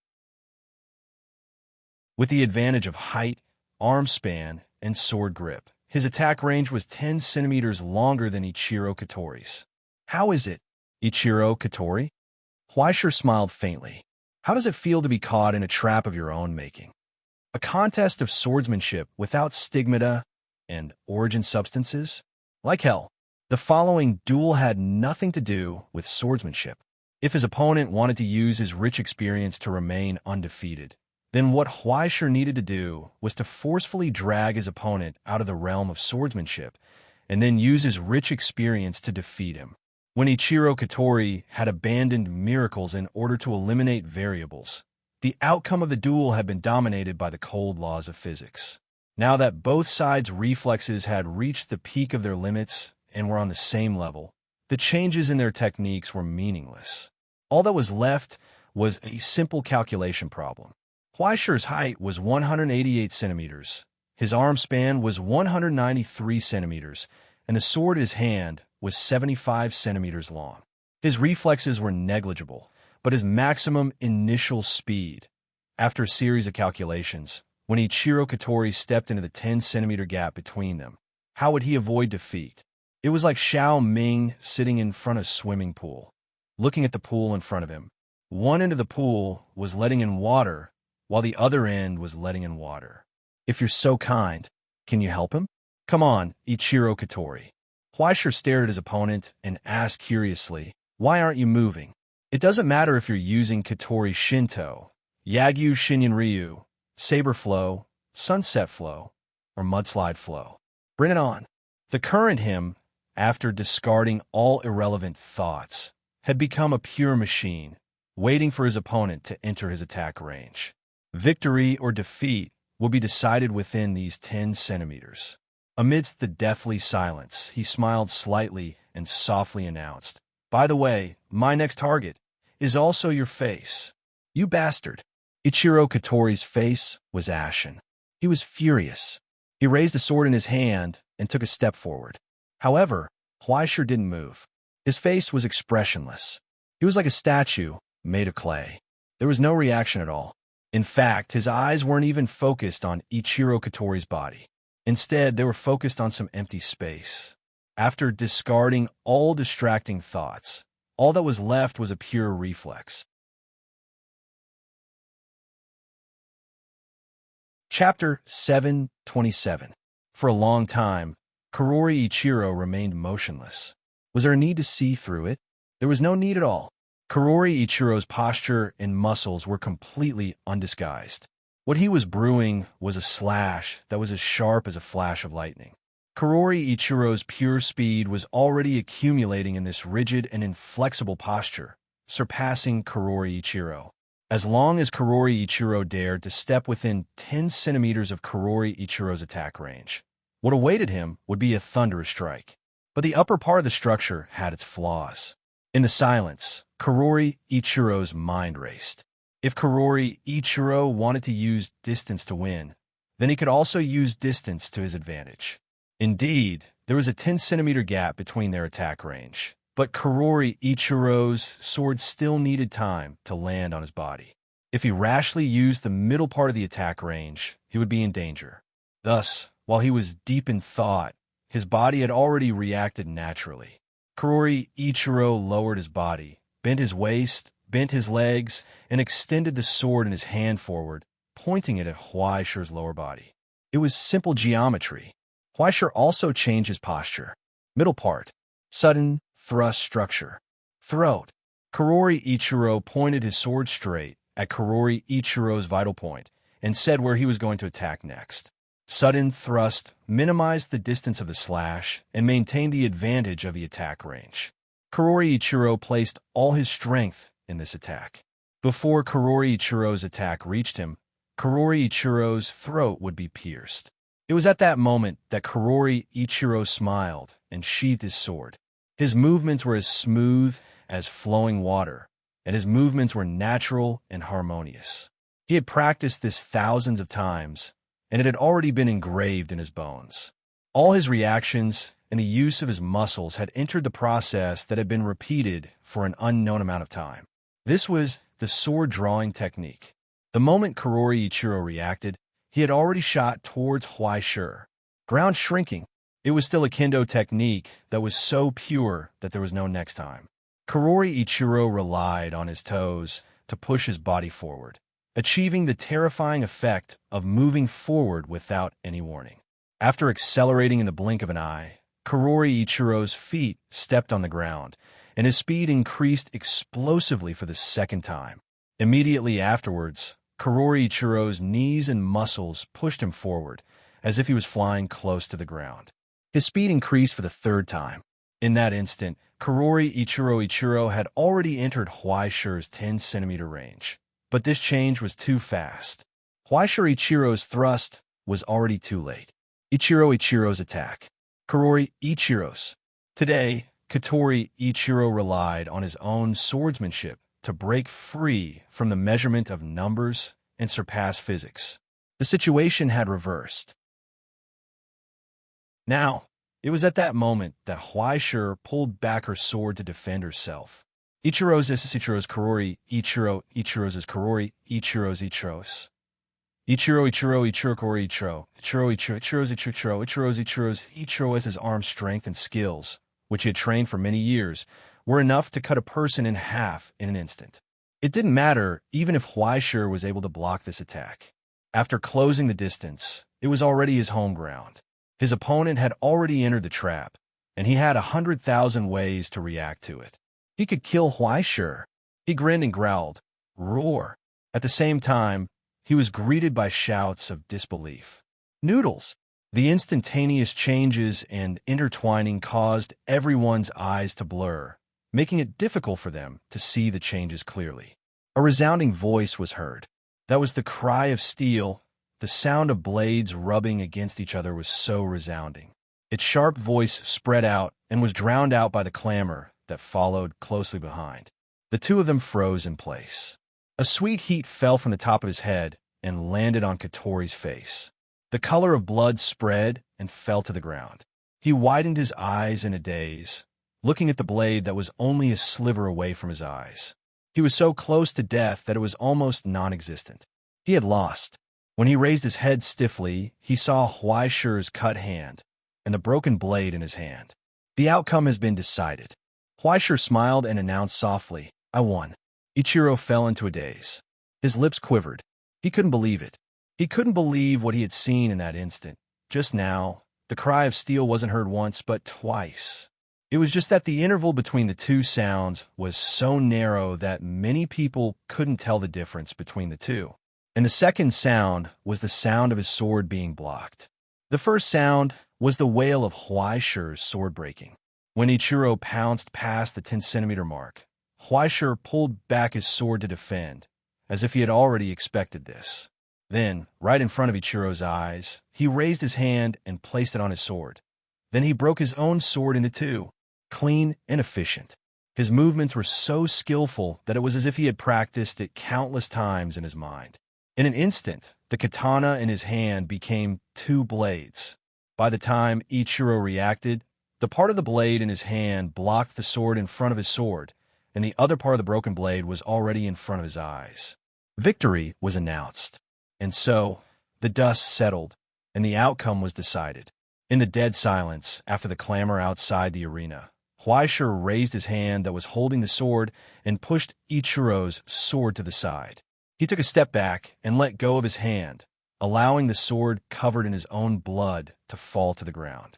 With the advantage of height, arm span, and sword grip, his attack range was 10 centimeters longer than Ichiro Katori's. How is it, Ichiro Katori? Huaishir smiled faintly. How does it feel to be caught in a trap of your own making? A contest of swordsmanship without stigmata and origin substances? Like hell, the following duel had nothing to do with swordsmanship. If his opponent wanted to use his rich experience to remain undefeated, then what Huaishir needed to do was to forcefully drag his opponent out of the realm of swordsmanship and then use his rich experience to defeat him. When Ichiro Katori had abandoned miracles in order to eliminate variables, the outcome of the duel had been dominated by the cold laws of physics. Now that both sides' reflexes had reached the peak of their limits and were on the same level, the changes in their techniques were meaningless. All that was left was a simple calculation problem. Huaishir's height was 188 centimeters, his arm span was 193 centimeters, and the sword in his hand was 75 centimeters long. His reflexes were negligible, but his maximum initial speed. After a series of calculations, when Ichiro Katori stepped into the 10-centimeter gap between them, how would he avoid defeat? It was like Xiao Ming sitting in front of a swimming pool, looking at the pool in front of him. One end of the pool was letting in water, while the other end was letting in water. If you're so kind, can you help him? Come on, Ichiro Katori. Huaishir stared at his opponent and asked curiously, why aren't you moving? It doesn't matter if you're using Katori Shinto, Yagyu Shinyan Ryu, Saber Flow, Sunset Flow, or Mudslide Flow. Bring it on. The current him, after discarding all irrelevant thoughts, had become a pure machine, waiting for his opponent to enter his attack range. Victory or defeat will be decided within these 10 centimeters. Amidst the deathly silence, he smiled slightly and softly announced, "By the way, my next target is also your face. You bastard." Ichiro Katori's face was ashen. He was furious. He raised the sword in his hand and took a step forward. However, Huaishir didn't move. His face was expressionless. He was like a statue made of clay. There was no reaction at all. In fact, his eyes weren't even focused on Ichiro Katori's body. Instead, they were focused on some empty space. After discarding all distracting thoughts, all that was left was a pure reflex. Chapter 727. For a long time, Karori Ichiro remained motionless. Was there a need to see through it? There was no need at all. Karori Ichiro's posture and muscles were completely undisguised. What he was brewing was a slash that was as sharp as a flash of lightning. Karori Ichiro's pure speed was already accumulating in this rigid and inflexible posture, surpassing Karori Ichiro. As long as Karori Ichiro dared to step within 10 centimeters of Karori Ichiro's attack range, what awaited him would be a thunderous strike. But the upper part of the structure had its flaws. In the silence, Karori Ichiro's mind raced. If Karori Ichiro wanted to use distance to win, then he could also use distance to his advantage. Indeed, there was a 10-centimeter gap between their attack range, but Karori Ichiro's sword still needed time to land on his body. If he rashly used the middle part of the attack range, he would be in danger. Thus, while he was deep in thought, his body had already reacted naturally. Karori Ichiro lowered his body, bent his waist, bent his legs, and extended the sword in his hand forward, pointing it at Huaishir's lower body. It was simple geometry. Huaishir also changed his posture. Middle part, sudden thrust structure. Throat. Karori Ichiro pointed his sword straight at Karori Ichiro's vital point and said where he was going to attack next. Sudden thrust minimized the distance of the slash and maintained the advantage of the attack range. Karori Ichiro placed all his strength in this attack. Before Karori Ichiro's attack reached him, Karori Ichiro's throat would be pierced. It was at that moment that Karori Ichiro smiled and sheathed his sword. His movements were as smooth as flowing water, and his movements were natural and harmonious. He had practiced this thousands of times, and it had already been engraved in his bones. All his reactions and the use of his muscles had entered the process that had been repeated for an unknown amount of time. This was the sword-drawing technique. The moment Karori Ichiro reacted, he had already shot towards Huaishir. Ground shrinking. It was still a kendo technique that was so pure that there was no next time. Karori Ichiro relied on his toes to push his body forward, achieving the terrifying effect of moving forward without any warning. After accelerating in the blink of an eye, Karori Ichiro's feet stepped on the ground, and his speed increased explosively for the second time. Immediately afterwards, Karori Ichiro's knees and muscles pushed him forward, as if he was flying close to the ground. His speed increased for the third time. In that instant, Karori Ichiro had already entered Huaishir's 10-centimeter range. But this change was too fast. Huaishir Ichiro's thrust was already too late. Ichiro's attack. Karori Ichiro's. Today, Katori Ichiro relied on his own swordsmanship to break free from the measurement of numbers and surpass physics. The situation had reversed. Now, it was at that moment that Huaishir pulled back her sword to defend herself. Ichiro's Karori Ichiro's Karori Ichiro's. Ichiro Karori Ichiro's arm strength and skills, which he had trained for many years, were enough to cut a person in half in an instant. It didn't matter even if Huaishir was able to block this attack. After closing the distance, it was already his home ground. His opponent had already entered the trap, and he had 100,000 ways to react to it. He could kill Huaishir. He grinned and growled, "Roar." At the same time, he was greeted by shouts of disbelief. Noodles! The instantaneous changes and intertwining caused everyone's eyes to blur, making it difficult for them to see the changes clearly. A resounding voice was heard. That was the cry of steel, The sound of blades rubbing against each other was so resounding. Its sharp voice spread out and was drowned out by the clamor that followed closely behind. The two of them froze in place. A sweet heat fell from the top of his head and landed on Katori's face. The color of blood spread and fell to the ground. He widened his eyes in a daze, looking at the blade that was only a sliver away from his eyes. He was so close to death that it was almost non-existent. He had lost. When he raised his head stiffly, he saw Huaishi's cut hand and the broken blade in his hand. The outcome has been decided. Huaishi smiled and announced softly, "I won." Ichiro fell into a daze. His lips quivered. He couldn't believe it. He couldn't believe what he had seen in that instant. Just now, the cry of steel wasn't heard once, but twice. It was just that the interval between the two sounds was so narrow that many people couldn't tell the difference between the two. And the second sound was the sound of his sword being blocked. The first sound was the wail of Huaishi's sword breaking. When Ichiro pounced past the 10-centimeter mark, Huaishi pulled back his sword to defend, as if he had already expected this. Then, right in front of Ichiro's eyes, he raised his hand and placed it on his sword. Then he broke his own sword into two, clean and efficient. His movements were so skillful that it was as if he had practiced it countless times in his mind. In an instant, the katana in his hand became two blades. By the time Ichiro reacted, the part of the blade in his hand blocked the sword in front of his sword, and the other part of the broken blade was already in front of his eyes. Victory was announced. And so, the dust settled, and the outcome was decided. In the dead silence, after the clamor outside the arena, Huaishi raised his hand that was holding the sword and pushed Ichiro's sword to the side. He took a step back and let go of his hand, allowing the sword covered in his own blood to fall to the ground.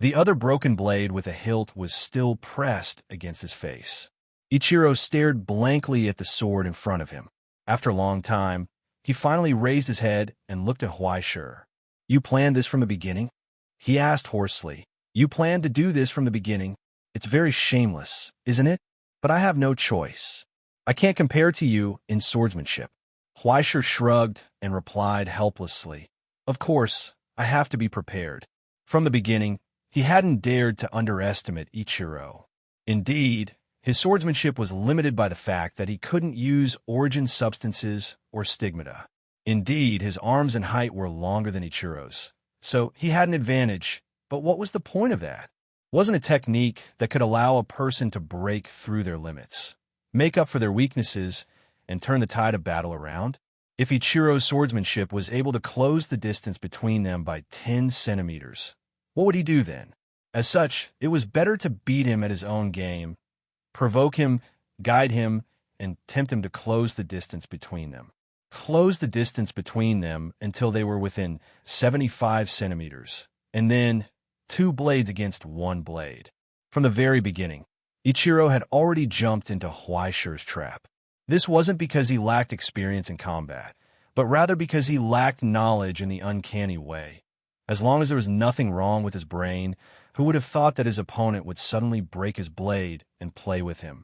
The other broken blade with a hilt was still pressed against his face. Ichiro stared blankly at the sword in front of him. After a long time, he finally raised his head and looked at Huaishi. "You planned this from the beginning?" he asked hoarsely. "You planned to do this from the beginning? It's very shameless, isn't it? But I have no choice. I can't compare to you in swordsmanship." Huaishi shrugged and replied helplessly, "Of course, I have to be prepared." From the beginning, he hadn't dared to underestimate Ichiro. Indeed, his swordsmanship was limited by the fact that he couldn't use origin substances or stigmata. Indeed, his arms and height were longer than Ichiro's, so he had an advantage. But what was the point of that? Wasn't a technique that could allow a person to break through their limits, make up for their weaknesses, and turn the tide of battle around? If Ichiro's swordsmanship was able to close the distance between them by 10 centimeters, what would he do then? As such, it was better to beat him at his own game, provoke him, guide him, and tempt him to close the distance between them. Close the distance between them until they were within 75 centimeters, and then 2 blades against 1 blade. From the very beginning, Ichiro had already jumped into Huaishi's trap. This wasn't because he lacked experience in combat, but rather because he lacked knowledge in the uncanny way. As long as there was nothing wrong with his brain, who would have thought that his opponent would suddenly break his blade and play with him?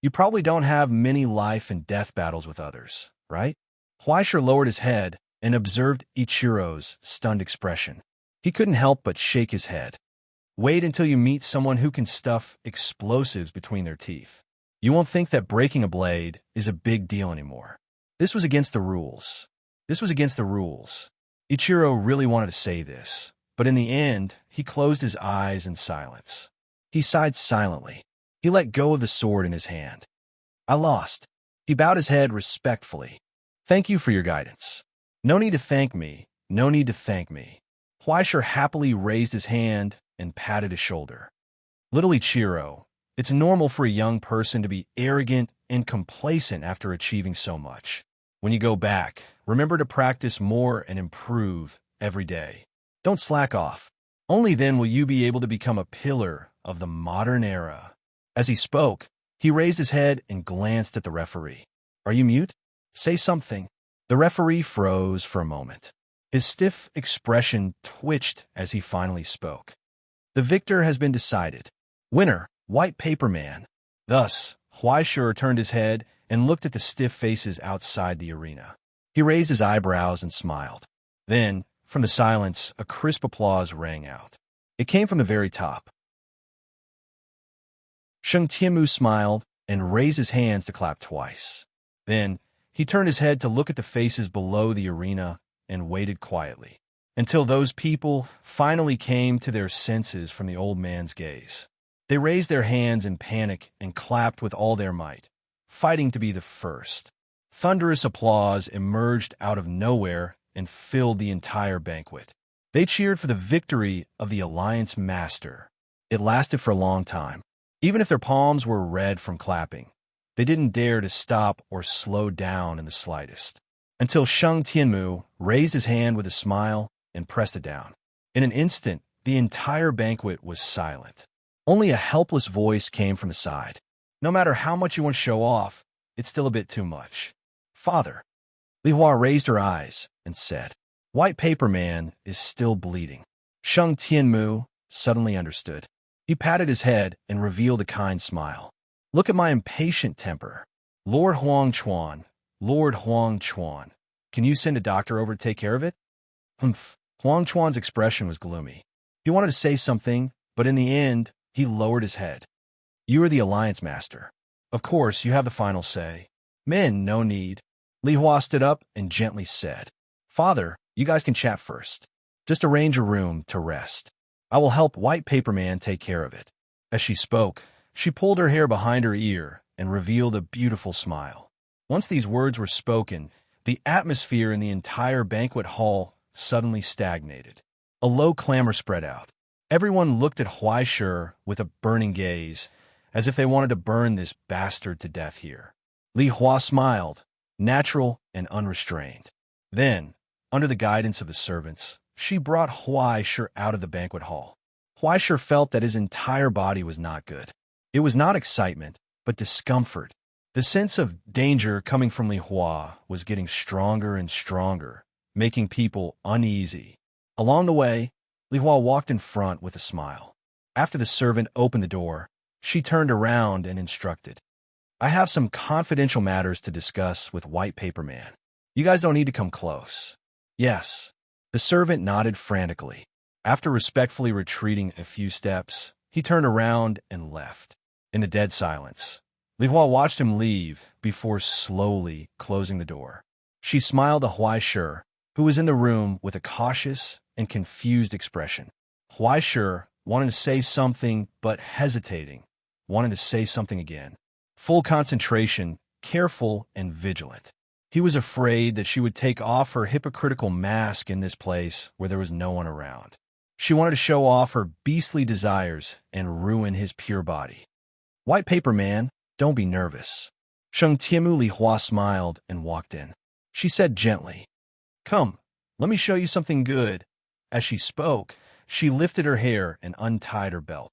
You probably don't have many life and death battles with others, right? Huaishi lowered his head and observed Ichiro's stunned expression. He couldn't help but shake his head. Wait until you meet someone who can stuff explosives between their teeth. You won't think that breaking a blade is a big deal anymore. This was against the rules. This was against the rules. Ichiro really wanted to say this, but in the end, he closed his eyes in silence. He sighed silently. He let go of the sword in his hand. "I lost." He bowed his head respectfully. "Thank you for your guidance." "No need to thank me. No need to thank me." Huaishi happily raised his hand and patted his shoulder. "Little Ichiro, it's normal for a young person to be arrogant and complacent after achieving so much. When you go back, remember to practice more and improve every day. Don't slack off. Only then will you be able to become a pillar of the modern era." As he spoke, he raised his head and glanced at the referee. "Are you mute? Say something." The referee froze for a moment. His stiff expression twitched as he finally spoke. "The victor has been decided. Winner, White Paper Man." Thus, Huaishi turned his head and looked at the stiff faces outside the arena. He raised his eyebrows and smiled. Then, from the silence, a crisp applause rang out. It came from the very top. Sheng Tianmu smiled and raised his hands to clap twice. Then, he turned his head to look at the faces below the arena and waited quietly until those people finally came to their senses from the old man's gaze. They raised their hands in panic and clapped with all their might, fighting to be the first. Thunderous applause emerged out of nowhere and filled the entire banquet. They cheered for the victory of the Alliance Master. It lasted for a long time. Even if their palms were red from clapping, they didn't dare to stop or slow down in the slightest, until Sheng Tianmu raised his hand with a smile and pressed it down. In an instant, the entire banquet was silent. Only a helpless voice came from the side. No matter how much you want to show off, it's still a bit too much. Father. Li Hua raised her eyes and said, White Paper Man is still bleeding. Sheng Tianmu suddenly understood. He patted his head and revealed a kind smile. Look at my impatient temper. Lord Huang Chuan, Lord Huang Chuan, can you send a doctor over to take care of it? Humph. Huang Chuan's expression was gloomy. He wanted to say something, but in the end, he lowered his head. You are the Alliance Master. Of course, you have the final say. Men, no need. Li Hua stood up and gently said, Father, you guys can chat first. Just arrange a room to rest. I will help White Paper Man take care of it. As she spoke, she pulled her hair behind her ear and revealed a beautiful smile. Once these words were spoken, the atmosphere in the entire banquet hall suddenly stagnated. A low clamor spread out. Everyone looked at Huai Shi with a burning gaze, as if they wanted to burn this bastard to death here. Li Hua smiled, natural and unrestrained. Then, under the guidance of the servants, she brought Huai Shi out of the banquet hall. Huai Shi felt that his entire body was not good. It was not excitement, but discomfort. The sense of danger coming from Li Hua was getting stronger and stronger, making people uneasy. Along the way, Li Hua walked in front with a smile. After the servant opened the door, she turned around and instructed, I have some confidential matters to discuss with White Paper Man. You guys don't need to come close. Yes. The servant nodded frantically. After respectfully retreating a few steps, he turned around and left. In the dead silence, Li Hua watched him leave before slowly closing the door. She smiled at Huai Shi, who was in the room with a cautious and confused expression. Huai Shi wanted to say something, but hesitating, wanted to say something again. Full concentration, careful and vigilant. He was afraid that she would take off her hypocritical mask in this place where there was no one around. She wanted to show off her beastly desires and ruin his pure body. White Paper Man, don't be nervous. Sheng Tianmu. Li Hua smiled and walked in. She said gently, Come, let me show you something good. As she spoke, she lifted her hair and untied her belt.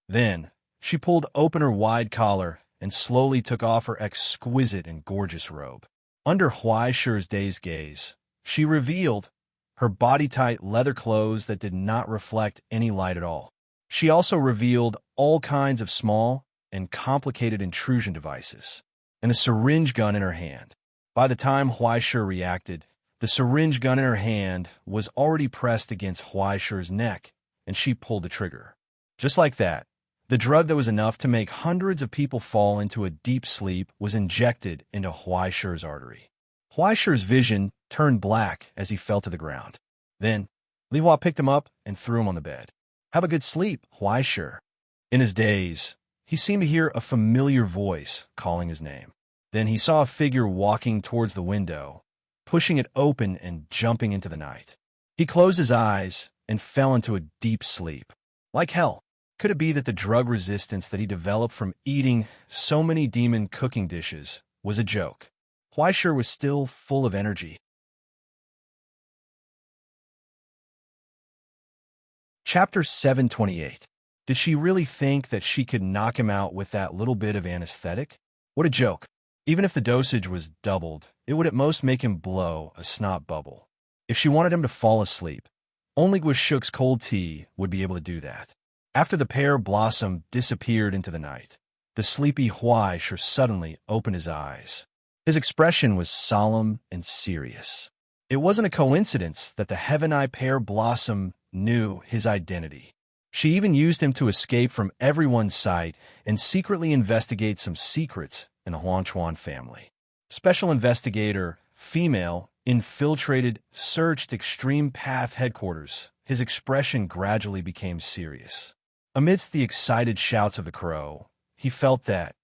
Then, she pulled open her wide collar and slowly took off her exquisite and gorgeous robe. Under Huai Shi's dazed gaze, she revealed her body-tight leather clothes that did not reflect any light at all. She also revealed all kinds of small and complicated intrusion devices, and a syringe gun in her hand. By the time Huai Shi reacted, the syringe gun in her hand was already pressed against Huai Shi's neck, and she pulled the trigger. Just like that, the drug that was enough to make hundreds of people fall into a deep sleep was injected into Huai Shi's artery. Huai Shi's vision turned black as he fell to the ground. Then, Li Hua picked him up and threw him on the bed. Have a good sleep, Huai Shi. In his daze, he seemed to hear a familiar voice calling his name. Then he saw a figure walking towards the window, pushing it open and jumping into the night. He closed his eyes and fell into a deep sleep. Like hell. Could it be that the drug resistance that he developed from eating so many demon cooking dishes was a joke? Huai Shi was still full of energy. Chapter 728. Did she really think that she could knock him out with that little bit of anesthetic? What a joke. Even if the dosage was doubled, it would at most make him blow a snot bubble. If she wanted him to fall asleep, only Guishuk's cold tea would be able to do that. After the pear blossom disappeared into the night, the sleepy Huai Shi suddenly opened his eyes. His expression was solemn and serious. It wasn't a coincidence that the Heaven-Eye Pear Blossom knew his identity. She even used him to escape from everyone's sight and secretly investigate some secrets in the Huangchuan family. Special investigator, female, infiltrated, searched Extreme Path headquarters. His expression gradually became serious. Amidst the excited shouts of the crow, he felt that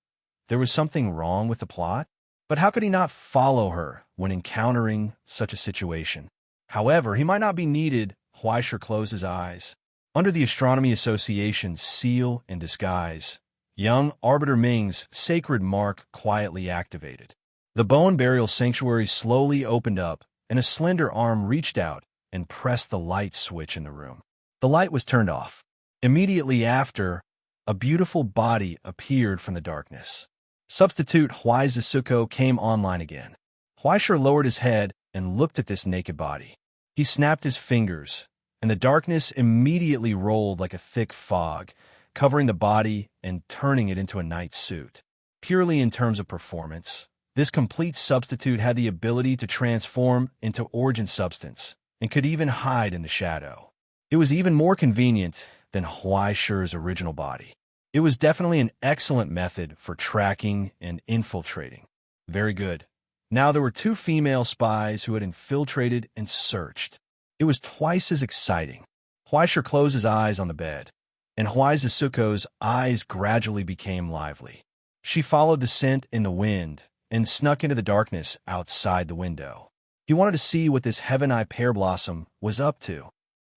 there was something wrong with the plot. But how could he not follow her when encountering such a situation? However, he might not be needed. Huaisher closed his eyes. Under the Astronomy Association's seal and disguise, young Arbiter Ming's sacred mark quietly activated. The bone burial sanctuary slowly opened up, and a slender arm reached out and pressed the light switch in the room. The light was turned off. Immediately after, a beautiful body appeared from the darkness. Substitute Huaizusuko came online again. Huaisher lowered his head and looked at this naked body. He snapped his fingers, and the darkness immediately rolled like a thick fog, covering the body and turning it into a night suit. Purely in terms of performance, this complete substitute had the ability to transform into origin substance and could even hide in the shadow. It was even more convenient than Huaisher's original body. It was definitely an excellent method for tracking and infiltrating. Very good. Now there were two female spies who had infiltrated and searched. It was twice as exciting. Huaisher closed his eyes on the bed, and Huaizusuko's eyes gradually became lively. She followed the scent in the wind and snuck into the darkness outside the window. He wanted to see what this Heaven-Eye Pear Blossom was up to.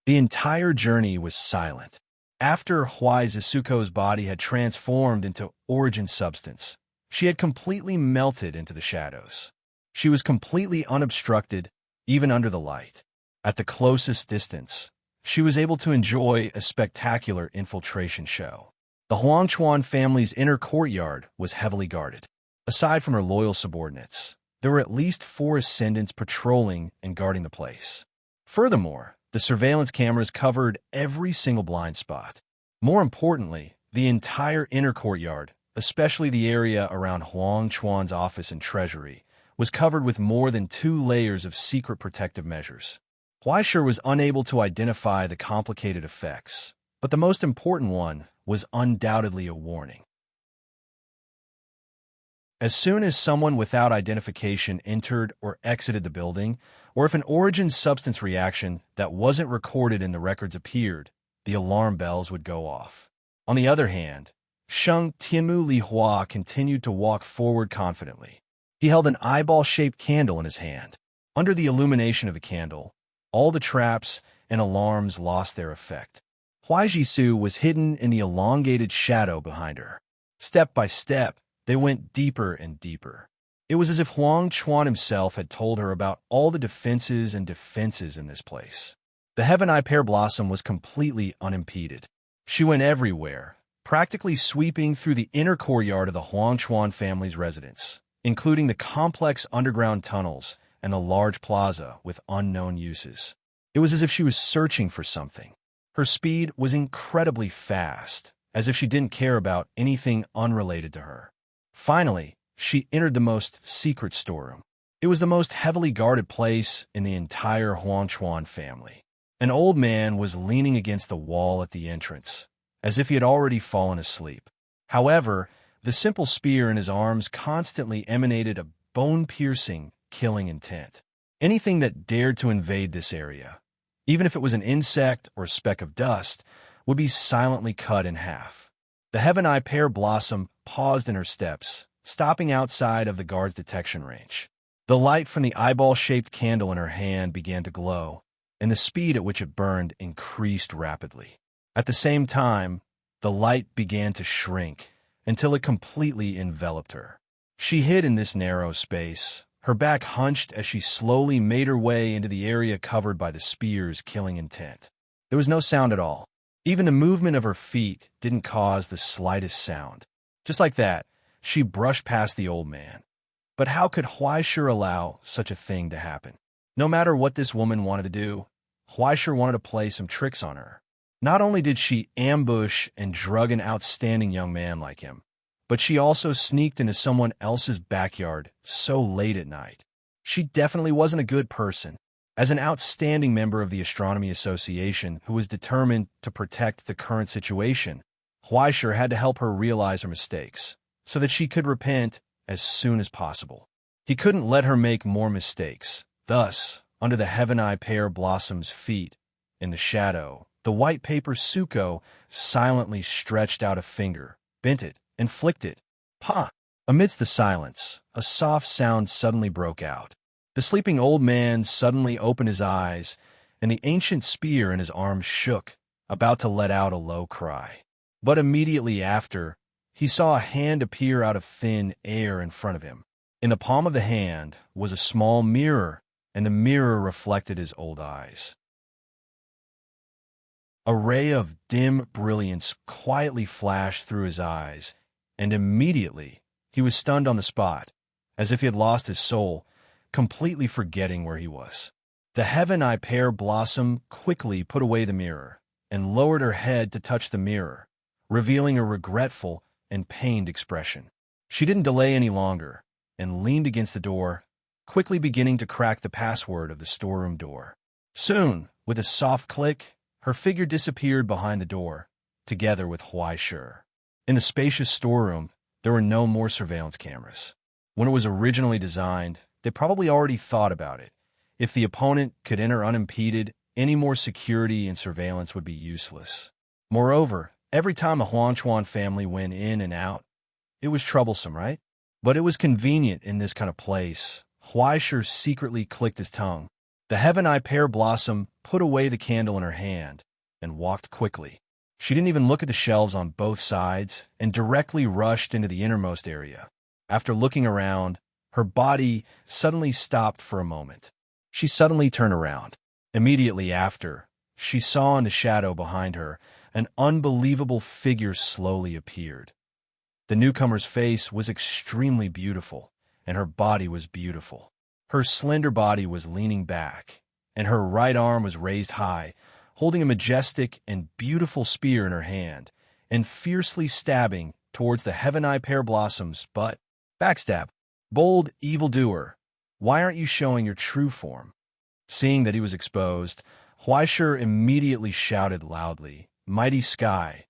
The entire journey was silent. After Huaizusuko's body had transformed into origin substance, she had completely melted into the shadows. She was completely unobstructed, even under the light. At the closest distance, she was able to enjoy a spectacular infiltration show. The Huangchuan family's inner courtyard was heavily guarded. Aside from her loyal subordinates, there were at least 4 ascendants patrolling and guarding the place. Furthermore, the surveillance cameras covered every single blind spot. More importantly, the entire inner courtyard, especially the area around Huang Chuan's office and treasury, was covered with more than 2 layers of secret protective measures. Huaisher was unable to identify the complicated effects, but the most important one was undoubtedly a warning. As soon as someone without identification entered or exited the building, or if an origin substance reaction that wasn't recorded in the records appeared, the alarm bells would go off. On the other hand, Sheng Tianmu Li Hua continued to walk forward confidently. He held an eyeball-shaped candle in his hand. Under the illumination of the candle, all the traps and alarms lost their effect. Huaijisu was hidden in the elongated shadow behind her. Step by step, they went deeper and deeper. It was as if Huang Chuan himself had told her about all the defenses and defenses in this place. The Heaven-Eye Pear Blossom was completely unimpeded. She went everywhere, practically sweeping through the inner courtyard of the Huang Chuan family's residence, including the complex underground tunnels and the large plaza with unknown uses. It was as if she was searching for something. Her speed was incredibly fast, as if she didn't care about anything unrelated to her. Finally, she entered the most secret storeroom. It was the most heavily guarded place in the entire Huangchuan family. An old man was leaning against the wall at the entrance, as if he had already fallen asleep. However, the simple spear in his arms constantly emanated a bone-piercing, killing intent. Anything that dared to invade this area, even if it was an insect or a speck of dust, would be silently cut in half. The Heaven-Eye Pear Blossom paused in her steps, stopping outside of the guard's detection range. The light from the eyeball-shaped candle in her hand began to glow, and the speed at which it burned increased rapidly. At the same time, the light began to shrink until it completely enveloped her. She hid in this narrow space, her back hunched as she slowly made her way into the area covered by the spear's killing intent. There was no sound at all. Even the movement of her feet didn't cause the slightest sound. Just like that, she brushed past the old man. But how could Huaisher allow such a thing to happen? No matter what this woman wanted to do, Huaisher wanted to play some tricks on her. Not only did she ambush and drug an outstanding young man like him, but she also sneaked into someone else's backyard so late at night. She definitely wasn't a good person. As an outstanding member of the Astronomy Association who was determined to protect the current situation, Huaishir had to help her realize her mistakes so that she could repent as soon as possible. He couldn't let her make more mistakes. Thus, under the Heaven-Eye Pear Blossom's feet, in the shadow, the white paper Suko silently stretched out a finger, bent it, and flicked it. Pa! Amidst the silence, a soft sound suddenly broke out. The sleeping old man suddenly opened his eyes, and the ancient spear in his arm shook, about to let out a low cry. But immediately after, he saw a hand appear out of thin air in front of him. In the palm of the hand was a small mirror, and the mirror reflected his old eyes. A ray of dim brilliance quietly flashed through his eyes, and immediately he was stunned on the spot, as if he had lost his soul, completely forgetting where he was. The Heaven-Eye Pear Blossom quickly put away the mirror and lowered her head to touch the mirror, revealing a regretful and pained expression. She didn't delay any longer and leaned against the door, quickly beginning to crack the password of the storeroom door. Soon, with a soft click, her figure disappeared behind the door, together with Huaishir. In the spacious storeroom, there were no more surveillance cameras. When it was originally designed, they probably already thought about it. If the opponent could enter unimpeded, any more security and surveillance would be useless. Moreover, every time the Huangchuan family went in and out, it was troublesome, right? But it was convenient in this kind of place. Huaishir secretly clicked his tongue. The Heaven-Eye Pear Blossom put away the candle in her hand and walked quickly. She didn't even look at the shelves on both sides and directly rushed into the innermost area. After looking around, her body suddenly stopped for a moment. She suddenly turned around. Immediately after, she saw in the shadow behind her an unbelievable figure slowly appeared. The newcomer's face was extremely beautiful, and her body was beautiful. Her slender body was leaning back, and her right arm was raised high, holding a majestic and beautiful spear in her hand, and fiercely stabbing towards the Heaven-Eye Pear Blossom's butt. Backstab. Bold evildoer, why aren't you showing your true form? Seeing that he was exposed, Huaishir immediately shouted loudly, "Mighty Sky!"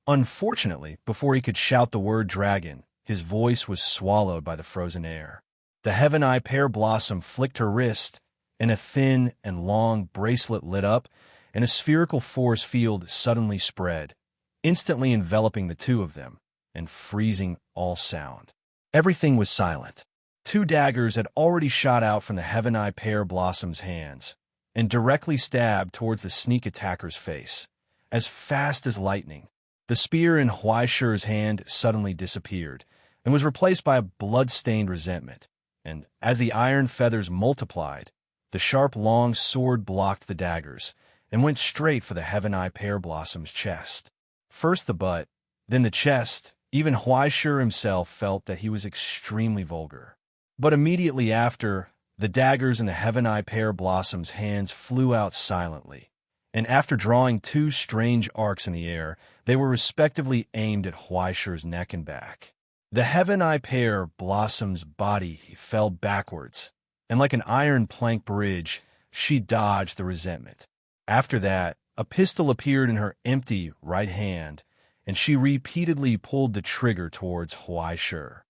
Unfortunately, before he could shout the word dragon, his voice was swallowed by the frozen air. The Heaven-Eye Pear Blossom flicked her wrist, and a thin and long bracelet lit up, and a spherical force field suddenly spread, instantly enveloping the two of them and freezing all sound. Everything was silent. 2 daggers had already shot out from the Heaven-Eye Pear Blossom's hands and directly stabbed towards the sneak attacker's face. As fast as lightning, the spear in Huaishir's hand suddenly disappeared and was replaced by a blood-stained resentment. And as the iron feathers multiplied, the sharp long sword blocked the daggers and went straight for the Heaven-Eye Pear Blossom's chest. First the butt, then the chest. Even Huaishir himself felt that he was extremely vulgar. But immediately after, the daggers in the Heaven-Eye Pear Blossom's hands flew out silently, and after drawing 2 strange arcs in the air, they were respectively aimed at Huaishir's neck and back. The Heaven-Eye Pear Blossom's body fell backwards, and like an iron plank bridge, she dodged the resentment. After that, a pistol appeared in her empty right hand, and she repeatedly pulled the trigger towards Huaishir.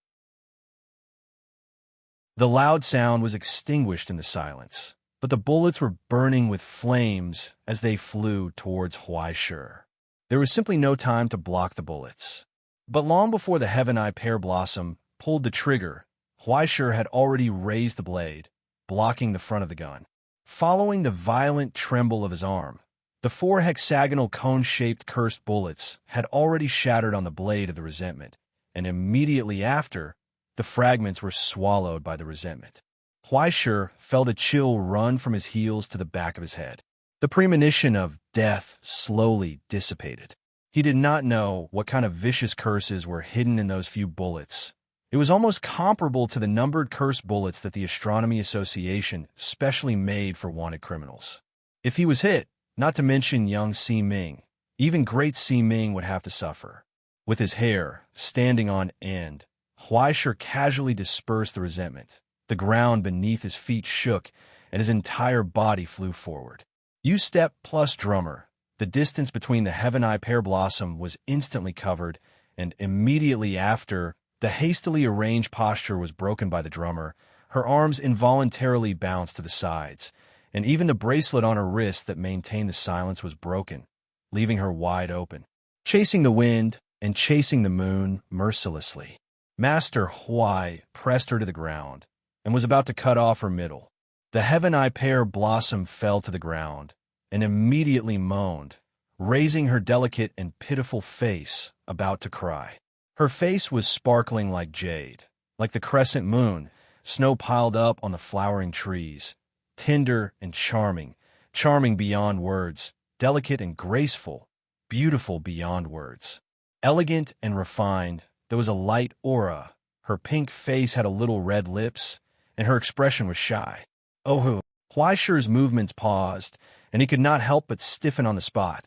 The loud sound was extinguished in the silence, but the bullets were burning with flames as they flew towards Huaishir. There was simply no time to block the bullets. But long before the Heaven-Eye Pear Blossom pulled the trigger, Huaishir had already raised the blade, blocking the front of the gun. Following the violent tremble of his arm, the 4 hexagonal cone-shaped cursed bullets had already shattered on the blade of the resentment, and immediately after, the fragments were swallowed by the resentment. Huaishir felt a chill run from his heels to the back of his head. The premonition of death slowly dissipated. He did not know what kind of vicious curses were hidden in those few bullets. It was almost comparable to the numbered cursed bullets that the Astronomy Association specially made for wanted criminals. If he was hit, not to mention young Si Ming, even great Si Ming would have to suffer. With his hair standing on end, Huaishir casually dispersed the resentment. The ground beneath his feet shook, and his entire body flew forward. You step plus drummer. The distance between the Heaven Eye Pear Blossom was instantly covered, and immediately after, the hastily arranged posture was broken by the drummer. Her arms involuntarily bounced to the sides, and even the bracelet on her wrist that maintained the silence was broken, leaving her wide open. Chasing the wind and chasing the moon mercilessly, Master Huai pressed her to the ground and was about to cut off her middle. The Heaven Eye Pear Blossom fell to the ground and immediately moaned, raising her delicate and pitiful face, about to cry. Her face was sparkling like jade, like the crescent moon, snow piled up on the flowering trees, tender and charming, charming beyond words, delicate and graceful, beautiful beyond words. Elegant and refined, there was a light aura. Her pink face had a little red lips, and her expression was shy. Oh, Huaishir's movements paused, and he could not help but stiffen on the spot,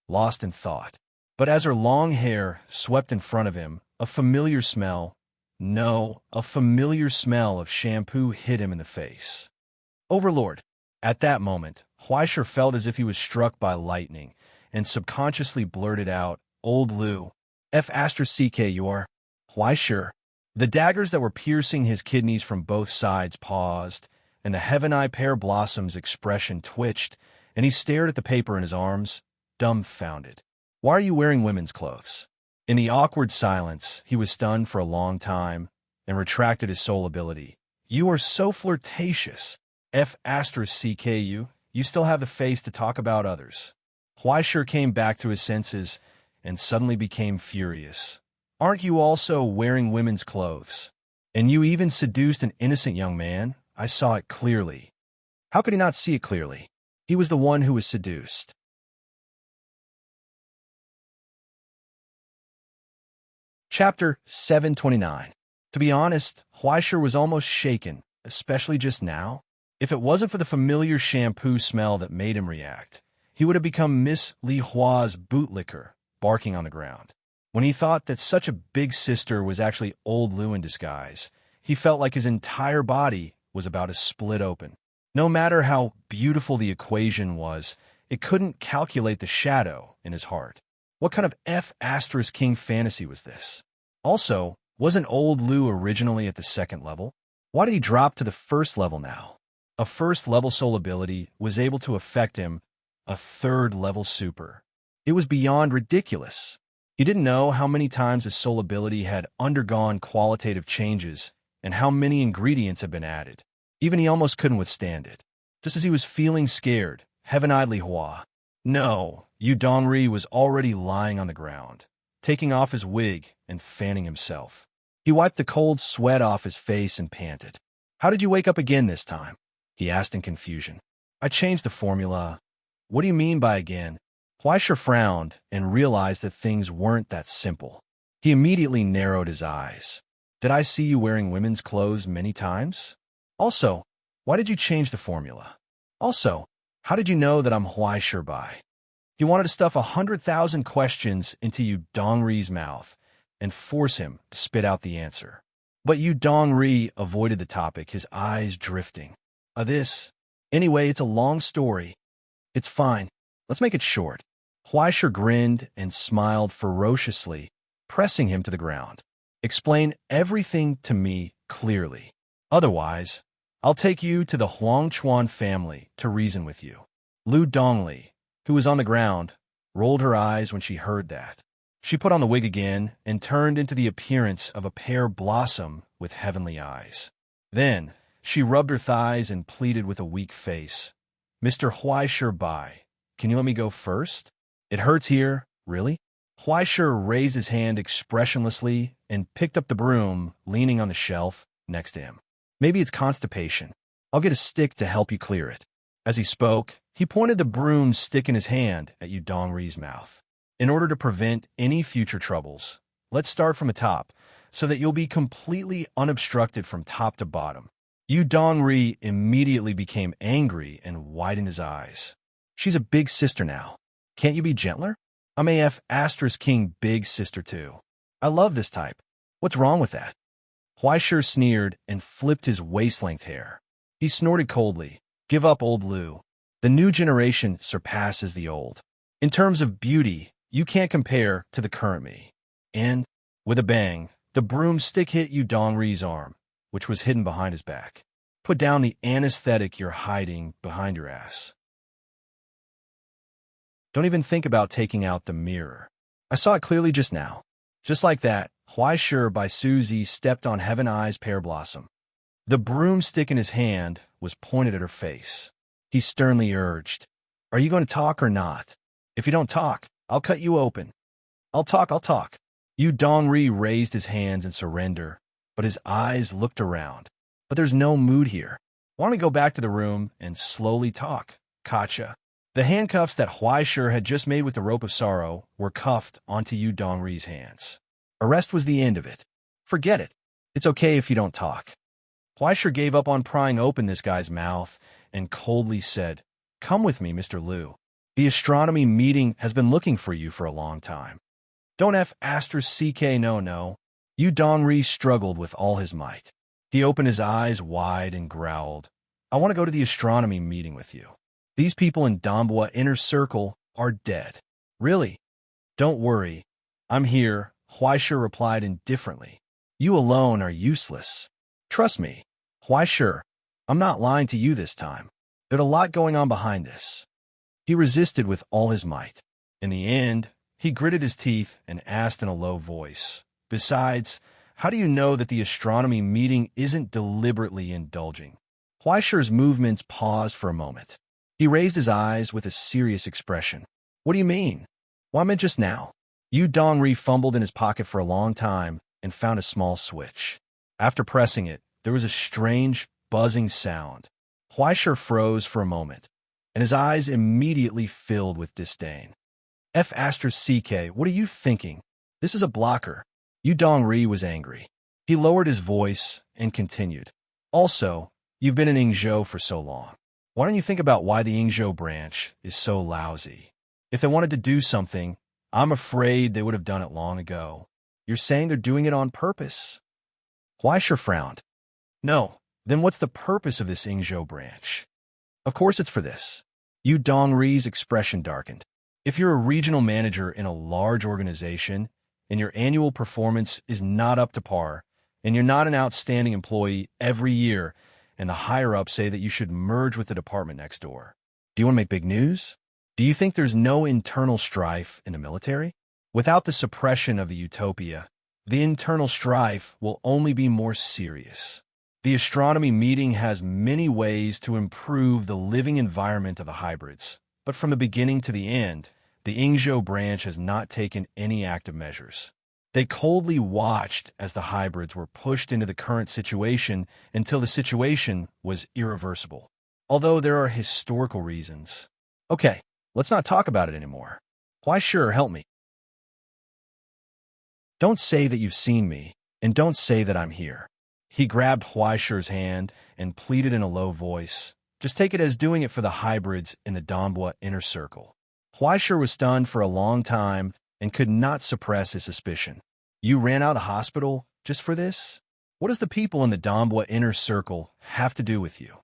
lost in thought. But as her long hair swept in front of him, a familiar smell of shampoo hit him in the face. Overlord! At that moment, Huaishir felt as if he was struck by lightning, and subconsciously blurted out, "Old Lu, F***ck you're." Huaishir. The daggers that were piercing his kidneys from both sides paused, and the Heaven Eye Pear Blossom's expression twitched, and he stared at the paper in his arms, dumbfounded. "Why are you wearing women's clothes?" In the awkward silence, he was stunned for a long time and retracted his soul ability. "You are so flirtatious. F***ck you still have the face to talk about others." Huaishir came back to his senses and suddenly became furious. "Aren't you also wearing women's clothes? And you even seduced an innocent young man? I saw it clearly." How could he not see it clearly? He was the one who was seduced. Chapter 729. To be honest, Huaishir was almost shaken, especially just now. If it wasn't for the familiar shampoo smell that made him react, he would have become Miss Li Hua's bootlicker, barking on the ground. When he thought that such a big sister was actually Old Lu in disguise, he felt like his entire body was about to split open. No matter how beautiful the equation was, it couldn't calculate the shadow in his heart. What kind of F***king fantasy was this? Also, wasn't Old Lu originally at the second level? Why did he drop to the first level now? A first-level soul ability was able to affect him, a third-level super. It was beyond ridiculous. He didn't know how many times his soul ability had undergone qualitative changes and how many ingredients had been added. Even he almost couldn't withstand it. Just as he was feeling scared, Heaven-Eyed Li Hua. No, Yu Dongri was already lying on the ground, taking off his wig and fanning himself. He wiped the cold sweat off his face and panted. "How did you wake up again this time?" he asked in confusion. "I changed the formula." "What do you mean by again?" Huaishir frowned and realized that things weren't that simple. He immediately narrowed his eyes. "Did I see you wearing women's clothes many times? Also, why did you change the formula? Also, how did you know that I'm Huaishir Bai?" He wanted to stuff 100,000 questions into Yu Dongri's mouth and force him to spit out the answer. But Yu Dongri avoided the topic, his eyes drifting. Anyway, it's a long story. It's fine. Let's make it short." Huaishir grinned and smiled ferociously, pressing him to the ground. "Explain everything to me clearly. Otherwise, I'll take you to the Huangchuan family to reason with you." Lu Dongli, who was on the ground, rolled her eyes when she heard that. She put on the wig again and turned into the appearance of a pear blossom with heavenly eyes. Then she rubbed her thighs and pleaded with a weak face. "Mr. Huaishir Bai, can you let me go first? It hurts here, really?" Huaishir raised his hand expressionlessly and picked up the broom leaning on the shelf next to him. "Maybe it's constipation. I'll get a stick to help you clear it." As he spoke, he pointed the broom stick in his hand at Yu Dongri's mouth. "In order to prevent any future troubles, let's start from the top, so that you'll be completely unobstructed from top to bottom." Yu Dongri immediately became angry and widened his eyes. "She's a big sister now. Can't you be gentler?" I'm AF Asterisk King Big Sister too. I love this type. What's wrong with that? Huaishir sneered and flipped his waist-length hair. He snorted coldly. Give up, old Lu. The new generation surpasses the old. In terms of beauty, you can't compare to the current me. And, with a bang, the broomstick hit Yu Dongri's arm, which was hidden behind his back. Put down the anesthetic you're hiding behind your ass. Don't even think about taking out the mirror. I saw it clearly just now. Just like that, Huaishir by Suzy stepped on Heaven Eye's pear blossom. The broomstick in his hand was pointed at her face. He sternly urged, "Are you going to talk or not? If you don't talk, I'll cut you open." I'll talk. Yu Dongri raised his hands in surrender, but his eyes looked around. But there's no mood here. Why don't we go back to the room and slowly talk, Katja? The handcuffs that Huaishir had just made with the rope of sorrow were cuffed onto Yu Dongri's hands. Arrest was the end of it. Forget it. It's okay if you don't talk. Huaishir gave up on prying open this guy's mouth and coldly said, "Come with me, Mr. Lu. The astronomy meeting has been looking for you for a long time." Don't F asterisk CK no. Yu Dongri struggled with all his might. He opened his eyes wide and growled, "I want to go to the astronomy meeting with you. These people in Dambua Inner Circle are dead." "Really? Don't worry. I'm here," Huaishir replied indifferently. "You alone are useless. Trust me, Huaishir, I'm not lying to you this time. There's a lot going on behind this." He resisted with all his might. In the end, he gritted his teeth and asked in a low voice, "Besides, how do you know that the astronomy meeting isn't deliberately indulging?" Huaishir's movements paused for a moment. He raised his eyes with a serious expression. "What do you mean?" "Well, I meant just now." Yu Dongri fumbled in his pocket for a long time and found a small switch. After pressing it, there was a strange, buzzing sound. Huaishir froze for a moment, and his eyes immediately filled with disdain. F asterisk CK, what are you thinking? This is a blocker. Yu Dongri was angry. He lowered his voice and continued. Also, you've been in Yingzhou for so long. Why don't you think about why the Yingzhou branch is so lousy? If they wanted to do something, I'm afraid they would have done it long ago. You're saying they're doing it on purpose? Huaishir frowned. No, then what's the purpose of this Yingzhou branch? Of course it's for this. Yu Dongri's expression darkened. If you're a regional manager in a large organization, and your annual performance is not up to par, and you're not an outstanding employee every year, and the higher-ups say that you should merge with the department next door, do you want to make big news? Do you think there's no internal strife in the military? Without the suppression of the utopia, the internal strife will only be more serious. The astronomy meeting has many ways to improve the living environment of the hybrids, but from the beginning to the end, the Yingzhou branch has not taken any active measures. They coldly watched as the hybrids were pushed into the current situation until the situation was irreversible. Although there are historical reasons. Okay, let's not talk about it anymore. Huaishir, help me. Don't say that you've seen me, and don't say that I'm here. He grabbed Huaishir's hand and pleaded in a low voice. Just take it as doing it for the hybrids in the Dambua Inner Circle. Huaishir was stunned for a long time and could not suppress his suspicion. You ran out of the hospital just for this? What does the people in the Dambua Inner Circle have to do with you?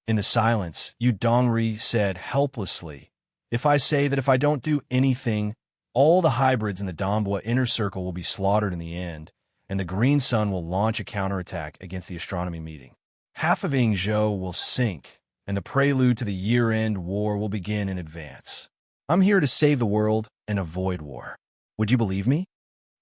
In the silence, Yu Dongri said helplessly, if I say that if I don't do anything, all the hybrids in the Dambua Inner Circle will be slaughtered in the end, and the Green Sun will launch a counterattack against the astronomy meeting. Half of Yingzhou will sink, and the prelude to the year-end war will begin in advance. I'm here to save the world and avoid war. Would you believe me?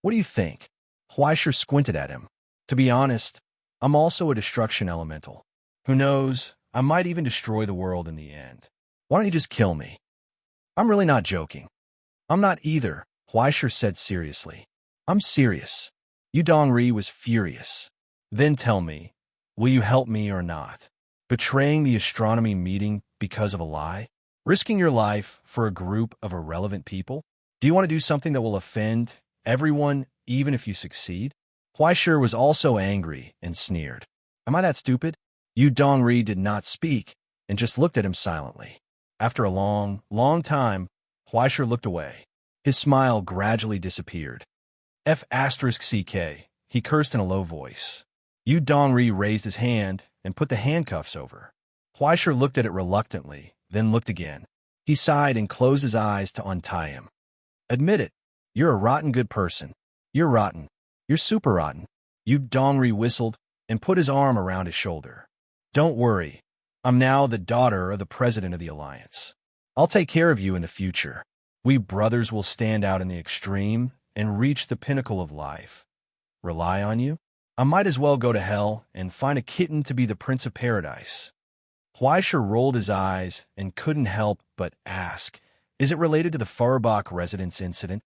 What do you think? Huaishir squinted at him. To be honest, I'm also a destruction elemental. Who knows, I might even destroy the world in the end. Why don't you just kill me? I'm really not joking. I'm not either, Huaishir said seriously. I'm serious. Yu Dongri was furious. Then tell me, will you help me or not? Betraying the astronomy meeting because of a lie? Risking your life for a group of irrelevant people? Do you want to do something that will offend everyone, even if you succeed? Huaishir was also angry and sneered. Am I that stupid? Yu Dongri did not speak and just looked at him silently. After a long, long time, Huaishir looked away. His smile gradually disappeared. F***CK, he cursed in a low voice. Yu Dongri raised his hand and put the handcuffs over. Huaishir looked at it reluctantly, then looked again. He sighed and closed his eyes to untie him. Admit it. You're a rotten good person. You're rotten. You're super rotten. Yu Dongri whistled and put his arm around his shoulder. Don't worry. I'm now the daughter of the president of the alliance. I'll take care of you in the future. We brothers will stand out in the extreme and reach the pinnacle of life. Rely on you? I might as well go to hell and find a kitten to be the prince of paradise. Huaishir rolled his eyes and couldn't help but ask, is it related to the Furubok residence incident?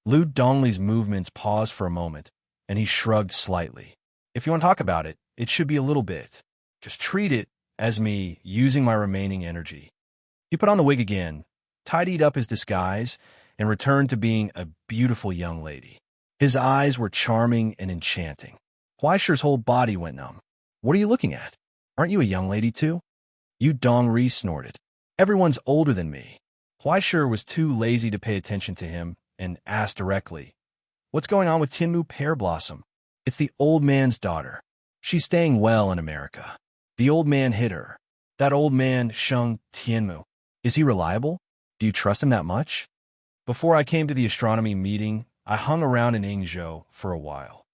Lu Dongli's movements paused for a moment, and he shrugged slightly. If you want to talk about it, it should be a little bit. Just treat it as me using my remaining energy. He put on the wig again, tidied up his disguise, and returned to being a beautiful young lady. His eyes were charming and enchanting. Huaishir's whole body went numb. What are you looking at? Aren't you a young lady too? Yu Dongri snorted. Everyone's older than me. Huaishir was too lazy to pay attention to him and asked directly, what's going on with Tianmu Pear Blossom? It's the old man's daughter. She's staying well in America. The old man hid her. That old man, Sheng Tianmu. Is he reliable? Do you trust him that much? Before I came to the astronomy meeting, I hung around in Yingzhou for a while.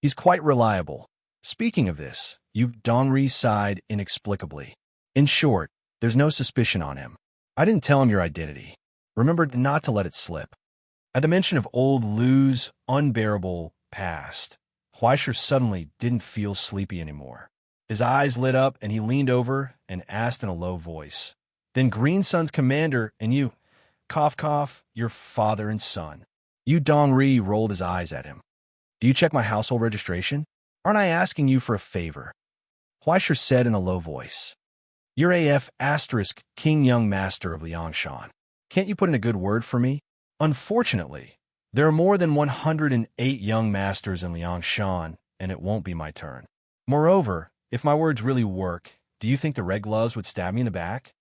He's quite reliable. Speaking of this, Yu Dongri sighed inexplicably. In short, there's no suspicion on him. I didn't tell him your identity. Remember not to let it slip. At the mention of old Lu's unbearable past, Huaishir suddenly didn't feel sleepy anymore. His eyes lit up and he leaned over and asked in a low voice, then Green Sun's commander and you, cough cough, your father and son. Yu Dongri rolled his eyes at him. Do you check my household registration? Aren't I asking you for a favor? Huaishir said in a low voice. You're AF asterisk King Young Master of Liangshan. Can't you put in a good word for me? Unfortunately, there are more than 108 young masters in Liangshan, and it won't be my turn. Moreover, if my words really work, do you think the red gloves would stab me in the back?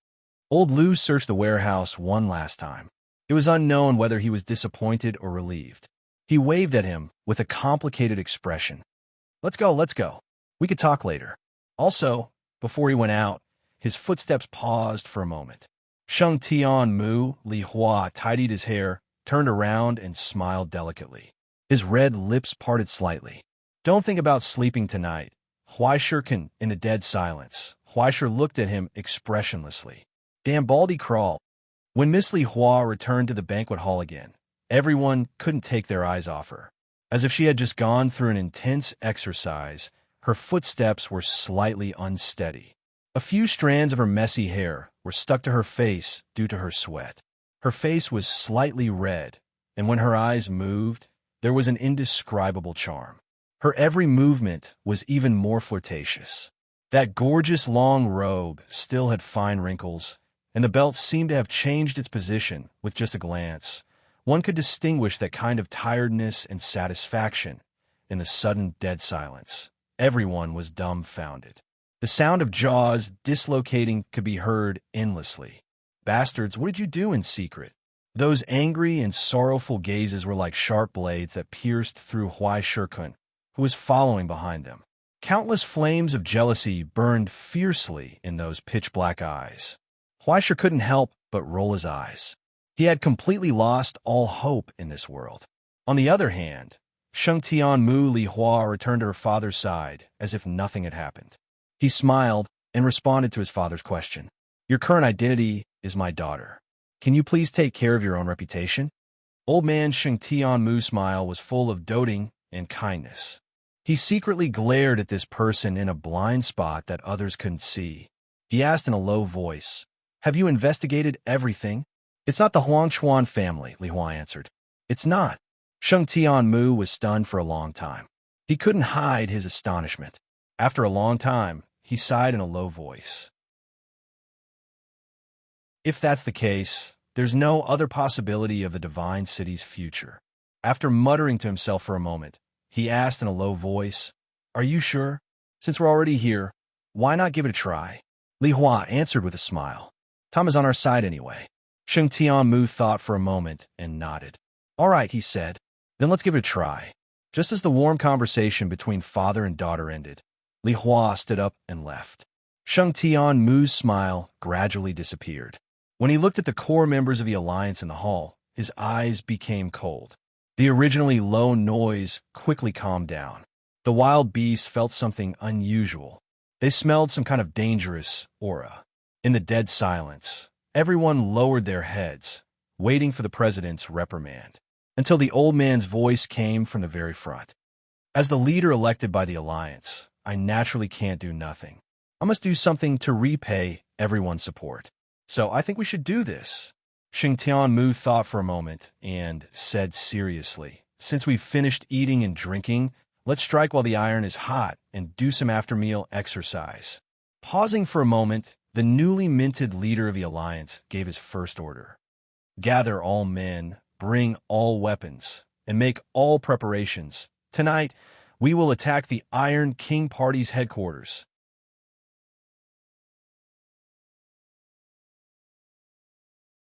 Old Lu searched the warehouse one last time. It was unknown whether he was disappointed or relieved. He waved at him with a complicated expression. Let's go, let's go. We could talk later. Also, before he went out, his footsteps paused for a moment. Sheng Tianmu Li Hua tidied his hair, turned around, and smiled delicately. His red lips parted slightly. Don't think about sleeping tonight. Huaishir can, in the dead silence. Huaishir looked at him expressionlessly. Damn baldy crawl. When Miss Li Hua returned to the banquet hall again, everyone couldn't take their eyes off her. As if she had just gone through an intense exercise, her footsteps were slightly unsteady. A few strands of her messy hair were stuck to her face due to her sweat. Her face was slightly red, and when her eyes moved, there was an indescribable charm. Her every movement was even more flirtatious. That gorgeous long robe still had fine wrinkles, and the belt seemed to have changed its position with just a glance. One could distinguish that kind of tiredness and satisfaction in the sudden dead silence. Everyone was dumbfounded. The sound of jaws dislocating could be heard endlessly. Bastards, what did you do in secret? Those angry and sorrowful gazes were like sharp blades that pierced through Huaishir, who was following behind them. Countless flames of jealousy burned fiercely in those pitch-black eyes. Huaishir couldn't help but roll his eyes. He had completely lost all hope in this world. On the other hand, Sheng Tianmu Li Hua returned to her father's side as if nothing had happened. He smiled and responded to his father's question. Your current identity is my daughter. Can you please take care of your own reputation? Old man Sheng Tianmu's smile was full of doting and kindness. He secretly glared at this person in a blind spot that others couldn't see. He asked in a low voice, have you investigated everything? It's not the Huangchuan family, Li Hua answered. It's not. Sheng Tianmu was stunned for a long time. He couldn't hide his astonishment. After a long time, he sighed in a low voice. If that's the case, there's no other possibility of the divine city's future. After muttering to himself for a moment, he asked in a low voice, are you sure? Since we're already here, why not give it a try? Li Hua answered with a smile. Tom is on our side anyway. Sheng Tianmu thought for a moment and nodded. All right, he said. Then let's give it a try. Just as the warm conversation between father and daughter ended, Li Hua stood up and left. Sheng Tianmu's smile gradually disappeared. When he looked at the core members of the alliance in the hall, his eyes became cold. The originally low noise quickly calmed down. The wild beasts felt something unusual. They smelled some kind of dangerous aura. In the dead silence, everyone lowered their heads, waiting for the president's reprimand, until the old man's voice came from the very front. As the leader elected by the alliance, I naturally can't do nothing. I must do something to repay everyone's support. So I think we should do this. Sheng Tianmu thought for a moment and said seriously, since we've finished eating and drinking, let's strike while the iron is hot and do some after-meal exercise. Pausing for a moment, the newly minted leader of the alliance gave his first order. Gather all men, bring all weapons, and make all preparations. Tonight, we will attack the Iron King Party's headquarters.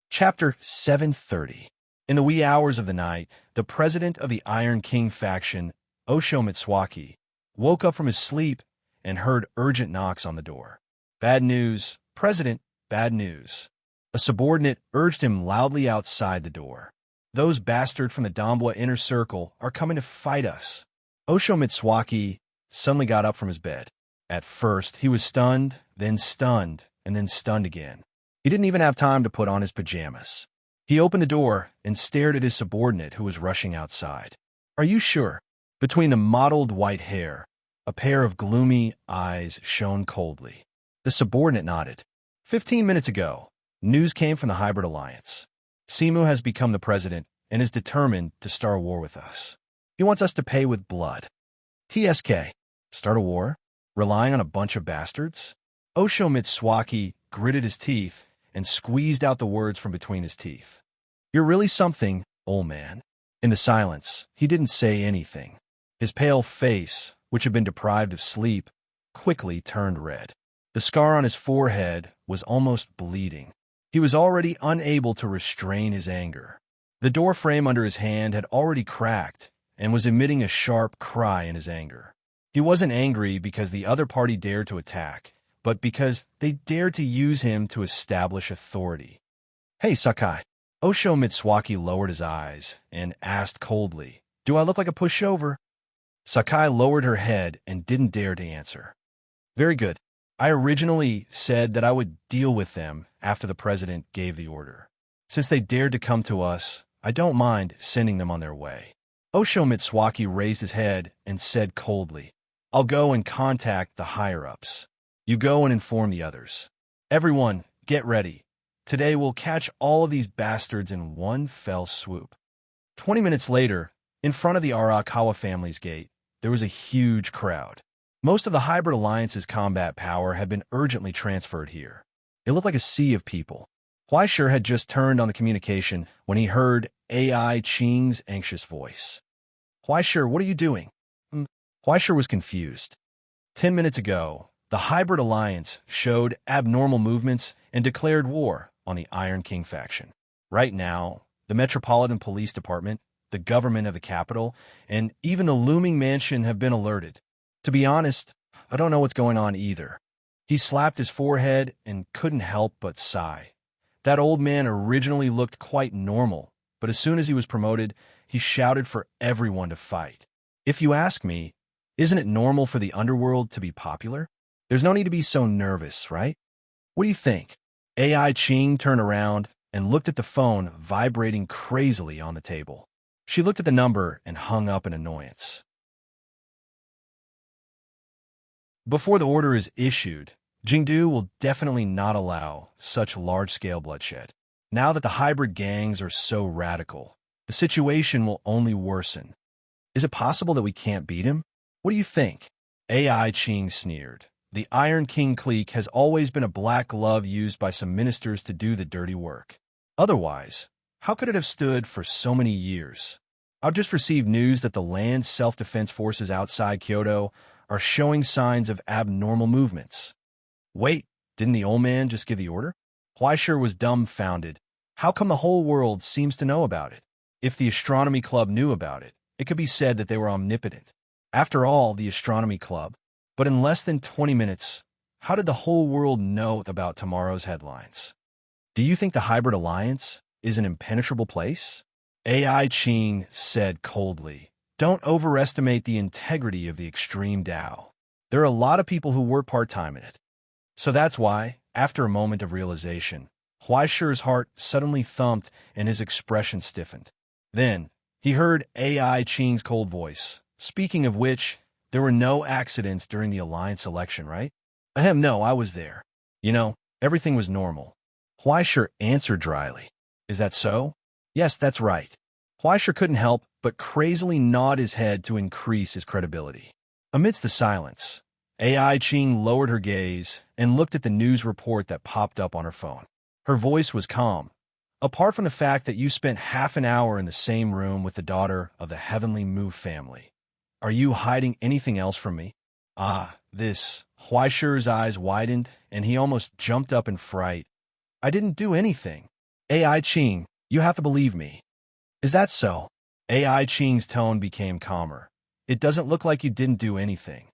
Chapter 730. In the wee hours of the night, the president of the Iron King faction, Osho Mitsuaki, woke up from his sleep and heard urgent knocks on the door. Bad news, President, bad news. A subordinate urged him loudly outside the door. Those bastards from the Dambwa inner circle are coming to fight us. Osho Mitsuaki suddenly got up from his bed. At first, he was stunned, and then stunned again. He didn't even have time to put on his pajamas. He opened the door and stared at his subordinate who was rushing outside. Are you sure? Between the mottled white hair, a pair of gloomy eyes shone coldly. The subordinate nodded. 15 minutes ago, news came from the Hybrid Alliance. Simu has become the president and is determined to start a war with us. He wants us to pay with blood. TSK. Start a war? Relying on a bunch of bastards? Osho Mitsuaki gritted his teeth and squeezed out the words from between his teeth. You're really something, old man. In the silence, he didn't say anything. His pale face, which had been deprived of sleep, quickly turned red. The scar on his forehead was almost bleeding. He was already unable to restrain his anger. The door frame under his hand had already cracked and was emitting a sharp cry in his anger. He wasn't angry because the other party dared to attack, but because they dared to use him to establish authority. Hey, Sakai. Osho Mitsuaki lowered his eyes and asked coldly, Do I look like a pushover? Sakai lowered her head and didn't dare to answer. Very good. I originally said that I would deal with them after the president gave the order. Since they dared to come to us, I don't mind sending them on their way. Osho Mitsuaki raised his head and said coldly, I'll go and contact the higher-ups. You go and inform the others. Everyone, get ready. Today we'll catch all of these bastards in one fell swoop. 20 minutes later, in front of the Arakawa family's gate, there was a huge crowd. Most of the Hybrid Alliance's combat power had been urgently transferred here. It looked like a sea of people. Huaishir had just turned on the communication when he heard AI Qing's anxious voice. Huaishir, what are you doing? Huaishir was confused. 10 minutes ago, the Hybrid Alliance showed abnormal movements and declared war on the Iron King faction. Right now, the Metropolitan Police Department, the government of the capital, and even the looming mansion have been alerted. To be honest, I don't know what's going on either. He slapped his forehead and couldn't help but sigh. That old man originally looked quite normal, but as soon as he was promoted, he shouted for everyone to fight. If you ask me, isn't it normal for the underworld to be popular? There's no need to be so nervous, right? What do you think? AI Qing turned around and looked at the phone vibrating crazily on the table. She looked at the number and hung up in annoyance. Before the order is issued, Jingdu will definitely not allow such large-scale bloodshed. Now that the hybrid gangs are so radical, the situation will only worsen. Is it possible that we can't beat him? What do you think? AI Qing sneered. The Iron King clique has always been a black glove used by some ministers to do the dirty work. Otherwise, how could it have stood for so many years? I've just received news that the land self-defense forces outside Kyoto are showing signs of abnormal movements. Wait, didn't the old man just give the order? Huaishir was dumbfounded. How come the whole world seems to know about it? If the astronomy club knew about it, it could be said that they were omnipotent. After all, the astronomy club. But in less than 20 minutes, how did the whole world know about tomorrow's headlines? Do you think the hybrid alliance is an impenetrable place? AI Ching said coldly, don't overestimate the integrity of the extreme Tao. There are a lot of people who work part-time in it. So that's why, after a moment of realization, Huaishi's heart suddenly thumped and his expression stiffened. Then, he heard AI Ching's cold voice. Speaking of which, there were no accidents during the alliance election, right? Ahem, no, I was there. You know, everything was normal. Huaishi answered dryly. Is that so? Yes, that's right. Huaishi couldn't help but crazily nod his head to increase his credibility. Amidst the silence, AI Ching lowered her gaze and looked at the news report that popped up on her phone. Her voice was calm. Apart from the fact that you spent half an hour in the same room with the daughter of the Heavenly Mu family, are you hiding anything else from me? This. Huaishi's eyes widened, and he almost jumped up in fright. I didn't do anything. AI Ching, you have to believe me. Is that so? AI Ching's tone became calmer. It doesn't look like you didn't do anything.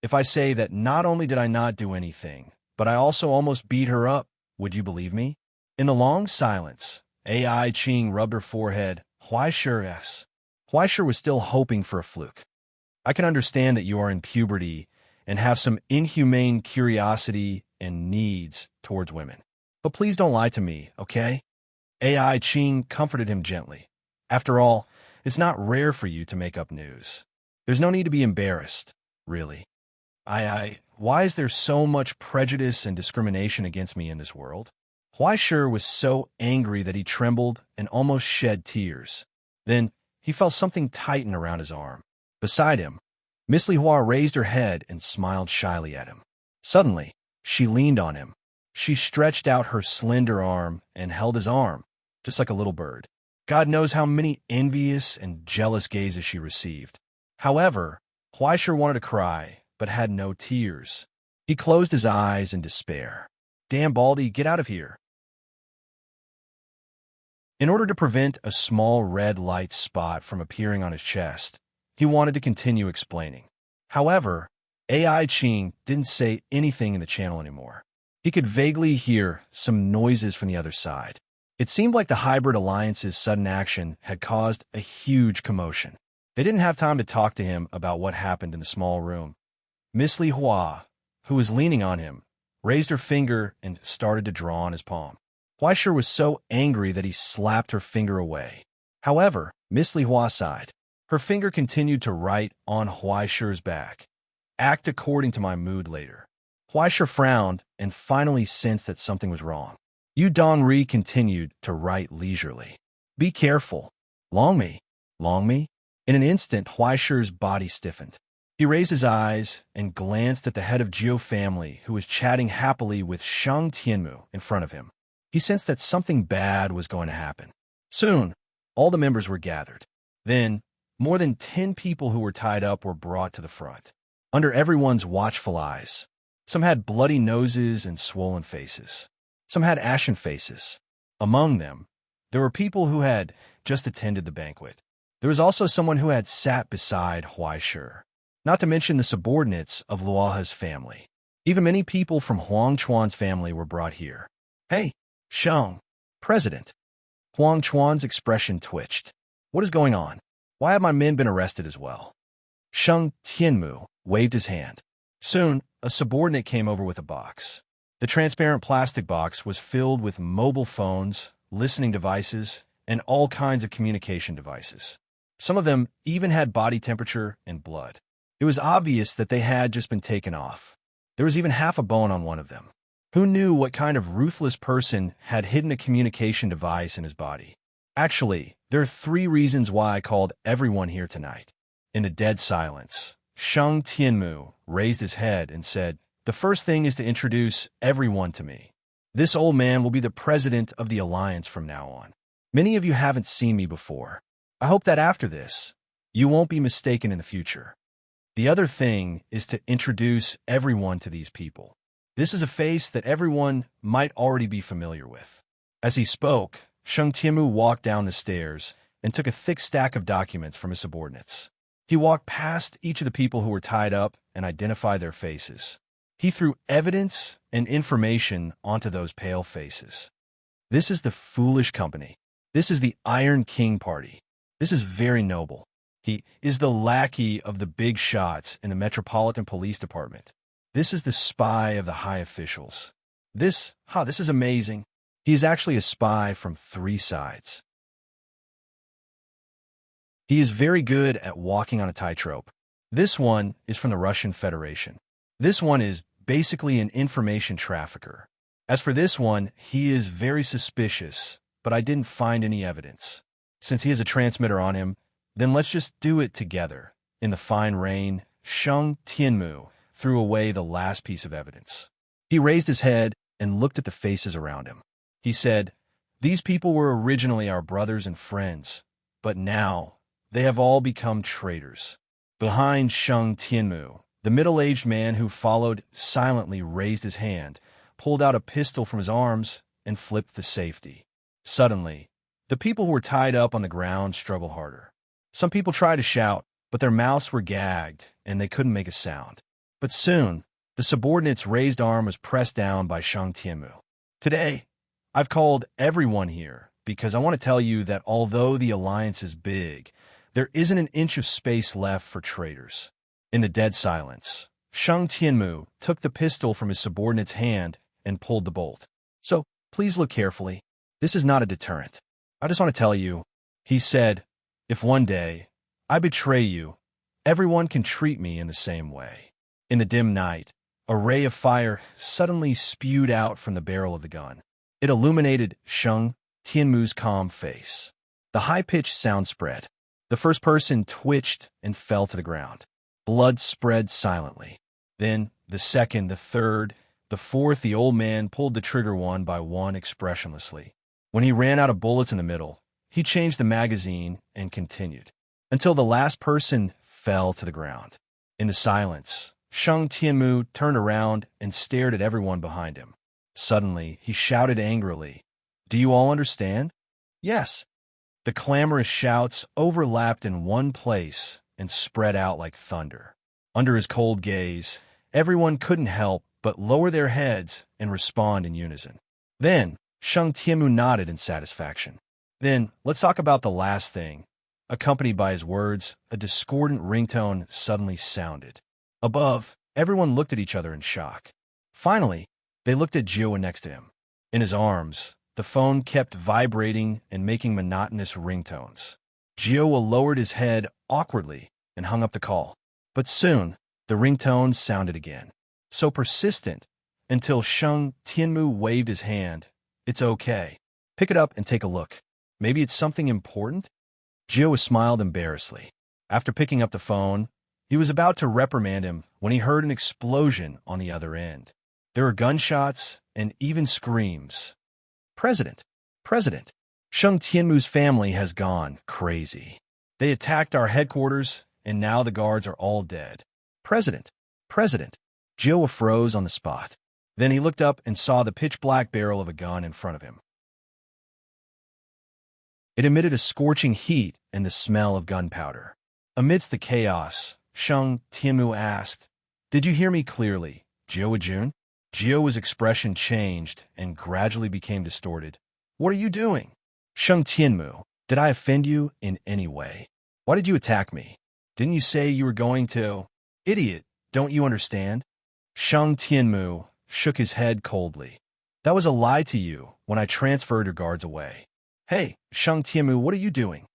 If I say that not only did I not do anything, but I also almost beat her up, would you believe me? In the long silence, AI Ching rubbed her forehead. Huaishi was still hoping for a fluke. I can understand that you are in puberty and have some inhumane curiosity and needs towards women. But please don't lie to me, okay? AI Ching comforted him gently. After all, it's not rare for you to make up news. There's no need to be embarrassed, really. Why is there so much prejudice and discrimination against me in this world? Huaishi was so angry that he trembled and almost shed tears. Then he felt something tighten around his arm. Beside him, Miss Li Hua raised her head and smiled shyly at him. Suddenly, she leaned on him. She stretched out her slender arm and held his arm, just like a little bird. God knows how many envious and jealous gazes she received. However, Huaishi wanted to cry, but had no tears. He closed his eyes in despair. Damn, Baldy, get out of here. In order to prevent a small red light spot from appearing on his chest, he wanted to continue explaining. However, AI Ching didn't say anything in the channel anymore. He could vaguely hear some noises from the other side. It seemed like the hybrid alliance's sudden action had caused a huge commotion. They didn't have time to talk to him about what happened in the small room. Miss Li Hua, who was leaning on him, raised her finger and started to draw on his palm. Huaishi was so angry that he slapped her finger away. However, Miss Li Hua sighed. Her finger continued to write on Huaishi's back. Act according to my mood later. Huaishi frowned and finally sensed that something was wrong. Yu Dongri continued to write leisurely. Be careful. Long me. In an instant, Huaishi's body stiffened. He raised his eyes and glanced at the head of Jiu family, who was chatting happily with Shang Tianmu in front of him. He sensed that something bad was going to happen. Soon, all the members were gathered. Then, more than 10 people who were tied up were brought to the front. Under everyone's watchful eyes, some had bloody noses and swollen faces. Some had ashen faces. Among them, there were people who had just attended the banquet. There was also someone who had sat beside Huaishi, not to mention the subordinates of Luoha's family. Even many people from Huang Chuan's family were brought here. Hey, Shang, President. Huang Chuan's expression twitched. What is going on? Why have my men been arrested as well? Shang Tianmu waved his hand. Soon, a subordinate came over with a box. The transparent plastic box was filled with mobile phones, listening devices, and all kinds of communication devices. Some of them even had body temperature and blood. It was obvious that they had just been taken off. There was even half a bone on one of them. Who knew what kind of ruthless person had hidden a communication device in his body? Actually, there are 3 reasons why I called everyone here tonight. In the dead silence, Shang Tianmu raised his head and said, the first thing is to introduce everyone to me. This old man will be the president of the alliance from now on. Many of you haven't seen me before. I hope that after this, you won't be mistaken in the future. The other thing is to introduce everyone to these people. This is a face that everyone might already be familiar with. As he spoke, Sheng Tianmu walked down the stairs and took a thick stack of documents from his subordinates. He walked past each of the people who were tied up and identified their faces. He threw evidence and information onto those pale faces. This is the foolish company. This is the Iron King party. This is very noble. He is the lackey of the big shots in the Metropolitan Police Department. This is the spy of the high officials. This is amazing. He is actually a spy from 3 sides. He is very good at walking on a tightrope. This one is from the Russian Federation. This one is basically an information trafficker. As for this one, he is very suspicious, but I didn't find any evidence. Since he has a transmitter on him, then let's just do it together. In the fine rain, Sheng Tianmu threw away the last piece of evidence. He raised his head and looked at the faces around him. He said, "These people were originally our brothers and friends, but now they have all become traitors." Behind Sheng Tianmu, the middle-aged man who followed silently raised his hand, pulled out a pistol from his arms, and flipped the safety. Suddenly, the people who were tied up on the ground struggled harder. Some people tried to shout, but their mouths were gagged, and they couldn't make a sound. But soon, the subordinate's raised arm was pressed down by Sheng Tianmu. "Today, I've called everyone here because I want to tell you that although the alliance is big, there isn't an inch of space left for traitors." In the dead silence, Sheng Tianmu took the pistol from his subordinate's hand and pulled the bolt. "So, please look carefully. This is not a deterrent. I just want to tell you," he said, "if one day I betray you, everyone can treat me in the same way." In the dim night, a ray of fire suddenly spewed out from the barrel of the gun. It illuminated Sheng Tianmu's calm face. The high-pitched sound spread. The first person twitched and fell to the ground. Blood spread silently. Then, the second, the third, the fourth, the old man pulled the trigger one by one expressionlessly. When he ran out of bullets in the middle, he changed the magazine and continued, until the last person fell to the ground. In the silence, Sheng Tianmu turned around and stared at everyone behind him. Suddenly, he shouted angrily, "Do you all understand?" "Yes." The clamorous shouts overlapped in one place and spread out like thunder. Under his cold gaze, everyone couldn't help but lower their heads and respond in unison. Then, Sheng Tianmu nodded in satisfaction. "Then, let's talk about the last thing." Accompanied by his words, a discordant ringtone suddenly sounded. Above, everyone looked at each other in shock. Finally, they looked at Jio next to him. In his arms, the phone kept vibrating and making monotonous ringtones. Jio lowered his head awkwardly and hung up the call. But soon, the ringtone sounded again, so persistent, until Sheng Tianmu waved his hand. "It's okay. Pick it up and take a look. Maybe it's something important?" Jio smiled embarrassedly. After picking up the phone, he was about to reprimand him when he heard an explosion on the other end. There were gunshots and even screams. President! President! Sheng Tianmu's family has gone crazy. They attacked our headquarters, and now the guards are all dead. President! President! Jio froze on the spot. Then he looked up and saw the pitch-black barrel of a gun in front of him. It emitted a scorching heat and the smell of gunpowder. Amidst the chaos, Sheng Tianmu asked, "Did you hear me clearly, Jio?" Jio's expression changed and gradually became distorted. "What are you doing?" "Sheng Tianmu, did I offend you in any way? Why did you attack me? Didn't you say you were going to—" "Idiot, don't you understand?" Sheng Tianmu shook his head coldly. "That was a lie to you when I transferred your guards away." "Hey, Sheng Tianmu, what are you doing?"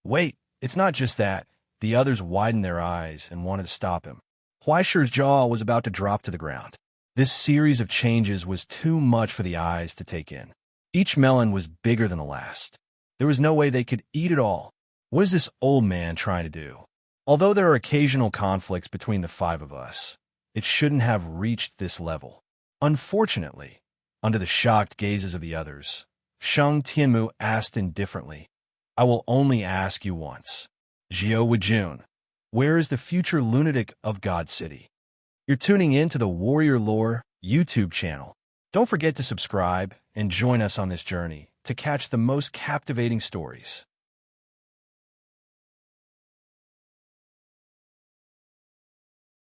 "Wait, it's not just that." The others widened their eyes and wanted to stop him. Huaishi's jaw was about to drop to the ground. This series of changes was too much for the eyes to take in. Each melon was bigger than the last. There was no way they could eat it all. What is this old man trying to do? Although there are occasional conflicts between the 5 of us, it shouldn't have reached this level. Unfortunately, under the shocked gazes of the others, Sheng Tianmu asked indifferently, "I will only ask you once. Jio, where is the future lunatic of God City?" You're tuning in to the Warrior Lore YouTube channel. Don't forget to subscribe and join us on this journey to catch the most captivating stories.